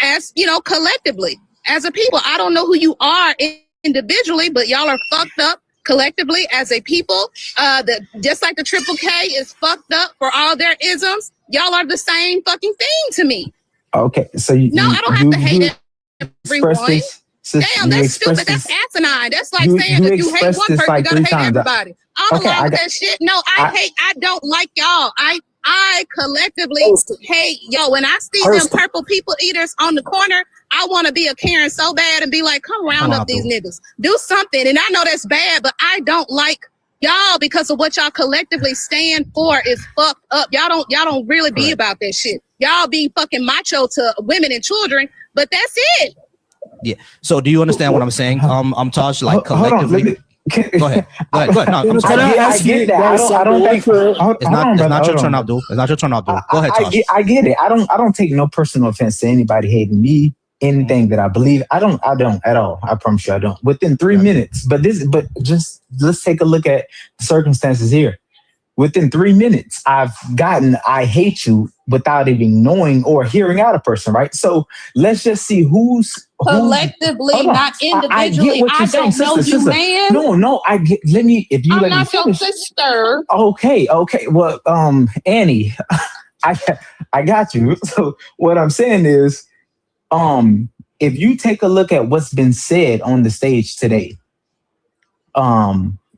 as, collectively, as a people. I don't know who you are individually, but y'all are fucked up collectively as a people. Just like the Triple K is fucked up for all their isms, y'all are the same fucking thing to me. Okay, so I don't have to hate everyone. Damn, that's stupid. That's asinine. That's like saying if you hate one person, you gotta hate everybody. I'm along with that shit. No, I don't like y'all. I collectively hate yo. When I see them purple people eaters on the corner, I want to be a Karen so bad and be like, come round up these niggas. Do something. And I know that's bad, but I don't like y'all because of what y'all collectively stand for is fucked up. Y'all don't really be about that shit. Y'all be fucking macho to women and children, but that's it. Yeah. So do you understand what I'm saying? I'm Taj, like collectively. Go ahead. No, I'm sorry. I get that. I don't think it's not your turn, Abdul. It's not your turn, Abdul. Go ahead, Taj. I get it. I don't take no personal offense to anybody hating me, anything that I believe. I don't at all. I promise you I don't. Within 3 minutes. But just let's take a look at the circumstances here. Within 3 minutes, I've gotten I hate you without even knowing or hearing out a person, right? So let's just see who's collectively, not individually. I don't know you, man. No, I get. Let me. If you let me finish. I'm not your sister. Okay. Well, Annie, I got you. So what I'm saying is, if you take a look at what's been said on the stage today,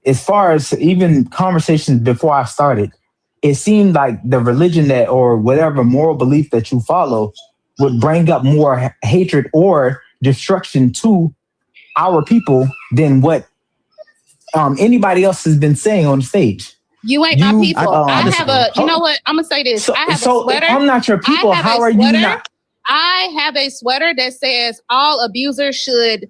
as far as even conversations before I started, it seemed like the religion that or whatever moral belief that you follow would bring up more hatred or destruction to our people than what anybody else has been saying on the stage. You ain't my people. I have a, you know what? I'm going to say this. I have a sweater. If I'm not your people, how are you not? I have a sweater that says all abusers should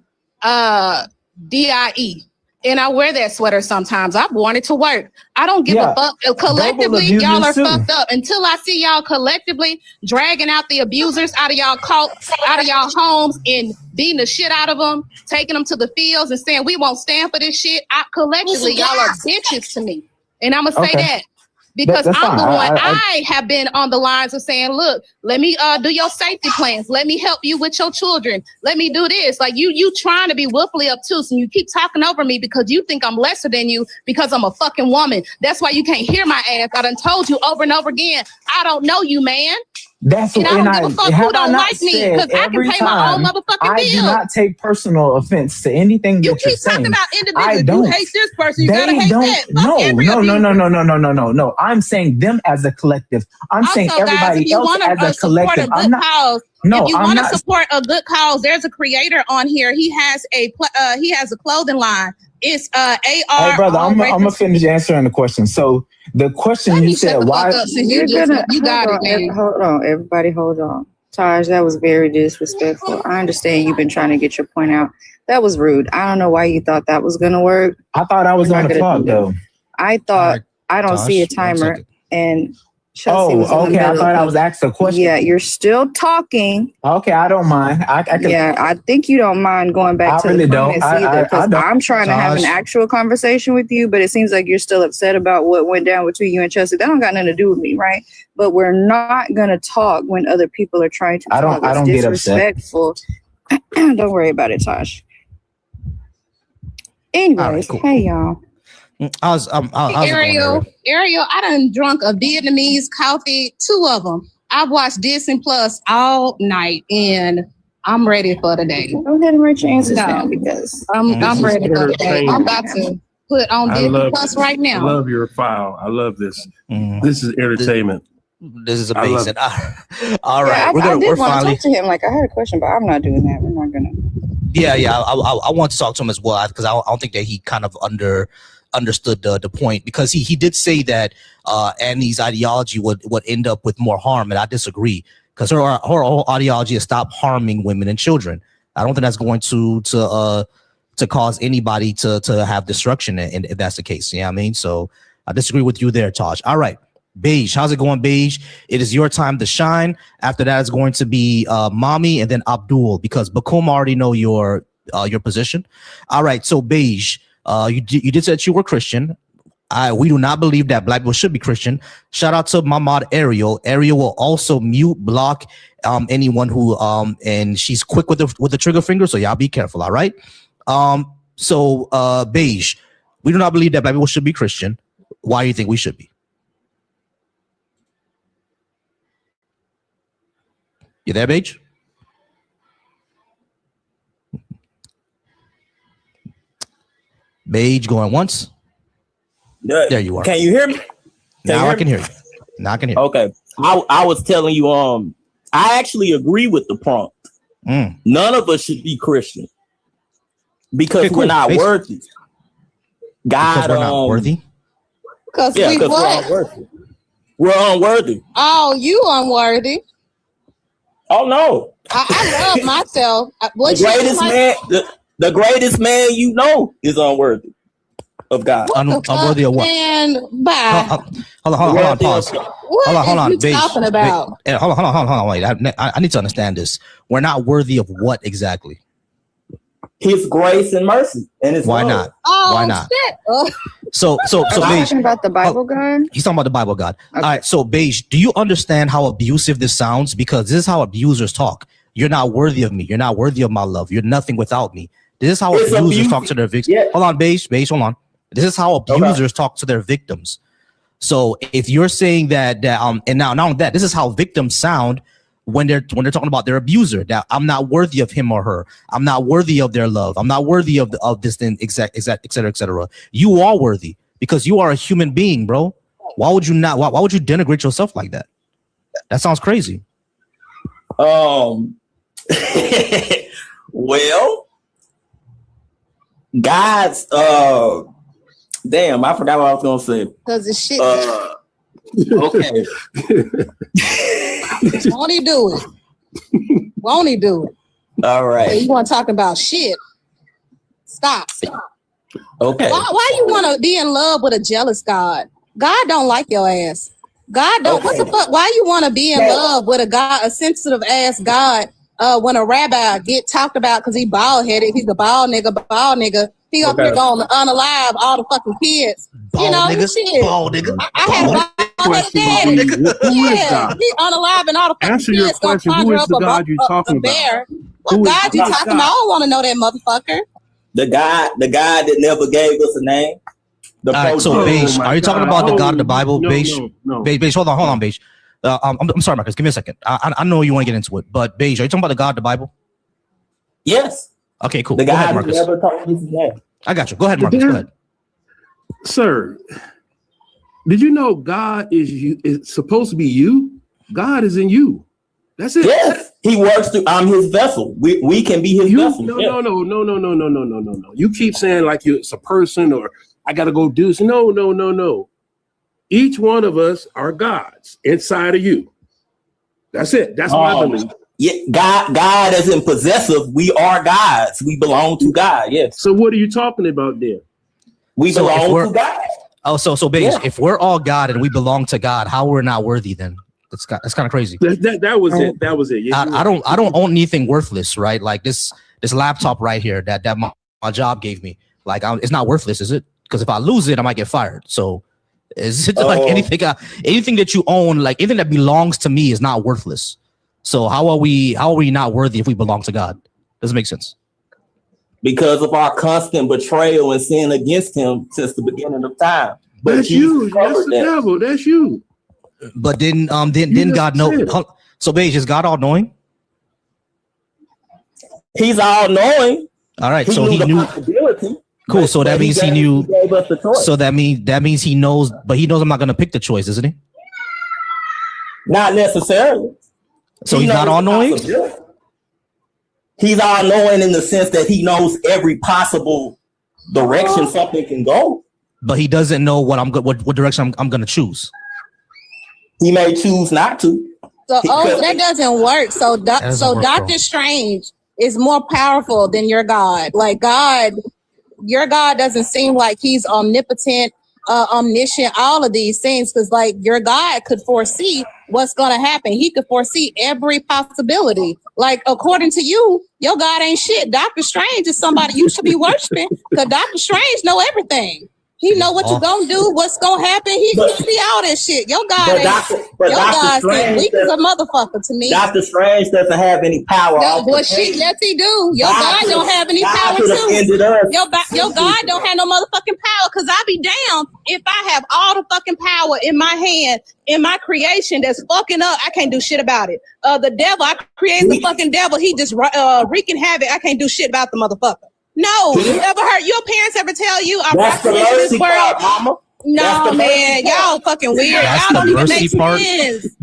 DIE. And I wear that sweater sometimes. I've worn it to work. I don't give a fuck. Collectively, y'all are fucked up. Until I see y'all collectively dragging out the abusers out of y'all out of y'all homes and beating the shit out of them, taking them to the fields and saying we won't stand for this shit. Collectively, y'all are bitches to me. And I'm going to say that. Because I'm the one, I have been on the lines of saying, look, let me do your safety plans. Let me help you with your children. Let me do this. Like you trying to be woofly obtuse and you keep talking over me because you think I'm lesser than you because I'm a fucking woman. That's why you can't hear my ass. I done told you over and over again, I don't know you, man. That's and I don't give a fuck who don't like me because I can pay my own motherfucking bill. I do not take personal offense to anything that you're saying. You keep talking about individuals. You hate this person. You gotta hate that. No. I'm saying them as a collective. I'm saying everybody else as a collective. I'm not. No, if you want to support a good cause, there's a creator on here. He has a clothing line. It's AR. Hey, brother, I'm gonna finish answering the question. So the question you said, why? You got it, man. Hold on, everybody, hold on. Taj, that was very disrespectful. I understand you've been trying to get your point out. That was rude. I don't know why you thought that was gonna work. I thought I was on the clock though. I thought I don't see a timer and. Chelsea was okay. I thought I was asked a question. Yeah, you're still talking. Okay, I don't mind. I can. Yeah, I think you don't mind going back to the comments either. Because I'm trying to have an actual conversation with you, but it seems like you're still upset about what went down between you and Chelsea. That don't got nothing to do with me, right? But we're not gonna talk when other people are trying to talk. I don't get upset. Don't worry about it, Tosh. Anyways, right, cool. Hey y'all. Ariel, I done drunk a Vietnamese coffee, 2 of them. I've watched Disney Plus all night, and I'm ready for the day. Go ahead and write your answers down because I'm ready for the day. I'm about to put on Disney Plus right now. I love your file. I love this. This is entertainment. This is amazing. All right, I did want to talk to him. Like I had a question, but I'm not doing that. We're not gonna. Yeah. I want to talk to him as well because I don't think that he kind of understood the point because he did say that Annie's ideology would end up with more harm, and I disagree because her whole ideology is stop harming women and children. I don't think that's going to cause anybody to have destruction, and if that's the case, you know what I mean? So I disagree with you there, Taj. All right, Beige, how's it going, Beige? It is your time to shine. After that, it's going to be Mommy and then Abdul because Bakum already know your position. All right, so Beige. You did say that you were Christian. We do not believe that black people should be Christian. Shout out to my mod Ariel. Ariel will also mute, block anyone who and she's quick with the trigger finger, so y'all be careful, all right? So Beige, we do not believe that black people should be Christian. Why do you think we should be? You there, Beige? Beige going once. There you are. Can you hear me? Now I can hear you. Now I can hear you. Okay. I was telling you, I actually agree with the prompt. None of us should be Christian because we're not worthy. God, because we're not worthy? Because we're what? unworthy. We're unworthy. Oh, you unworthy. Oh no. I love myself. The greatest man you know is unworthy of God. Unworthy of what? Man, bye. Hold on, pause. What hold on. are you talking about? Hold on, wait. I need to understand this. We're not worthy of what exactly? His grace and mercy. And his why love. not? Oh, why not? Shit. Oh. So Beige, talking about the Bible God? He's talking about the Bible God. Okay. All right, so Beige, do you understand how abusive this sounds? Because this is how abusers talk. You're not worthy of me. You're not worthy of my love. You're nothing without me. This is how abusers talk to their victims. Yeah. Hold on, Beige, hold on. This is how abusers talk to their victims. So if you're saying that and now not only that, this is how victims sound when they're talking about their abuser, that I'm not worthy of him or her. I'm not worthy of their love. I'm not worthy of this thing, et cetera, et cetera. You are worthy because you are a human being, bro. Why would you not? Why would you denigrate yourself like that? That sounds crazy. Well, God's damn, I forgot what I was gonna say. Because it's shit. Okay. Won't he do it? Won't he do it? All right. Hey, you want to talk about shit? Stop. Okay. Why you want to be in love with a jealous God? God don't like your ass. God don't. What the fuck? Why you want to be in love with a sensitive ass God? When a rabbi get talked about because he bald headed, he's a bald nigga. He up here going to unalive all the fucking kids. Bald nigga. I have bald headed daddy. Yeah, he unaliving all the fucking Answer kids. your question. Who is the God you're talking about? What God you talking about? I don't want to know that motherfucker. The God that never gave us a name. All right, so Beige, are you talking about the God of the Bible? Beige, no. Beige, hold on, Beige. I'm sorry, Marcus. Give me a second. I know you want to get into it, but Beige, are you talking about the God of the Bible? Yes. Okay, cool. The Go ahead, God Marcus. never told his name. I got you. Go ahead, Marcus. Go ahead. Sir, did you know God is supposed to be you? God is in you. That's it. Yes, he works through. I'm his vessel. We can be his vessel. No. You keep saying like it's a person or I got to go do this. No. Each one of us are gods inside of you. That's it. That's what I believe. Yeah, God isn't possessive. We are gods. We belong to God. Yes. So what are you talking about then? We belong to God. Oh, so Beige, if we're all God and we belong to God, how we're not worthy then? That's kind of crazy. That was it. That was it. Yeah, I don't own anything worthless, right? Like this laptop right here that my job gave me. Like it's not worthless, is it? Because if I lose it, I might get fired. So is it like anything that you own, like anything that belongs to me is not worthless? So how are we not worthy if we belong to God? Doesn't make sense. Because of our constant betrayal and sin against him since the beginning of time. But that's you. That's the devil. That's you. But then God know. So Beige, is God all knowing? He's all knowing. All right. So he knew. Cool. So that means he knew. So that means he knows. But he knows I'm not going to pick the choice, isn't he? Not necessarily. So he's not all knowing. He's all knowing in the sense that he knows every possible direction something can go. But he doesn't know what direction I'm going to choose. He may choose not to. So that doesn't work. So Doctor Strange is more powerful than your God. Like God, your God doesn't seem like he's omnipotent, omniscient, all of these things, because like your God could foresee what's going to happen. He could foresee every possibility. Like according to you, your God ain't shit. Doctor Strange is somebody you should be worshiping because Doctor Strange know everything. He know what you gonna do, what's gonna happen. He see all that shit. Your God ain't weak as a motherfucker to me. Dr. Strange doesn't have any power. No, well, shit, yes, he do. Your God don't have any power too. Your God don't have no motherfucking power. Cause I be damned if I have all the fucking power in my hand in my creation that's fucking up. I can't do shit about it. The devil, I created the fucking devil. He just wreaking havoc. I can't do shit about the motherfucker. No, you ever heard your parents ever tell you I created this world? Mama. No, man, y'all fucking weird. Y'all don't even make sense.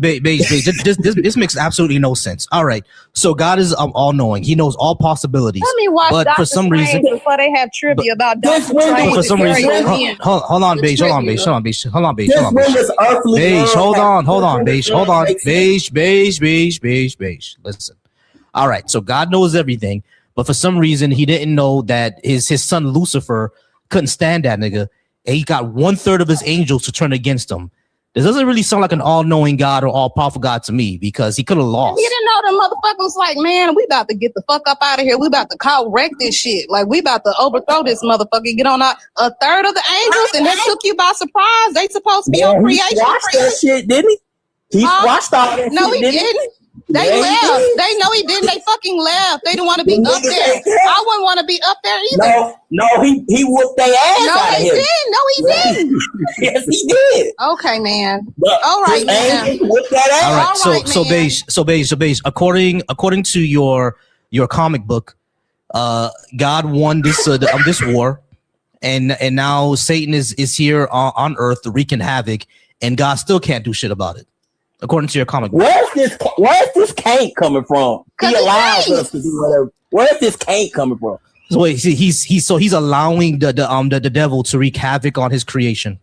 This makes absolutely no sense. All right, so God is all-knowing. He knows all possibilities. Let me watch but Dr. for some Strange reason, before they have trivia about Dr. Strange. For some reason, hold on, Beige. Hold on, Beige. Listen. All right, so God knows everything, but for some reason, he didn't know that his son Lucifer couldn't stand that nigga. And he got 1/3 of his angels to turn against him. This doesn't really sound like an all-knowing God or all-powerful God to me, because he could have lost. He didn't know the motherfucker was like, man, we about to get the fuck up out of here. We about to wreck this shit. Like, we about to overthrow this motherfucker. Get on a third of the angels, and that took you by surprise. They supposed to be on creation. He watched that shit, didn't he? He watched all that no, shit, he didn't. They left. They know he didn't. They fucking left. They didn't want to be up there. I wouldn't want to be up there either. No, he whooped their ass out of here. No, he didn't. Yes, he did. Okay, man. All right, man. Whooped that ass. All right, so Beige. According to your comic book, God won this war, and now Satan is here on Earth wreaking havoc, and God still can't do shit about it. According to your comic book. Where's this Can't coming from? He allows us to do whatever. Where's this Can't coming from? So wait, see, he's allowing the devil to wreak havoc on his creation.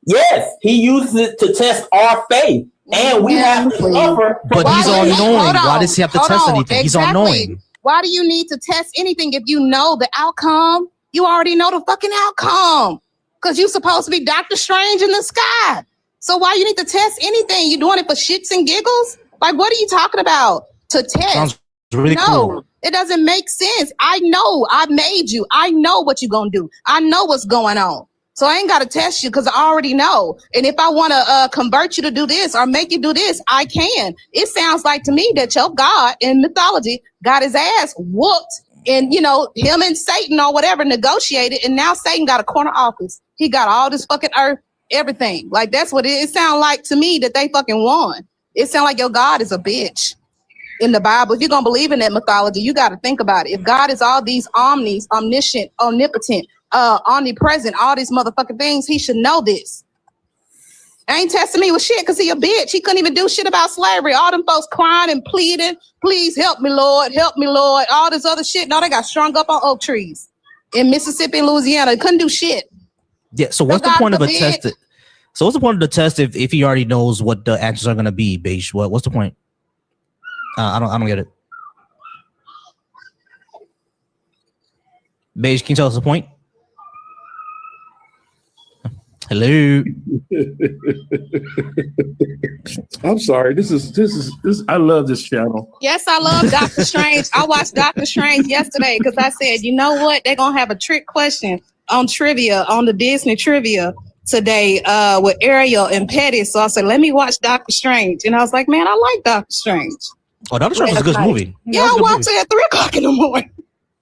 Yes, he uses it to test our faith, and we have to suffer. But he's all knowing. Why does he have to test anything? He's all knowing. Why do you need to test anything if you know the outcome? You already know the fucking outcome, because you're supposed to be Dr. Strange in the sky. So why you need to test anything? You doing it for shits and giggles? Like, what are you talking about? To test? Sounds really cool. It doesn't make sense. I know I made you. I know what you're gonna do. I know what's going on. So I ain't gotta test you because I already know. And if I want to convert you to do this or make you do this, I can. It sounds like to me that your God in mythology got his ass whooped, and him and Satan or whatever negotiated, and now Satan got a corner office. He got all this fucking earth. Everything. Like, that's what it sounds like to me, that they fucking won. It sounds like your God is a bitch in the Bible. If you're gonna believe in that mythology, you got to think about it. If God is all these omniscient, omnipotent, omnipresent, all these motherfucking things, he should know this. Ain't testing me with shit because he a bitch. He couldn't even do shit about slavery. All them folks crying and pleading, please help me, Lord, all this other shit. No, they got strung up on oak trees in Mississippi and Louisiana. They couldn't do shit. Yeah, so what's the point of a test? So what's the point of the test if he already knows what the answers are going to be, Beige? What's the point? I don't get it. Beige, can you tell us the point? Hello. I'm sorry. This is I love this channel. Yes, I love Dr. Strange. I watched Dr. Strange yesterday because I said, you know what? They're gonna have a trick question on trivia, on the Disney trivia today with Ariel and Petty. So I said, let me watch Dr. Strange. And I was like, man, I like Dr. Strange. Oh, Dr. Strange was a good movie. Yeah, I watched it at 3:00 in the morning.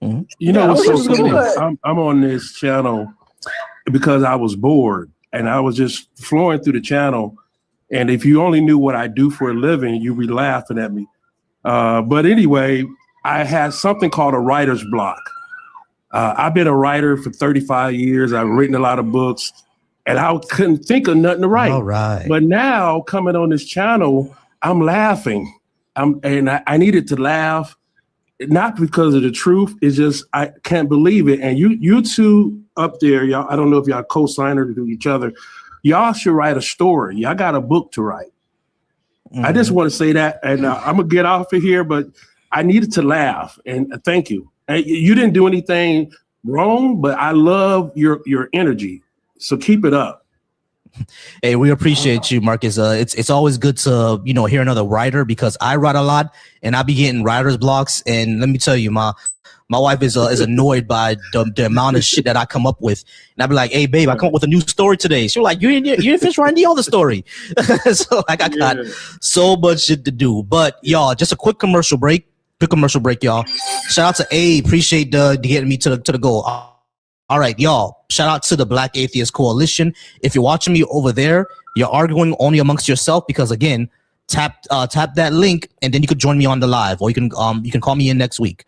Mm-hmm. You know what's so cool? I'm on this channel because I was bored and I was just flowing through the channel. And if you only knew what I do for a living, you'd be laughing at me. But anyway, I had something called a writer's block. I've been a writer for 35 years. I've written a lot of books, and I couldn't think of nothing to write. All right. But now, coming on this channel, I'm laughing. I needed to laugh, not because of the truth. It's just I can't believe it. And you two up there, y'all, I don't know if y'all co-signers to each other. Y'all should write a story. Y'all got a book to write. Mm-hmm. I just want to say that, and I'm going to get off of here, but I needed to laugh, and thank you. You didn't do anything wrong, but I love your energy. So keep it up. Hey, we appreciate you, Marcus. It's always good to hear another writer, because I write a lot and I be getting writer's blocks. And let me tell you, My wife is annoyed by the amount of shit that I come up with, and I'd be like, "Hey, babe, I come up with a new story today." She's like, "You didn't finish writing the other story." So like, I got so much shit to do. But y'all, just a quick commercial break. Y'all. Shout out to A. Appreciate the getting me to the goal. All right, y'all. Shout out to the Black Atheist Coalition. If you're watching me over there, you're arguing only amongst yourself because again, tap that link and then you could join me on the live, or you can call me in next week.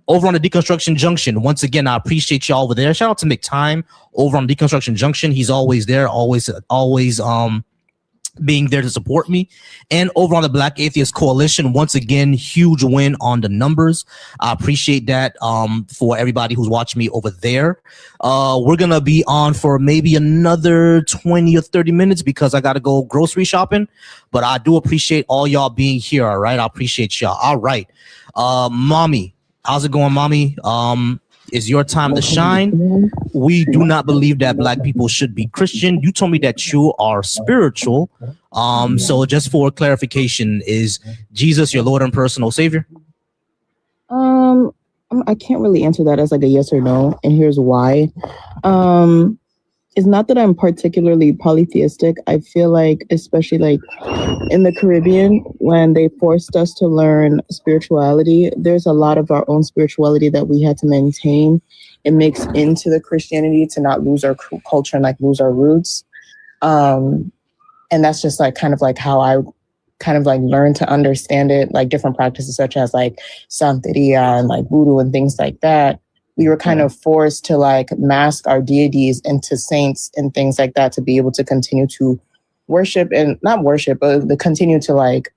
Over on the Deconstruction Junction, once again, I appreciate y'all over there. Shout out to McTime over on Deconstruction Junction. He's always there, always being there to support me. And over on the Black Atheist Coalition, once again, huge win on the numbers. I appreciate that for everybody who's watching me over there. We're gonna be on for maybe another 20 or 30 minutes because I gotta go grocery shopping, but I do appreciate all y'all being here. All right, I appreciate y'all. All right, Mommy, how's it going, Mommy? It's your time to shine. We do not believe that Black people should be Christian. You told me that you are spiritual. So just for clarification, is Jesus your Lord and personal Savior? I can't really answer that as like a yes or no, and here's why. It's not that I'm particularly polytheistic. I feel like, especially like in the Caribbean, when they forced us to learn spirituality, there's a lot of our own spirituality that we had to maintain and mix into the Christianity to not lose our culture and like lose our roots. And that's just like kind of like how I kind of like learned to understand it, like different practices such as like Santeria and like voodoo and things like that. We were kind of forced to like mask our deities into saints and things like that to be able to continue to worship and not worship, but to continue to like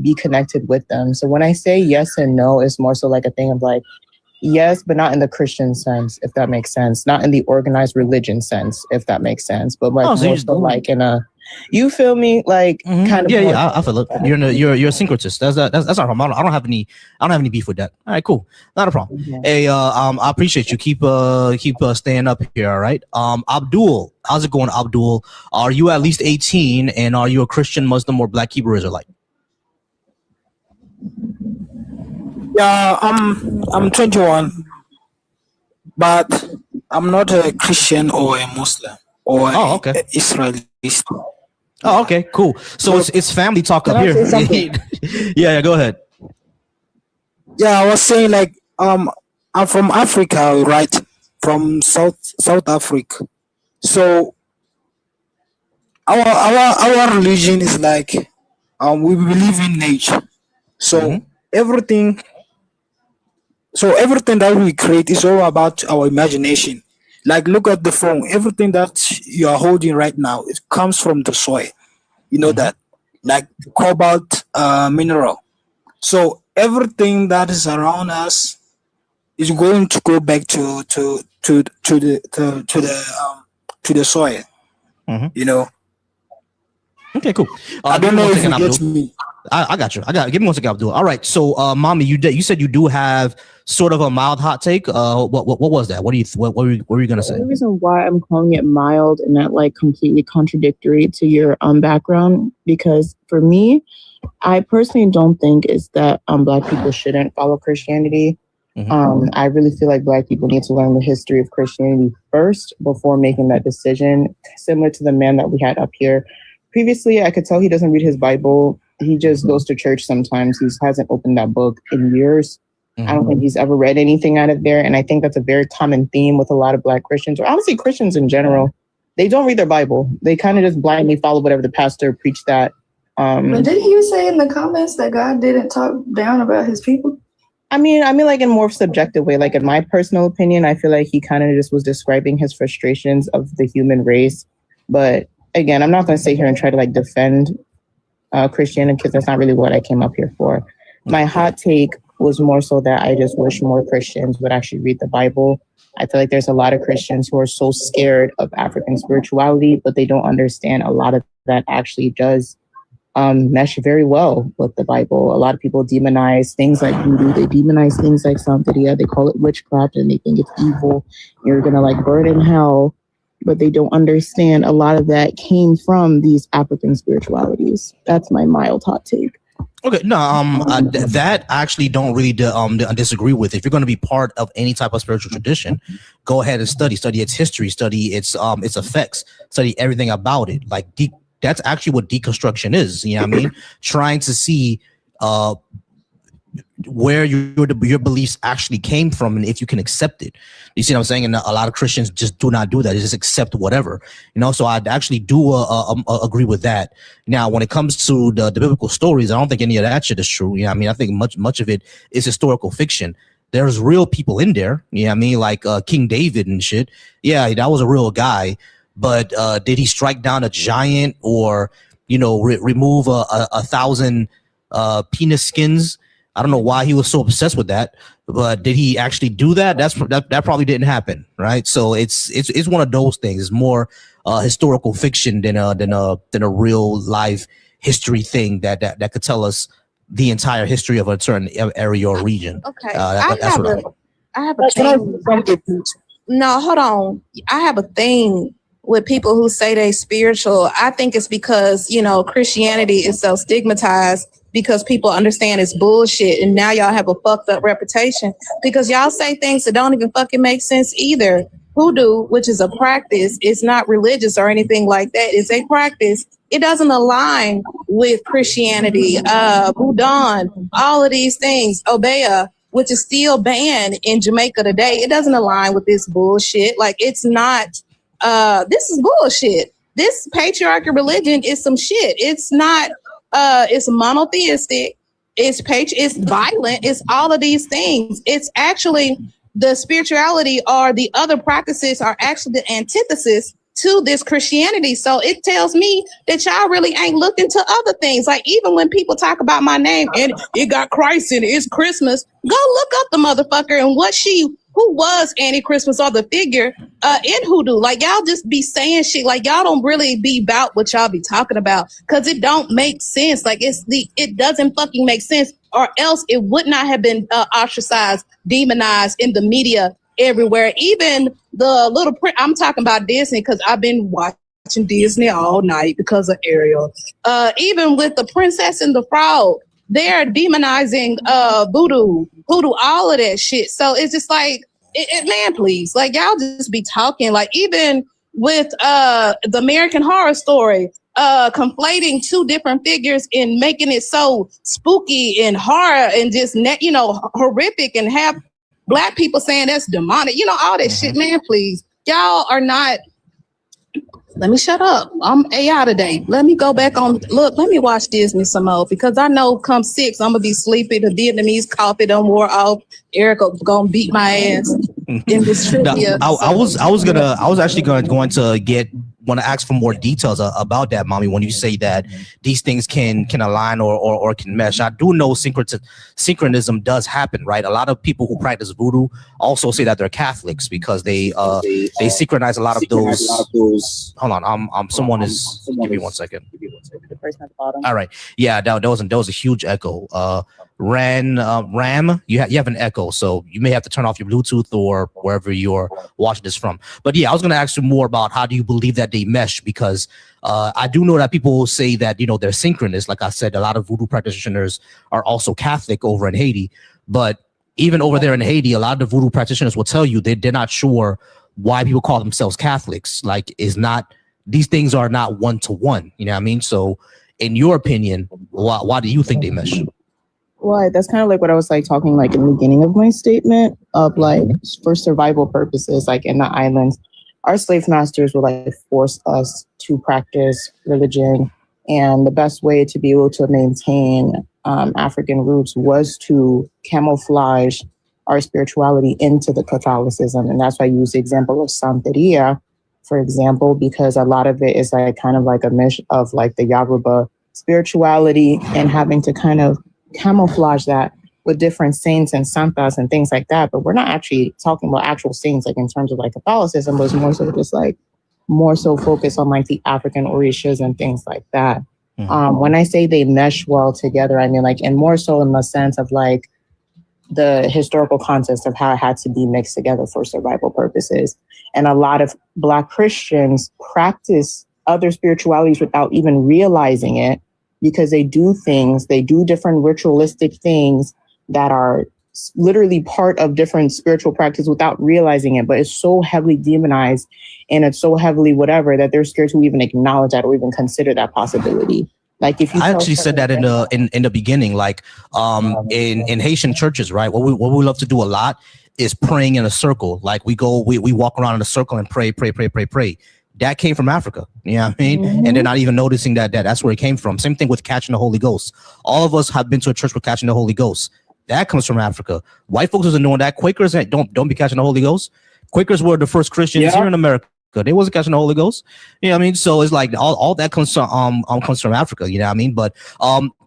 be connected with them. So when I say yes and no, it's more so like a thing of like, yes, but not in the Christian sense, if that makes sense. Not in the organized religion sense, if that makes sense. But like more so like in a, you feel me? Like kind of. Yeah, I feel it. You're a syncretist. That's not a problem. I don't have any beef with that. All right, cool. Not a problem. Hey, I appreciate you. Keep staying up here. All right. Abdul, how's it going, Abdul? Are you at least 18, and are you a Christian, Muslim, or Black Hebrew Israelite? Yeah, I'm 21, but I'm not a Christian or a Muslim or okay. Israelist. Oh, okay, cool. So it's family talk up here. Yeah, go ahead. Yeah, I was saying like I'm from Africa, right? From South Africa. So our religion is like we believe in nature. So everything that we create is all about our imagination. Like, look at the phone. Everything that you are holding right now, it comes from the soil. You know that, like cobalt mineral. So everything that is around us is going to go back to the soil. You know. Okay, cool. I don't know if you get me. I got you. Give me 1 second, Abdul. All right. So, Mommy, you said you do have sort of a mild hot take. What was that? What were you gonna say? The reason why I'm calling it mild and not like completely contradictory to your background, because for me, I personally don't think is that Black people shouldn't follow Christianity. I really feel like Black people need to learn the history of Christianity first before making that decision. Similar to the man that we had up here previously, I could tell he doesn't read his Bible. He just goes to church sometimes. He hasn't opened that book in years. I don't think he's ever read anything out of there. And I think that's a very common theme with a lot of Black Christians, or honestly Christians in general. They don't read their Bible. They kind of just blindly follow whatever the pastor preached that. But didn't you say in the comments that God didn't talk down about his people? I mean like in a more subjective way. Like in my personal opinion, I feel like he kind of just was describing his frustrations of the human race. But again, I'm not going to sit here and try to like defend Christianity because that's not really what I came up here for. My hot take was more so that I just wish more Christians would actually read the Bible. I feel like there's a lot of Christians who are so scared of African spirituality, but they don't understand a lot of that actually does mesh very well with the Bible. A lot of people demonize things like voodoo. They demonize things like Santeria. They call it witchcraft and they think it's evil. You're going to like burn in hell. But they don't understand a lot of that came from these African spiritualities. That's my mild hot take. Okay, no, that I actually don't really disagree with. If you're going to be part of any type of spiritual tradition, go ahead and study its history, study its effects, study everything about it. Like that's actually what deconstruction is. You know what I mean? Trying to see where your beliefs actually came from and if you can accept it. You see what I'm saying? And a lot of Christians just do not do that. They just accept whatever, so I actually do agree with that. Now, when it comes to the biblical stories, I don't think any of that shit is true. I mean, I think much of it is historical fiction. There's real people in there. I mean, like King David and shit. Yeah, that was a real guy. But did he strike down a giant or, remove a 1,000 penis skins? I don't know why he was so obsessed with that, but did he actually do that? That probably didn't happen, right? So it's one of those things. It's more historical fiction than a real life history thing that could tell us the entire history of a certain area or region. Okay, I have a thing. No, hold on. I have a thing with people who say they spiritual. I think it's because Christianity is so stigmatized because people understand it's bullshit, and now y'all have a fucked up reputation because y'all say things that don't even fucking make sense either. Hoodoo, which is a practice, it's not religious or anything like that. It's a practice. It doesn't align with Christianity, Buddha, all of these things. Obeah, which is still banned in Jamaica today. It doesn't align with this bullshit. Like, it's not, this is bullshit. This patriarchal religion is some shit. It's not, it's monotheistic. It's violent. It's all of these things. It's actually the spirituality or the other practices are actually the antithesis to this Christianity. So it tells me that y'all really ain't looked into other things. Like, even when people talk about my name and it got Christ in it, it's Christmas, go look up the motherfucker and who was Annie Christmas or the figure in Hoodoo. Like, y'all just be saying shit. Like, y'all don't really be about what y'all be talking about because it don't make sense. Like, it doesn't fucking make sense, or else it would not have been ostracized, demonized in the media everywhere. Even the little print, I'm talking about Disney because I've been watching Disney all night because of Ariel. Even with the Princess and the Frog, they're demonizing voodoo, all of that shit. So it's just like, man, please, like, y'all just be talking. Like, even with the American Horror Story, conflating two different figures and making it so spooky and horror and just horrific, and have Black people saying that's demonic, all that shit, man, please. Y'all are not. Let me shut up. I'm AI today. Let me go back on. Look, let me watch Disney some more because I know come 6, I'm gonna be sleepy. The Vietnamese coffee done wore off. Erica gonna beat my ass in this trivia. No, I was actually going to want to ask for more details about that, mommy. When you say that these things can align or can mesh, I do know synchronism does happen, right? A lot of people who practice voodoo also say that they're Catholics because they synchronize a lot of those. Hold on, someone is. Give me 1 second. The person at the bottom. All right, yeah, that was a huge echo. Ram, you have an echo, so you may have to turn off your Bluetooth or wherever you're watching this from. But yeah, I was going to ask you more about how do you believe that they mesh, because I do know that people say that they're synchronous. Like I said, a lot of voodoo practitioners are also Catholic over in Haiti, but even over there in Haiti, a lot of the voodoo practitioners will tell you they're not sure why people call themselves Catholics. Like, these things are not one-to-one. You know what I mean? So in your opinion, why do you think they mesh? Well, that's kind of like what I was talking in the beginning of my statement of for survival purposes, like in the islands, our slave masters would force us to practice religion. And the best way to be able to maintain African roots was to camouflage our spirituality into the Catholicism. And that's why I use the example of Santeria, for example, because a lot of it is kind of like a mesh of the Yoruba spirituality and having to kind of camouflage that with different saints and santas and things like that. But we're not actually talking about actual saints in terms of Catholicism, but it's more so just more so focused on the African orishas and things like that. Mm-hmm. When I say they mesh well together, I mean and more so in the sense of the historical context of how it had to be mixed together for survival purposes. And a lot of Black Christians practice other spiritualities without even realizing it, because they do different ritualistic things that are literally part of different spiritual practice without realizing it, but it's so heavily demonized and it's so heavily whatever that they're scared to even acknowledge that or even consider that possibility. Like if you I actually said that in the beginning, like in Haitian churches, right? What we love to do a lot is praying in a circle. Like we walk around in a circle and pray. That came from Africa. You know what I mean? Mm-hmm. And they're not even noticing that's where it came from. Same thing with catching the Holy Ghost. All of us have been to a church with catching the Holy Ghost. That comes from Africa. White folks isn't doing that. Quakers don't be catching the Holy Ghost. Quakers were the first Christians here in America. They wasn't catching the Holy Ghost. You know what I mean? So it's like all that comes from Africa. You know what I mean? But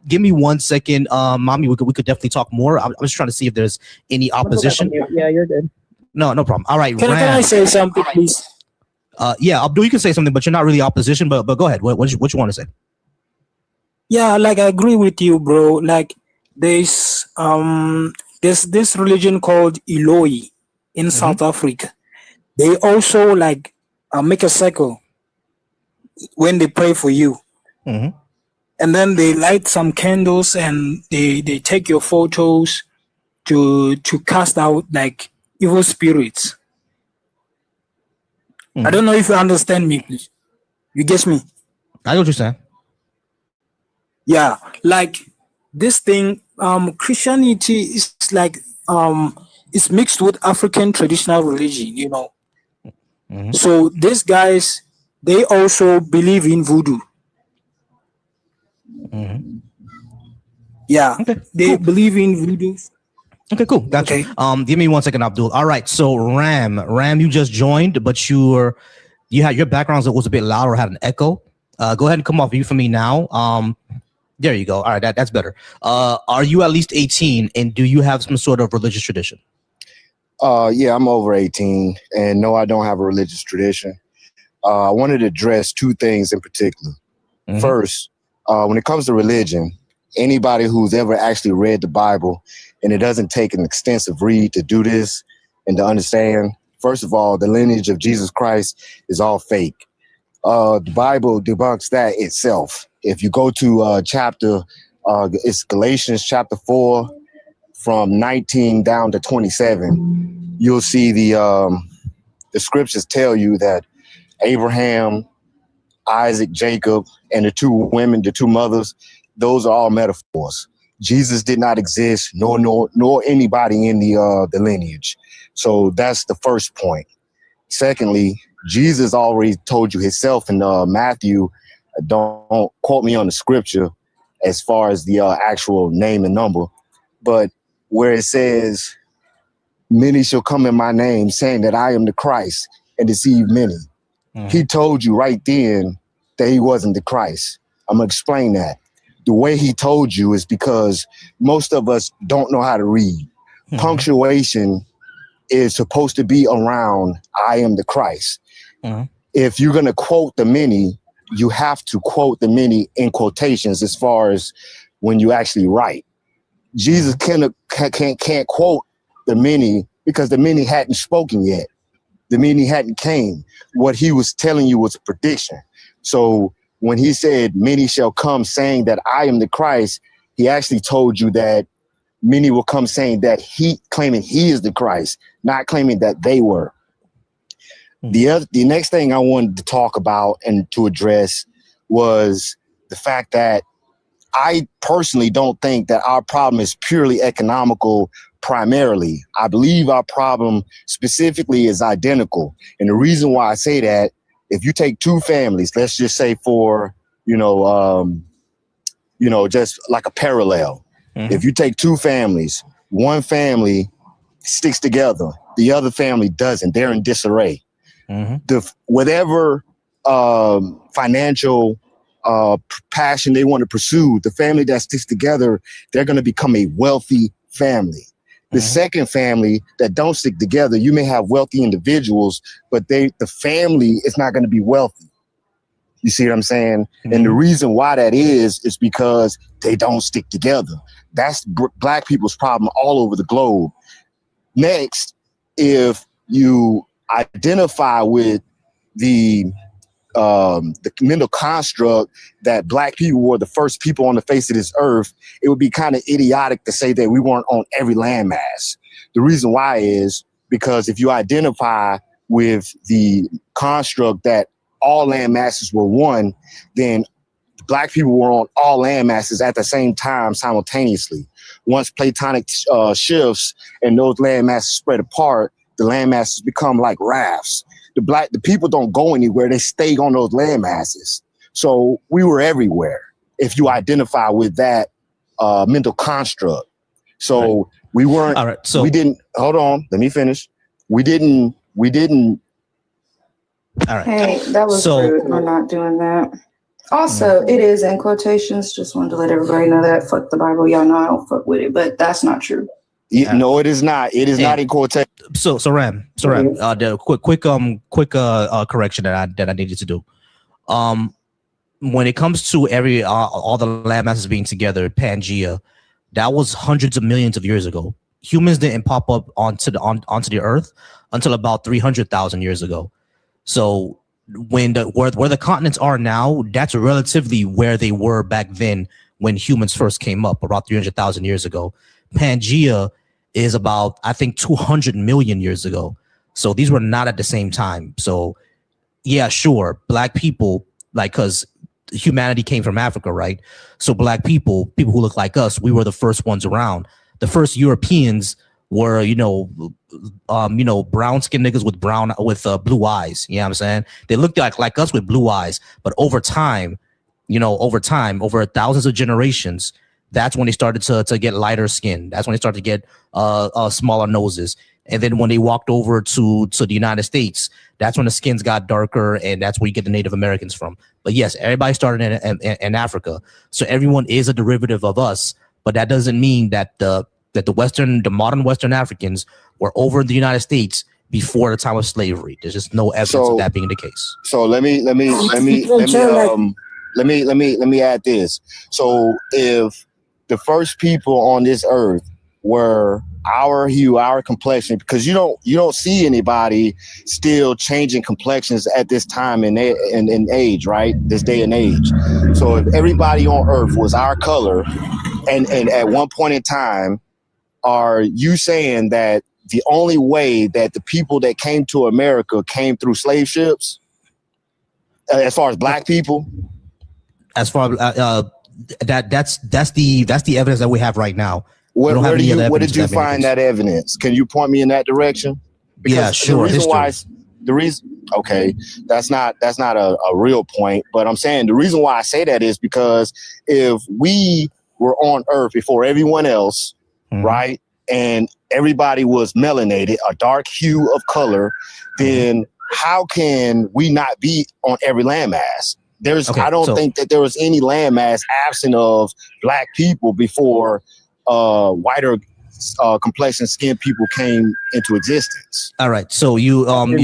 give me 1 second, mommy. We could definitely talk more. I'm just trying to see if there's any opposition. Yeah, you're good. No problem. All right. Can I say something, please? Yeah, Abdul, you can say something, but you're not really opposition. But go ahead. What you want to say? Yeah, like I agree with you, bro. Like there's this religion called Eloi in South Africa. They also like make a circle when they pray for you. Mm-hmm. And then they light some candles and they take your photos to cast out like evil spirits. Mm-hmm. I don't know if you understand me, please. You get me? I know what you're saying. Yeah, like this thing, Christianity is like it's mixed with African traditional religion, you know. Mm-hmm. So these guys, they also believe in voodoo. Mm-hmm. Yeah, they believe in voodoo. Okay, cool. Gotcha. Okay. Give me 1 second, Abdul. All right. So Ram, you just joined, but you had your background was a bit louder, had an echo. Go ahead and come off mute for me now. There you go. All right, that's better. Are you at least 18, and do you have some sort of religious tradition? Yeah, I'm over 18, and no, I don't have a religious tradition. I wanted to address two things in particular. Mm-hmm. First, when it comes to religion, anybody who's ever actually read the Bible, and it doesn't take an extensive read to do this and to understand, first of all, the lineage of Jesus Christ is all fake. The Bible debunks that itself. If you go to it's Galatians chapter 4, from 19 down to 27, you'll see the scriptures tell you that Abraham, Isaac, Jacob, and the two mothers, those are all metaphors. Jesus did not exist, nor anybody in the lineage. So that's the first point. Secondly, Jesus already told you himself in Matthew, don't quote me on the scripture as far as the actual name and number, but where it says, many shall come in my name saying that I am the Christ and deceive many. Mm-hmm. He told you right then that he wasn't the Christ. I'm going to explain that. The way he told you is because most of us don't know how to read. Mm-hmm. Punctuation is supposed to be around I am the Christ. Mm-hmm. If you're going to quote the many, you have to quote the many in quotations as far as when you actually write. Jesus can't quote the many because the many hadn't spoken yet. The many hadn't came. What he was telling you was a prediction. So when he said many shall come saying that I am the Christ, he actually told you that many will come saying that claiming he is the Christ, not claiming that they were. The next thing I wanted to talk about and to address was the fact that I personally don't think that our problem is purely economical primarily. I believe our problem specifically is identical. And the reason why I say that, if you take two families, let's just say for, just like a parallel. Mm-hmm. If you take two families, one family sticks together, the other family doesn't. They're in disarray. Mm-hmm. Whatever financial passion they want to pursue, the family that sticks together, they're going to become a wealthy family. The second family that don't stick together, you may have wealthy individuals, but the family is not going to be wealthy. You see what I'm saying? Mm-hmm. And the reason why that is because they don't stick together. That's Black people's problem all over the globe. Next, if you identify with the the mental construct that black people were the first people on the face of this earth, it would be kind of idiotic to say that we weren't on every landmass. The reason why is because if you identify with the construct that all land masses were one, then black people were on all land masses at the same time simultaneously. Once Platonic shifts and those land masses spread apart, the land masses become like rafts. The people don't go anywhere; they stay on those land masses. So we were everywhere if you identify with that mental construct. So we weren't. All right. So we didn't. Hold on. Let me finish. We didn't. All right. Hey, that was rude. We're not doing that. Also, it is in quotations. Just wanted to let everybody know that. Fuck the Bible. Y'all know I don't fuck with it, but that's not true. No, it is not. It is not in quotation. So Ram, the quick correction that I needed to do. When it comes to all the land masses being together, Pangea, that was hundreds of millions of years ago. Humans didn't pop up onto the earth until about 300,000 years ago. So when where the continents are now, that's relatively where they were back then when humans first came up, about 300,000 years ago. Pangea is about, I think, 200 million years ago. So these were not at the same time. So yeah, sure, black people, like, because humanity came from Africa, right? So black people who look like us, we were the first ones around. The first Europeans were, brown skinned niggas with blue eyes. You know what I'm saying? They looked like us with blue eyes, but over time, over thousands of generations, that's when they started to get lighter skin. That's when they started to get smaller noses. And then when they walked over to the United States, that's when the skins got darker, and that's where you get the Native Americans from. But yes, everybody started in Africa, so everyone is a derivative of us. But that doesn't mean that the modern Western Africans were over in the United States before the time of slavery. There's just no evidence of that being the case. So let me add this. So if the first people on this earth were our hue, our complexion, because you don't see anybody still changing complexions at this time in age, right? This day and age. So if everybody on earth was our color, and at one point in time, are you saying that the only way that the people that came to America came through slave ships, as far as black people? As far as that's the evidence that we have right now. Where did you find that evidence? Can you point me in that direction? Because yeah, sure. Okay, that's not a real point, but I'm saying the reason why I say that is because if we were on Earth before everyone else, right, and everybody was melanated, a dark hue of color, then how can we not be on every landmass? I don't think that there was any landmass absent of black people before whiter complexion skin people came into existence. All right. So hold on.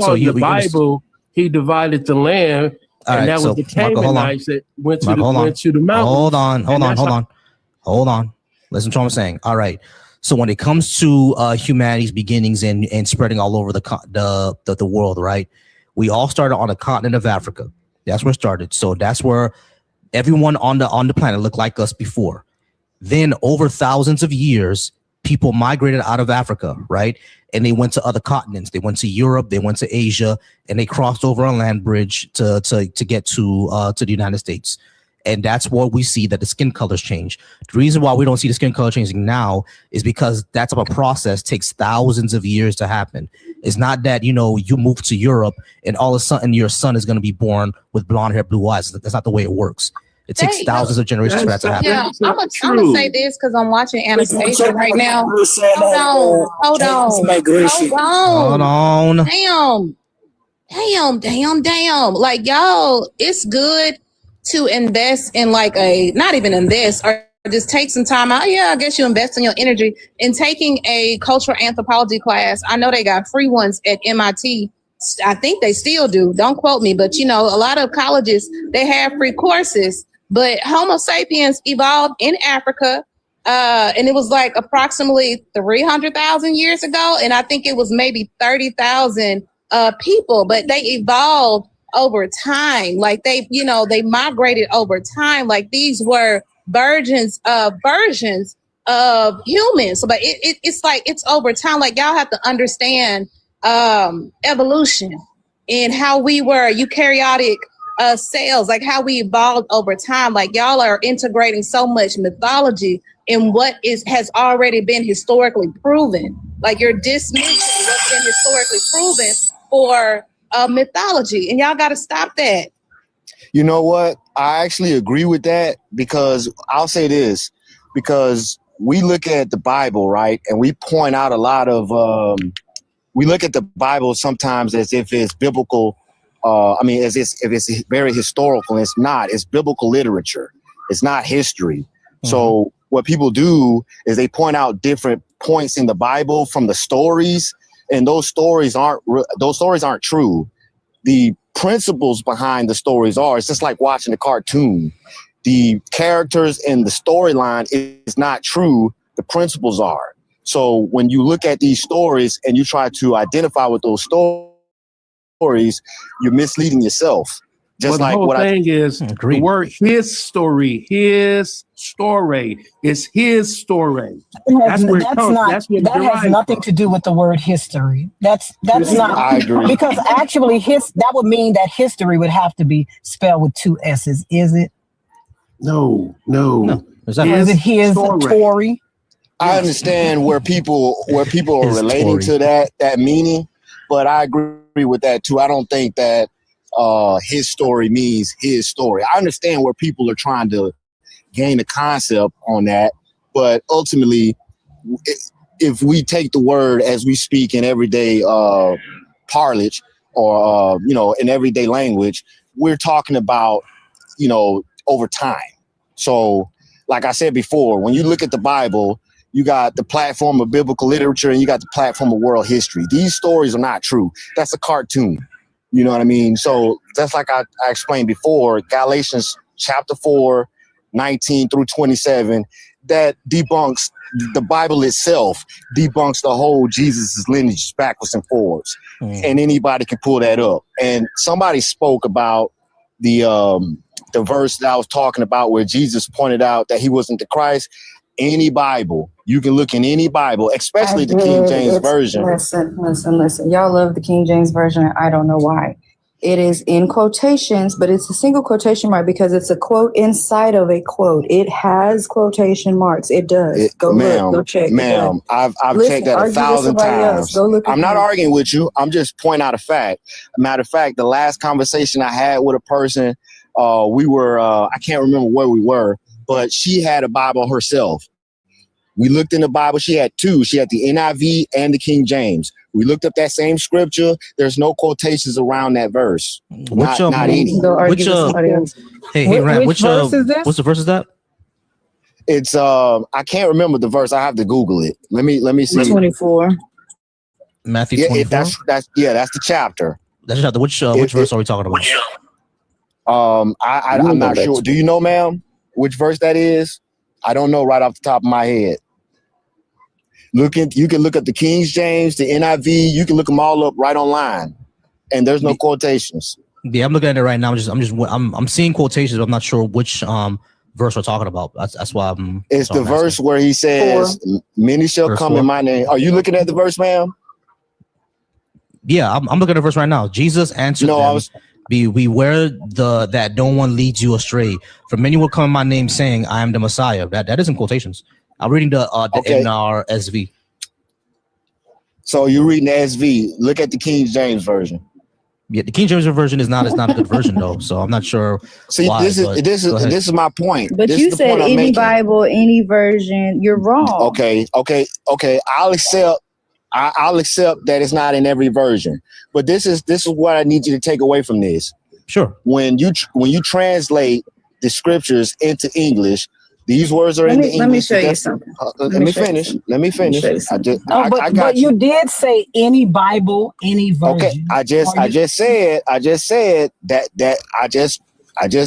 So the Bible, he divided the land, and that was the Canaanites that went to the mountains. Hold on. Listen to what I'm saying. All right. So when it comes to humanity's beginnings and spreading all over the world, right? We all started on the continent of Africa. That's where it started. So that's where everyone on the planet looked like us before. Then over thousands of years, people migrated out of Africa, right? And they went to other continents. They went to Europe, they went to Asia, and they crossed over a land bridge to get to the United States. And that's what we see, that the skin colors change. The reason why we don't see the skin color changing now is because that type of process takes thousands of years to happen. It's not that, you move to Europe and all of a sudden your son is going to be born with blonde hair, blue eyes. That's not the way it works. It takes thousands of generations for that to happen. Yeah, I'm gonna say this because I'm watching Anastasia right now. Hold on. Damn. Like, y'all, it's good to invest in not even invest, or just take some time out. Yeah, I guess you invest in your energy in taking a cultural anthropology class. I know they got free ones at MIT. I think they still do. Don't quote me, but a lot of colleges, they have free courses. But Homo sapiens evolved in Africa, and it was like approximately 300,000 years ago. And I think it was maybe 30,000 people, but they evolved over time. Like they migrated over time. Like these were versions of humans. But it's like it's over time. Like y'all have to understand evolution and how we were eukaryotic cells, like how we evolved over time. Like y'all are integrating so much mythology in what has already been historically proven. Like you're dismissing what's been historically proven for mythology, and y'all got to stop that. You know what? I actually agree with that, because I'll say this, because we look at the Bible, right, and we point out a lot of we look at the Bible sometimes as if it's biblical. As if it's very historical. It's not. It's biblical literature. It's not history. Mm-hmm. So what people do is they point out different points in the Bible from the stories, and those stories aren't true. The principles behind the stories are. It's just like watching a cartoon. The characters and the storyline is not true. The principles are. So when you look at these stories and you try to identify with those stories, you're misleading yourself. Just like the what whole thing is the word his story is his story. That has nothing to do with the word history. That's not. I agree. Because actually that would mean that history would have to be spelled with 2 S's, is it? No. Is it his story? I understand where people are relating to that meaning, but I agree with that too. I don't think that his story means his story. I understand where people are trying to gain a concept on that, but ultimately, if we take the word as we speak in everyday parlance or in everyday language, we're talking about over time. So, like I said before, when you look at the Bible, you got the platform of biblical literature and you got the platform of world history. These stories are not true. That's a cartoon. You know what I mean? So that's like I explained before, Galatians chapter 4, 19 through 27, that debunks the Bible itself, debunks the whole Jesus' lineage backwards and forwards. And anybody can pull that up. And somebody spoke about the verse that I was talking about where Jesus pointed out that he wasn't the Christ. Any Bible, you can look in any Bible, especially the King James Version. Listen. Y'all love the King James Version. I don't know why. It is in quotations, but it's a single quotation mark because it's a quote inside of a quote. It has quotation marks. It does. Go check. Ma'am, I've checked that 1,000 times. I'm not arguing with you. I'm just pointing out a fact. Matter of fact, the last conversation I had with a person, we were, I can't remember where we were, but she had a Bible herself. We looked in the Bible. She had 2. She had the NIV and the King James. We looked up that same scripture. There's no quotations around that verse. Not any. Which verse is this? What's the verse is that? It's I can't remember the verse. I have to Google it. Let me see. 24. Matthew 24. That's the chapter. That's chapter. Which verse are we talking about? I'm not sure. Do you know, ma'am, which verse that is? I don't know right off the top of my head. You can look at the King James, the NIV. You can look them all up right online, and there's no quotations. Yeah, I'm looking at it right now. I'm seeing quotations, but I'm not sure which verse we're talking about. That's why I'm. It's the verse where he says, 4. "Many shall verse come 4. In my name." Are you looking at the verse, ma'am? Yeah, I'm looking at the verse right now. Jesus answered them. Beware that no one leads you astray. For many will come in my name saying, I am the Messiah. That isn't quotations. I'm reading the NRSV. So you're reading the SV. Look at the King James Version. Yeah, the King James Version is not a good version though. So I'm not sure. See, why, this is my point. But this you said any Bible, any version. You're wrong. Okay. I'll accept that it's not in every version. But this is what I need you to take away from this. Sure. When you translate the scriptures into English, these words are in the English. Let me show you something. Let me finish. But you did say any Bible, any version. Okay, I just said that I just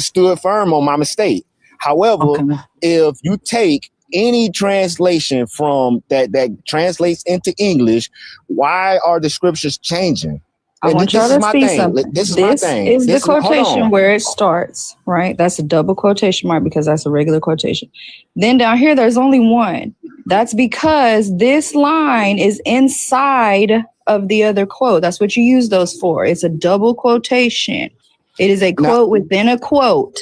stood firm on my mistake. However, if you take any translation from that translates into English, why are the scriptures changing? I want y'all to see something. This is my thing. This is the quotation where it starts, right? That's a double quotation mark because that's a regular quotation. Then down here, there's only one. That's because this line is inside of the other quote. That's what you use those for. It's a double quotation. It is a quote within a quote.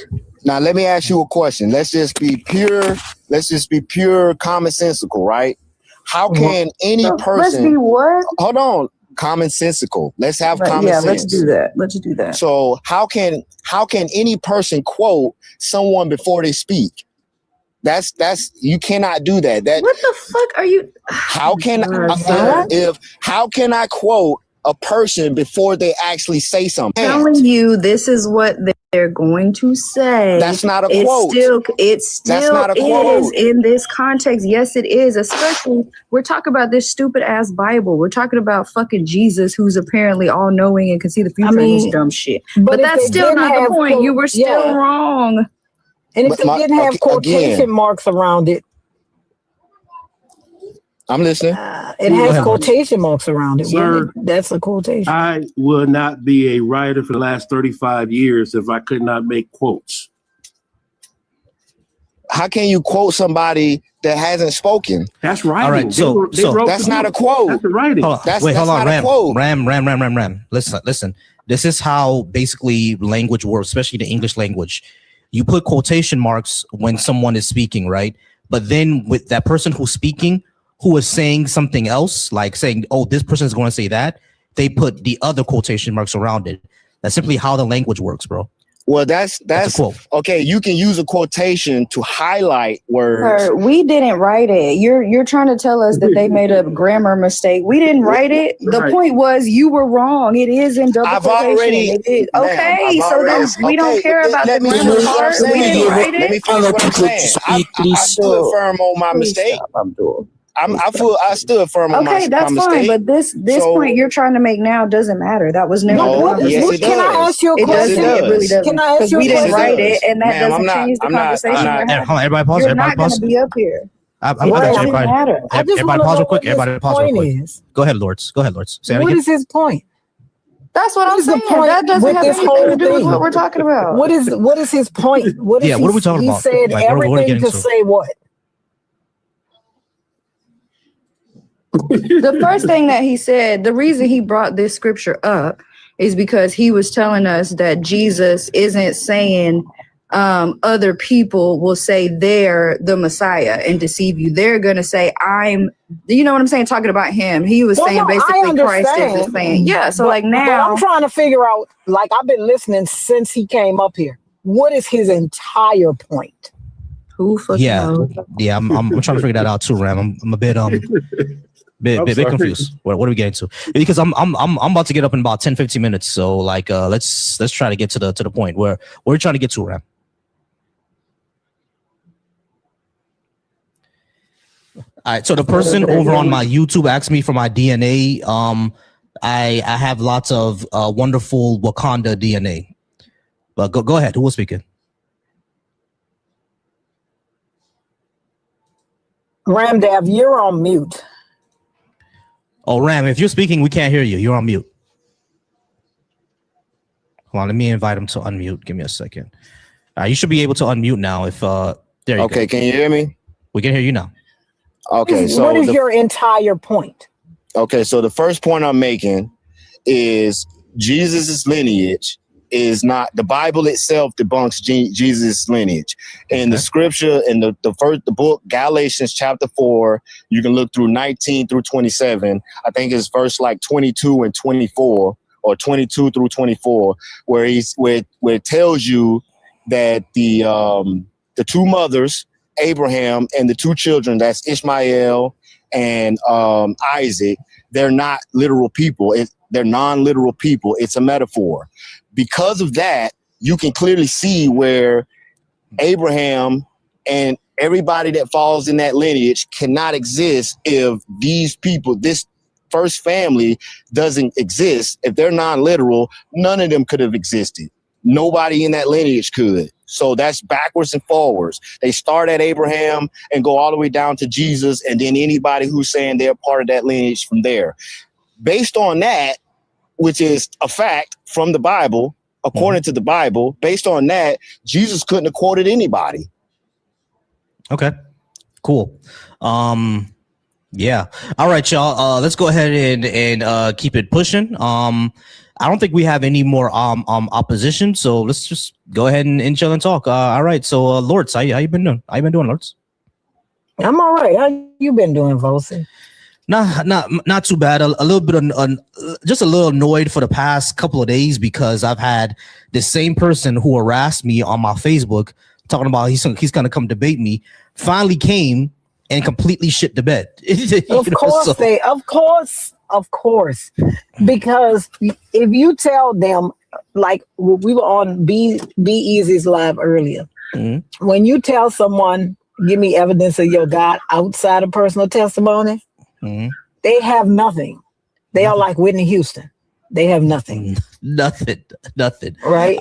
Now, let me ask you a question. Let's just be pure commonsensical, right? How can any person... Let's be what? Hold on. Commonsensical. Let's have common sense. Let's do that. Let's do that. So how can any person quote someone before they speak? That's you cannot do that. What the fuck are you? How can I quote a person before they actually say something? I'm telling you, this is what they're going to say. That's not a quote. It still is in this context. Yes, it is. Especially, we're talking about this stupid ass Bible. We're talking about fucking Jesus, who's apparently all knowing and can see the future and this dumb shit. But that's still not the point. You were still wrong. And if they didn't have quotation marks around it, I'm listening. It has quotation marks around it. Sir, that's a quotation. I will not be a writer for the last 35 years if I could not make quotes. How can you quote somebody that hasn't spoken? That's writing. All right, so that's not a quote. That's writing. Hold on, Ram. Listen. This is how basically language works, especially the English language. You put quotation marks when someone is speaking, right? But then with that person who's speaking, who is saying something else, like saying, oh, this person is going to say that, they put the other quotation marks around it. That's simply how the language works, bro. Well, that's a quote. Okay. You can use a quotation to highlight words. Sir, we didn't write it. You're trying to tell us that they made a grammar mistake. We didn't write it. The point was you were wrong. It is in double quotation. It is. Okay, so then we don't care about the grammar part. We didn't write it. Let me finish what I'm saying. I stood firm on my mistake. I stood firm on my mistake. Okay, that's fine. But this point you're trying to make now doesn't matter. That was never. Can I ask you a question? It really doesn't. Can I ask you a question? We didn't write it, and that doesn't change the conversation. Everybody pause. You're not going to be up here. Everybody pause real quick. Everybody pause real quick. Go ahead, Lords. Say what is his point? That's what I'm saying. That doesn't have anything to do with what we're talking about. What is his point? What are we talking about? He said everything to say what? The first thing that he said, the reason he brought this scripture up is because he was telling us that Jesus isn't saying other people will say they're the Messiah and deceive you. They're going to say, you know what I'm saying? Talking about him. He was saying basically Christ is saying, so like now. But I'm trying to figure out, like I've been listening since he came up here. What is his entire point? Who fucking knows? Yeah, I'm trying to figure that out too, Ram. I'm a bit bit confused. What are we getting to? Because I'm about to get up in about 10-15 minutes. So like let's try to get to the point where we're trying to get to, Ram. All right. So the person over on my YouTube asked me for my DNA. I have lots of wonderful Wakanda DNA. But go ahead. Who was speaking? Ramdav, you're on mute. Oh, Ram, if you're speaking, we can't hear you. You're on mute. Hold on, let me invite him to unmute. Give me a second. You should be able to unmute now. If there you go. Okay, can you hear me? We can hear you now. Okay, so what is your entire point? Okay, so the first point I'm making is Jesus's lineage is not, the Bible itself debunks Jesus' lineage. In the scripture, in the book, Galatians chapter 4, you can look through 19 through 27. I think it's verse like 22 and 24, or 22 through 24, where it tells you that the two mothers, Abraham, and the two children, that's Ishmael and Isaac, they're not literal people. They're non-literal people. It's a metaphor. Because of that, you can clearly see where Abraham and everybody that falls in that lineage cannot exist if these people, this first family doesn't exist. If they're non-literal, none of them could have existed. Nobody in that lineage could. So that's backwards and forwards. They start at Abraham and go all the way down to Jesus, and then anybody who's saying they're part of that lineage from there. Based on that, which is a fact from the Bible, according to the Bible, based on that, Jesus couldn't have quoted anybody. Okay, cool. Yeah. All right, y'all. Let's go ahead and keep it pushing. I don't think we have any more opposition, so let's just go ahead and chill and talk. All right. So, Lords, how you been doing? How you been doing, Lords? I'm all right. How you been doing, Volson? Not too bad. A little bit just a little annoyed for the past couple of days because I've had the same person who harassed me on my Facebook talking about he's gonna come debate me. Finally came and completely shit the bed. Of course. Because if you tell them, like we were on Be Easy's live earlier, when you tell someone, give me evidence of your God outside of personal testimony, they have nothing. They are like Whitney Houston. They have nothing. Nothing. Right?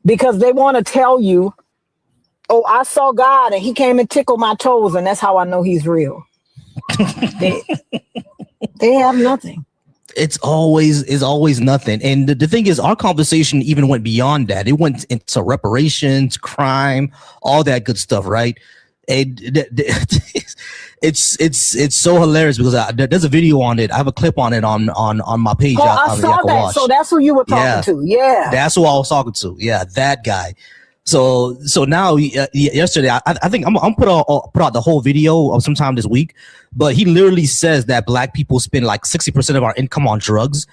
Because they want to tell you, oh, I saw God and he came and tickled my toes and that's how I know he's real. They have nothing. It's always nothing. And the thing is, our conversation even went beyond that. It went into reparations, crime, all that good stuff, right? And it's so hilarious because there's a video on it. I have a clip on it on my page. Oh, I saw that. Watch. So that's who you were talking to. Yeah, that's who I was talking to. Yeah, that guy. So now yesterday, I think I'm put out the whole video of sometime this week, but he literally says that black people spend like 60% of our income on drugs.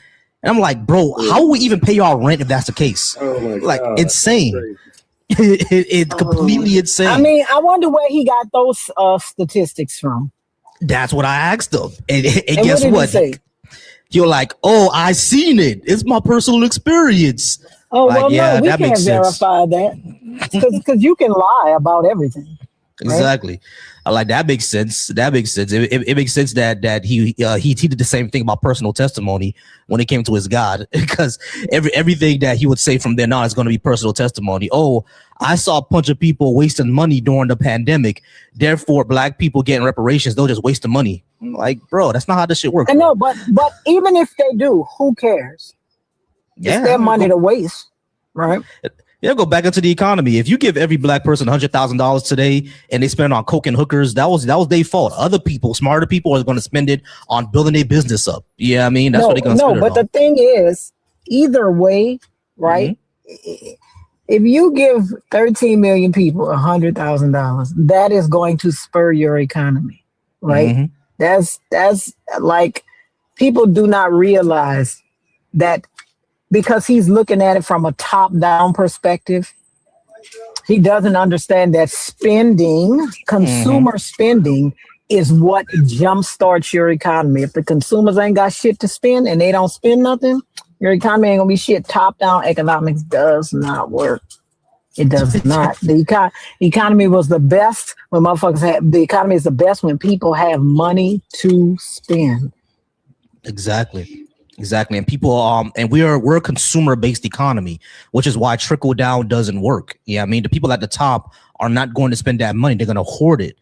And I'm like, bro, how will we even pay our rent if that's the case? Oh my like, God, insane. It's completely insane. I mean, I wonder where he got those statistics from. That's what I asked him. And guess what? You're like, oh, I seen it. It's my personal experience. Oh, like, well, yeah, no, we can't verify that because you can lie about everything. Exactly. Right? Like that makes sense. That makes sense. It makes sense that he did the same thing about personal testimony when it came to his God, because everything that he would say from then on is going to be personal testimony. Oh, I saw a bunch of people wasting money during the pandemic. Therefore, black people getting reparations, they'll just waste the money. Like, bro, that's not how this shit works. I know, but even if they do, who cares? Yeah, it's their money to waste, right? Yeah, go back into the economy. If you give every black person $100,000 today and they spend it on coke and hookers, that was their fault. Other people, smarter people, are going to spend it on building their business up. Yeah, I mean, that's what they're going to spend it on. No, but the thing is, either way, right? If you give 13 million people $100,000, that is going to spur your economy, right? That's like, people do not realize that. Because he's looking at it from a top-down perspective. He doesn't understand that consumer spending is what jumpstarts your economy. If the consumers ain't got shit to spend and they don't spend nothing, your economy ain't gonna be shit. Top-down economics does not work. It does not. The economy was the best when the economy is the best when people have money to spend. Exactly. And people, and we're a consumer-based economy, which is why trickle down doesn't work. Yeah, I mean, the people at the top are not going to spend that money; they're going to hoard it.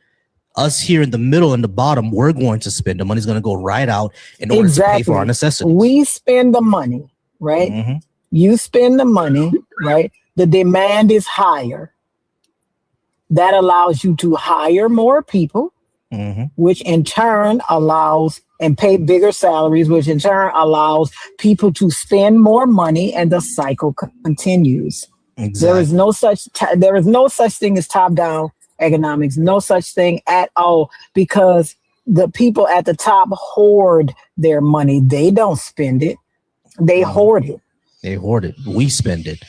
Us here in the middle and the bottom, we're going to spend. The money's going to go right out in order to pay for our necessities. We spend the money, right? You spend the money, right? The demand is higher. That allows you to hire more people, which in turn allows and pay bigger salaries, which in turn allows people to spend more money, and the cycle continues. Exactly. There is no such thing as top-down economics, no such thing at all, because the people at the top hoard their money. They don't spend it; they hoard it. They hoard it. We spend it.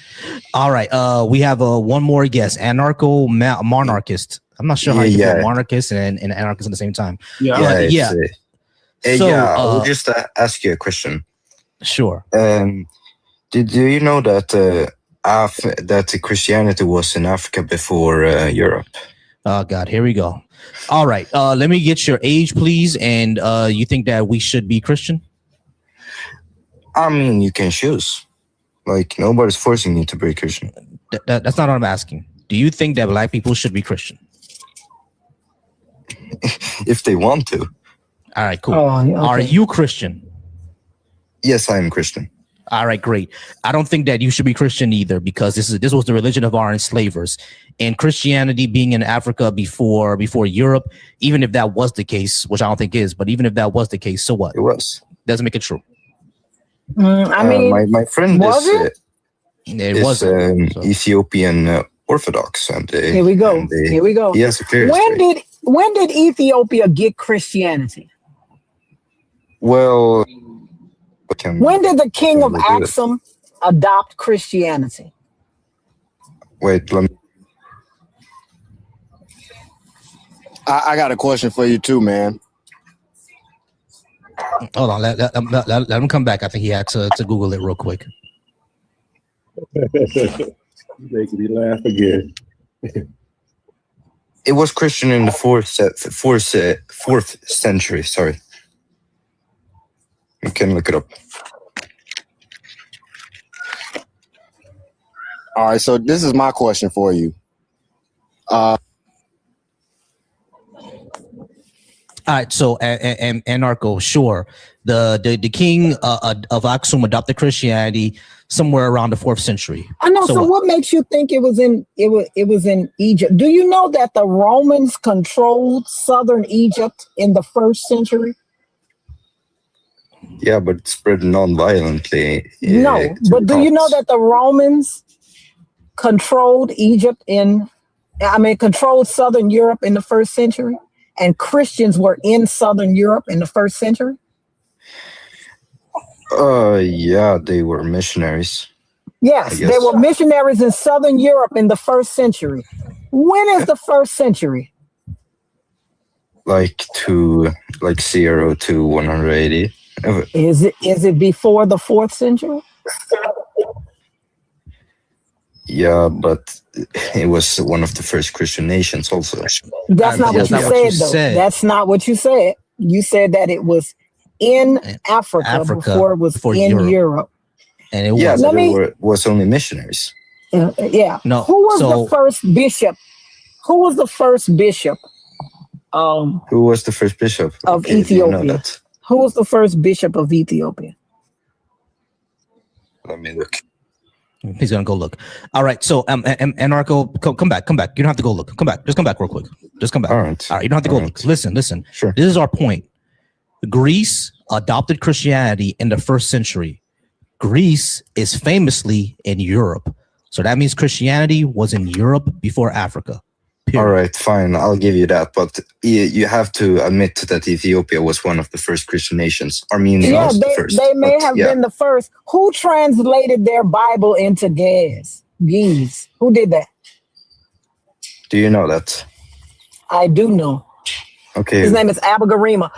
All right. We have one more guest, monarchist. I'm not sure how you put monarchist and anarchist at the same time. Hey, so, I will just ask you a question. Sure. Do you know that that Christianity was in Africa before Europe? Oh God, here we go. All right, let me get your age, please. And you think that we should be Christian? I mean, you can choose. Like, nobody's forcing you to be Christian. That's not what I'm asking. Do you think that black people should be Christian? If they want to. All right, cool. Are you Christian? Yes, I am Christian. All right, great. I don't think that you should be Christian either, because this was the religion of our enslavers, and Christianity being in Africa before Europe. Even if that was the case, which I don't think is, but even if that was the case, so what? It was. Doesn't make it true. I mean, my friend was is Ethiopian Orthodox, and here we go. Here we go. Yes, when did Ethiopia get Christianity? Well, when did the king of Axum adopt Christianity? Wait, I got a question for you too, man. Hold on, let him come back. I think he had to Google it real quick. Making me laugh again. It was Christian in the fourth century. Sorry, you can look it up. All right, so this is my question for you. All right, so and Anarcho, sure, the king of Aksum adopted Christianity somewhere around the 4th century. I know. So what makes you think it was in Egypt? Do you know that the Romans controlled southern Egypt in the 1st century? Yeah, but it spread non-violently. No, but do you know that the Romans controlled controlled southern Europe in the 1st century? And Christians were in southern Europe in the 1st century? Yeah, they were missionaries. Yes, they were missionaries in southern Europe in the 1st century. When is the 1st century? Like 0 to 180. Is it before the 4th century? Yeah, but it was one of the first Christian nations also. That's not what you said, though. That's not what you said. You said that it was in Africa before it was in Europe. And it was only missionaries. Yeah. No. Who was the first bishop? Who was the first bishop? Who was the first bishop of Ethiopia? Who was the first bishop of Ethiopia? Let me look. He's gonna go look. All right, so Anarcho, come back. You don't have to go look. Come back. Just come back real quick. Just come back. All right. You don't have to go look. Listen. Sure. This is our point. Greece adopted Christianity in the 1st century. Greece is famously in Europe, so that means Christianity was in Europe before Africa. All right, fine. I'll give you that, but you have to admit that Ethiopia was one of the first Christian nations. Armenia was the first. They may have been the first. Who translated their Bible into Ge'ez? Who did that? Do you know that? I do know. Okay. His name is Abba-Garima.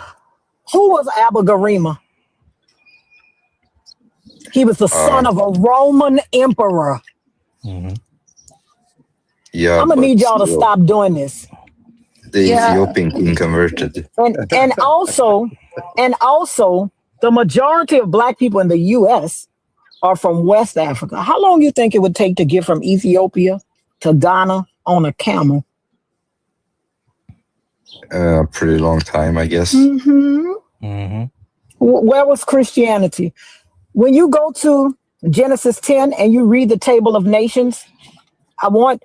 Who was Abba-Garima? He was the son of a Roman emperor. Mm-hmm. Yeah, I'm gonna need y'all to stop doing this. The Ethiopian king converted. And also, the majority of Black people in the U.S. are from West Africa. How long do you think it would take to get from Ethiopia to Ghana on a camel? A pretty long time, I guess. Where was Christianity? When you go to Genesis 10 and you read the Table of Nations, I want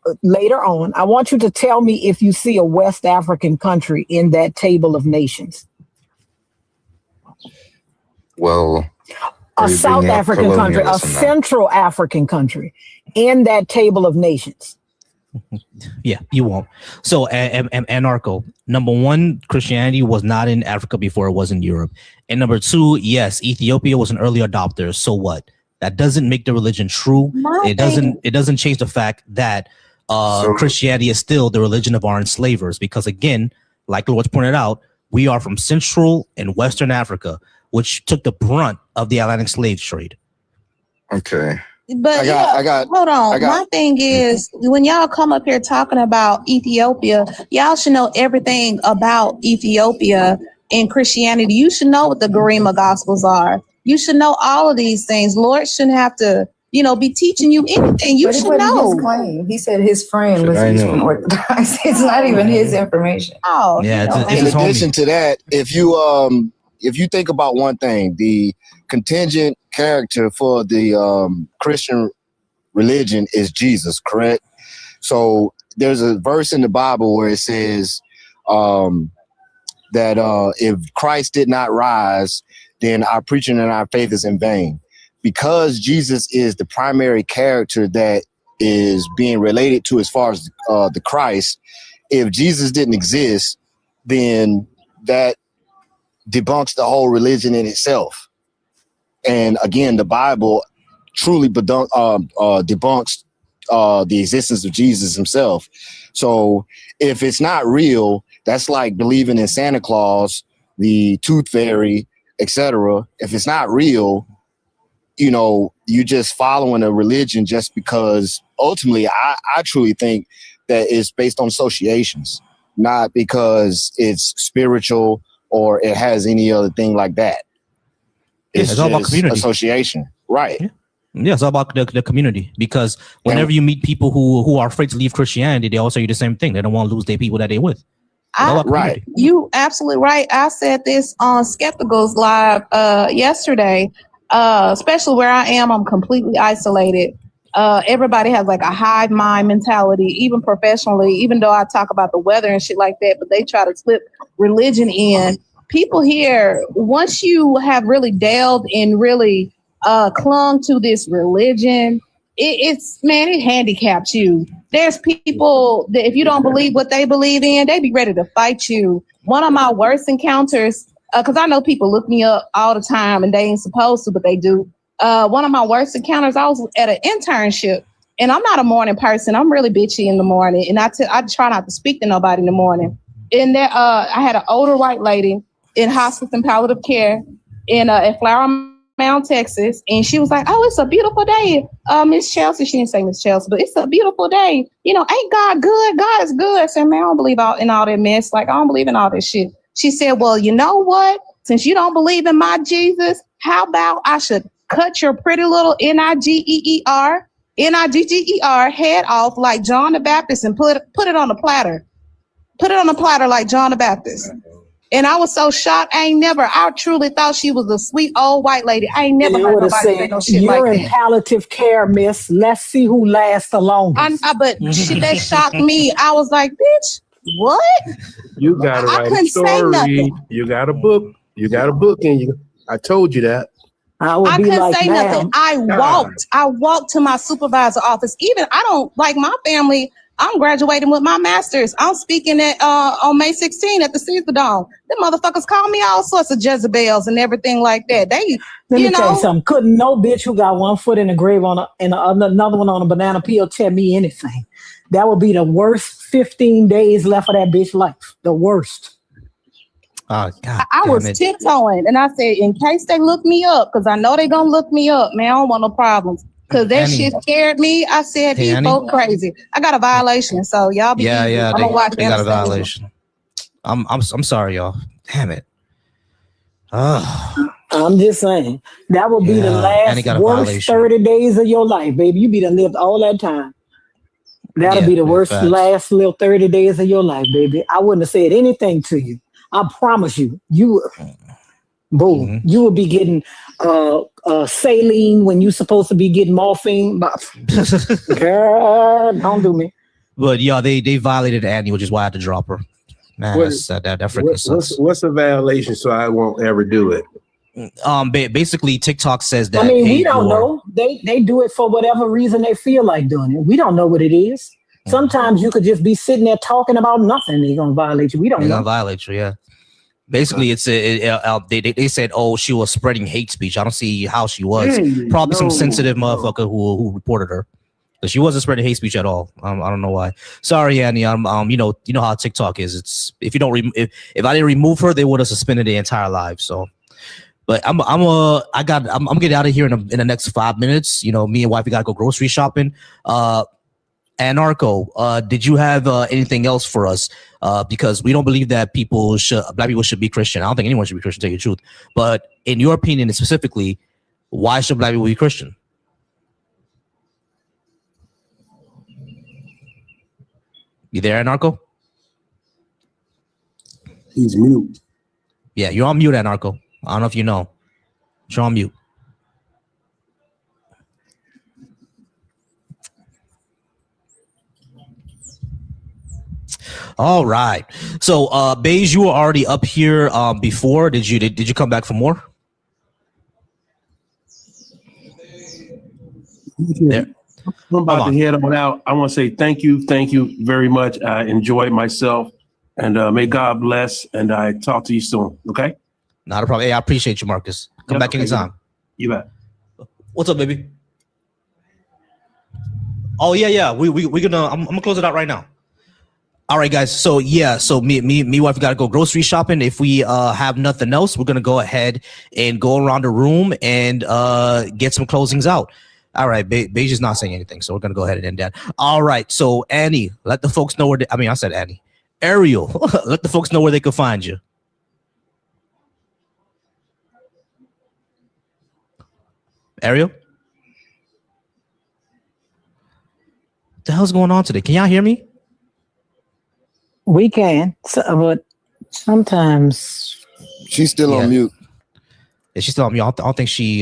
you to tell me if you see a West African country in that Table of Nations. Well, a South African country, a Central African country in that Table of Nations. Yeah, you won't. So, Anarcho, number one, Christianity was not in Africa before it was in Europe. And number two, yes, Ethiopia was an early adopter. So what? That doesn't make the religion true. It doesn't change the fact that Christianity is still the religion of our enslavers. Because again, like Lord's pointed out, we are from Central and Western Africa, which took the brunt of the Atlantic slave trade. Okay. But hold on. My thing is, when y'all come up here talking about Ethiopia, y'all should know everything about Ethiopia and Christianity. You should know what the Garima Gospels are. You should know all of these things. Lord shouldn't have to, be teaching you anything. You should know. His claim. He said his friend was Eastern Orthodox. It's not even his information. Oh, yeah. In addition to that, if you if you think about one thing, the contingent character for the Christian religion is Jesus, correct? So there's a verse in the Bible where it says that if Christ did not rise, then our preaching and our faith is in vain. Because Jesus is the primary character that is being related to as far as the Christ, if Jesus didn't exist, then that debunks the whole religion in itself. And again, the Bible truly debunks the existence of Jesus himself. So if it's not real, that's like believing in Santa Claus, the Tooth Fairy, etc. If it's not real, you know, you just following a religion just because ultimately I truly think that it's based on associations, not because it's spiritual or it has any other thing like that. It's all about community. Association. Right. Yeah, it's all about the community, because whenever you meet people who are afraid to leave Christianity, they all say the same thing. They don't want to lose their people that they're with. Right. You absolutely right. I said this on Skepticals Live yesterday, especially where I am, I'm completely isolated. Everybody has like a hive mind mentality, even professionally, even though I talk about the weather and shit like that, but they try to slip religion in. People here, once you have really delved and really clung to this religion, it handicaps you. There's people that if you don't believe what they believe in, they be ready to fight you. One of my worst encounters, because I know people look me up all the time and they ain't supposed to, but they do. One of my worst encounters, I was at an internship, and I'm not a morning person. I'm really bitchy in the morning, and I try not to speak to nobody in the morning. And there, I had an older white lady in hospice and palliative care in Flower Mound, Texas, and she was like, "Oh, it's a beautiful day, Miss Chelsea." She didn't say Miss Chelsea, but it's a beautiful day. You know, ain't God good? God is good. I said, "Man, I don't believe in all that mess. Like, I don't believe in all this shit." She said, "Well, you know what? Since you don't believe in my Jesus, how about I should cut your pretty little Nigger head off like John the Baptist and put it on a platter. Put it on a platter like John the Baptist." And I was so shocked. I truly thought she was a sweet old white lady. I ain't never heard nobody say no shit like that. You're in palliative care, miss. Let's see who lasts the longest. But shit, that shocked me. I was like, bitch, what? You got to write a story. You got a book. You got a book in you. I told you that. I couldn't say nothing. I walked to my supervisor office. Even I don't like my family. I'm graduating with my master's. I'm speaking at on May 16 at the Caesar Dome. Them motherfuckers call me all sorts of Jezebels and everything like that. Let me tell you something. Couldn't no bitch who got one foot in the grave and another one on a banana peel tell me anything. That would be the worst 15 days left of that bitch life. The worst. Oh God! I was tiptoeing, and I said, in case they look me up, because I know they're gonna look me up, man. I don't want no problems. Because that shit scared me. I said, these folk crazy. I got a violation, so y'all be easy. I'm gonna watch they got a violation. I'm sorry, y'all. Damn it. I'm just saying that will be the last worst 30 days of your life, baby. You be done lived all that time. That'll be the worst last little 30 days of your life, baby. I wouldn't have said anything to you. I promise you. You will be getting saline when you're supposed to be getting morphine. Girl, don't do me. But yeah, they violated Annie, which is why I had to drop her. Man, that freaking sucks. What's a violation so I won't ever do it? Basically, TikTok says that. I mean, we don't know. They do it for whatever reason they feel like doing it. We don't know what it is. Sometimes you could just be sitting there talking about nothing. They're gonna violate you. We don't know. They're gonna violate you, yeah. Basically, they said, oh, she was spreading hate speech. I don't see how she was. Probably some sensitive motherfucker who reported her, but she wasn't spreading hate speech at all. I don't know why. Sorry, Annie. You know how TikTok is. It's if you don't if I didn't remove her, they would have suspended their entire life. So, but I'm getting out of here in the next 5 minutes. You know, me and wifey gotta go grocery shopping. Anarcho, did you have anything else for us? Because we don't believe that black people should be Christian. I don't think anyone should be Christian, to tell you the truth. But in your opinion, specifically, why should black people be Christian? You there, Anarcho? He's mute. Yeah, you're on mute, Anarcho. I don't know if you know. You're on mute. All right. So, Beige, you were already up here before. Did you come back for more? There. I'm about to head on out. I want to say thank you very much. I enjoyed myself, and may God bless. And I talk to you soon. Okay. Not a problem. Hey, I appreciate you, Marcus. Come back anytime. You bet. What's up, baby? Oh yeah. We're gonna. I'm gonna close it out right now. All right, guys. So yeah, me wife got to go grocery shopping. If we have nothing else, we're gonna go ahead and go around the room and get some closings out. All right, Beige is not saying anything, so we're gonna go ahead and end that. All right, so Annie, let the folks know where. I said Annie. Ariel, let the folks know where they can find you. Ariel, what the hell's going on today? Can y'all hear me? We can, but sometimes she's still on mute. Yeah, she's still on mute. I don't think she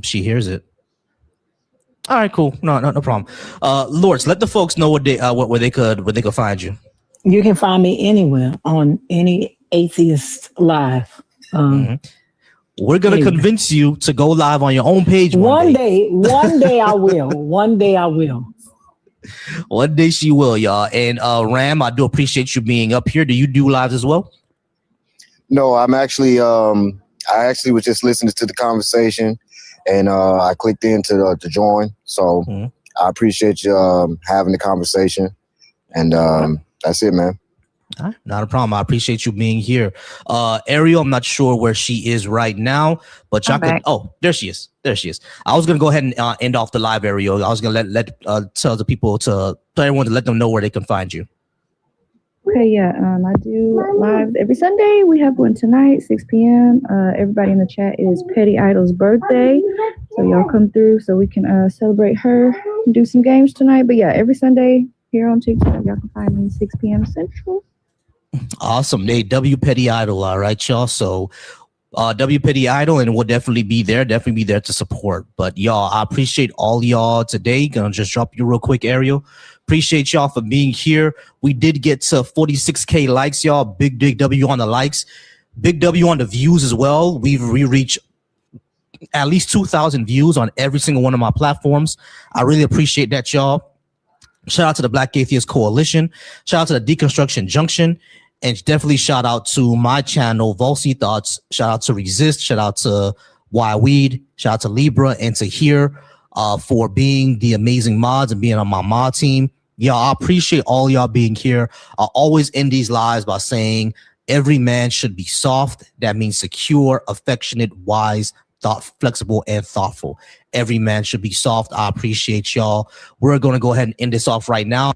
hears it. All right, cool. No problem. Lords, let the folks know where they could find you. You can find me anywhere on any Atheist Live. We're gonna convince you to go live on your own page one day. One day I will. One day I will. One day she will, y'all. And Ram, I do appreciate you being up here. Do you do lives as well? No, I'm actually I actually was just listening to the conversation, and I clicked in to join. So I appreciate you having the conversation, and that's it, man. All right, not a problem. I appreciate you being here. Ariel, I'm not sure where she is right now, but y'all could. Oh, there she is. I was gonna go ahead and end off the live, Ariel. I was gonna let tell the people tell everyone to let them know where they can find you. Okay, yeah. I do lives every Sunday. We have one tonight, 6 p.m. Everybody in the chat is Petty Idol's birthday, so y'all come through so we can celebrate her and do some games tonight. But yeah, every Sunday here on TikTok, y'all can find me 6 p.m. Central. Awesome. Hey, W Petty Idol. All right, y'all. So W Petty Idol, and we'll definitely be there to support. But y'all, I appreciate all y'all today. Gonna just drop you real quick, Ariel. Appreciate y'all for being here. We did get to 46K likes, y'all. Big W on the likes. Big W on the views as well. We reached at least 2,000 views on every single one of my platforms. I really appreciate that, y'all. Shout out to the Black Atheist Coalition. Shout out to the Deconstruction Junction. And definitely shout out to my channel, Volsy Thoughts. Shout out to Resist. Shout out to Why Weed. Shout out to Libra and to Here for being the amazing mods and being on my mod team. Y'all, I appreciate all y'all being here. I always end these lives by saying every man should be soft. That means secure, affectionate, wise, flexible, and thoughtful. Every man should be soft. I appreciate y'all. We're going to go ahead and end this off right now.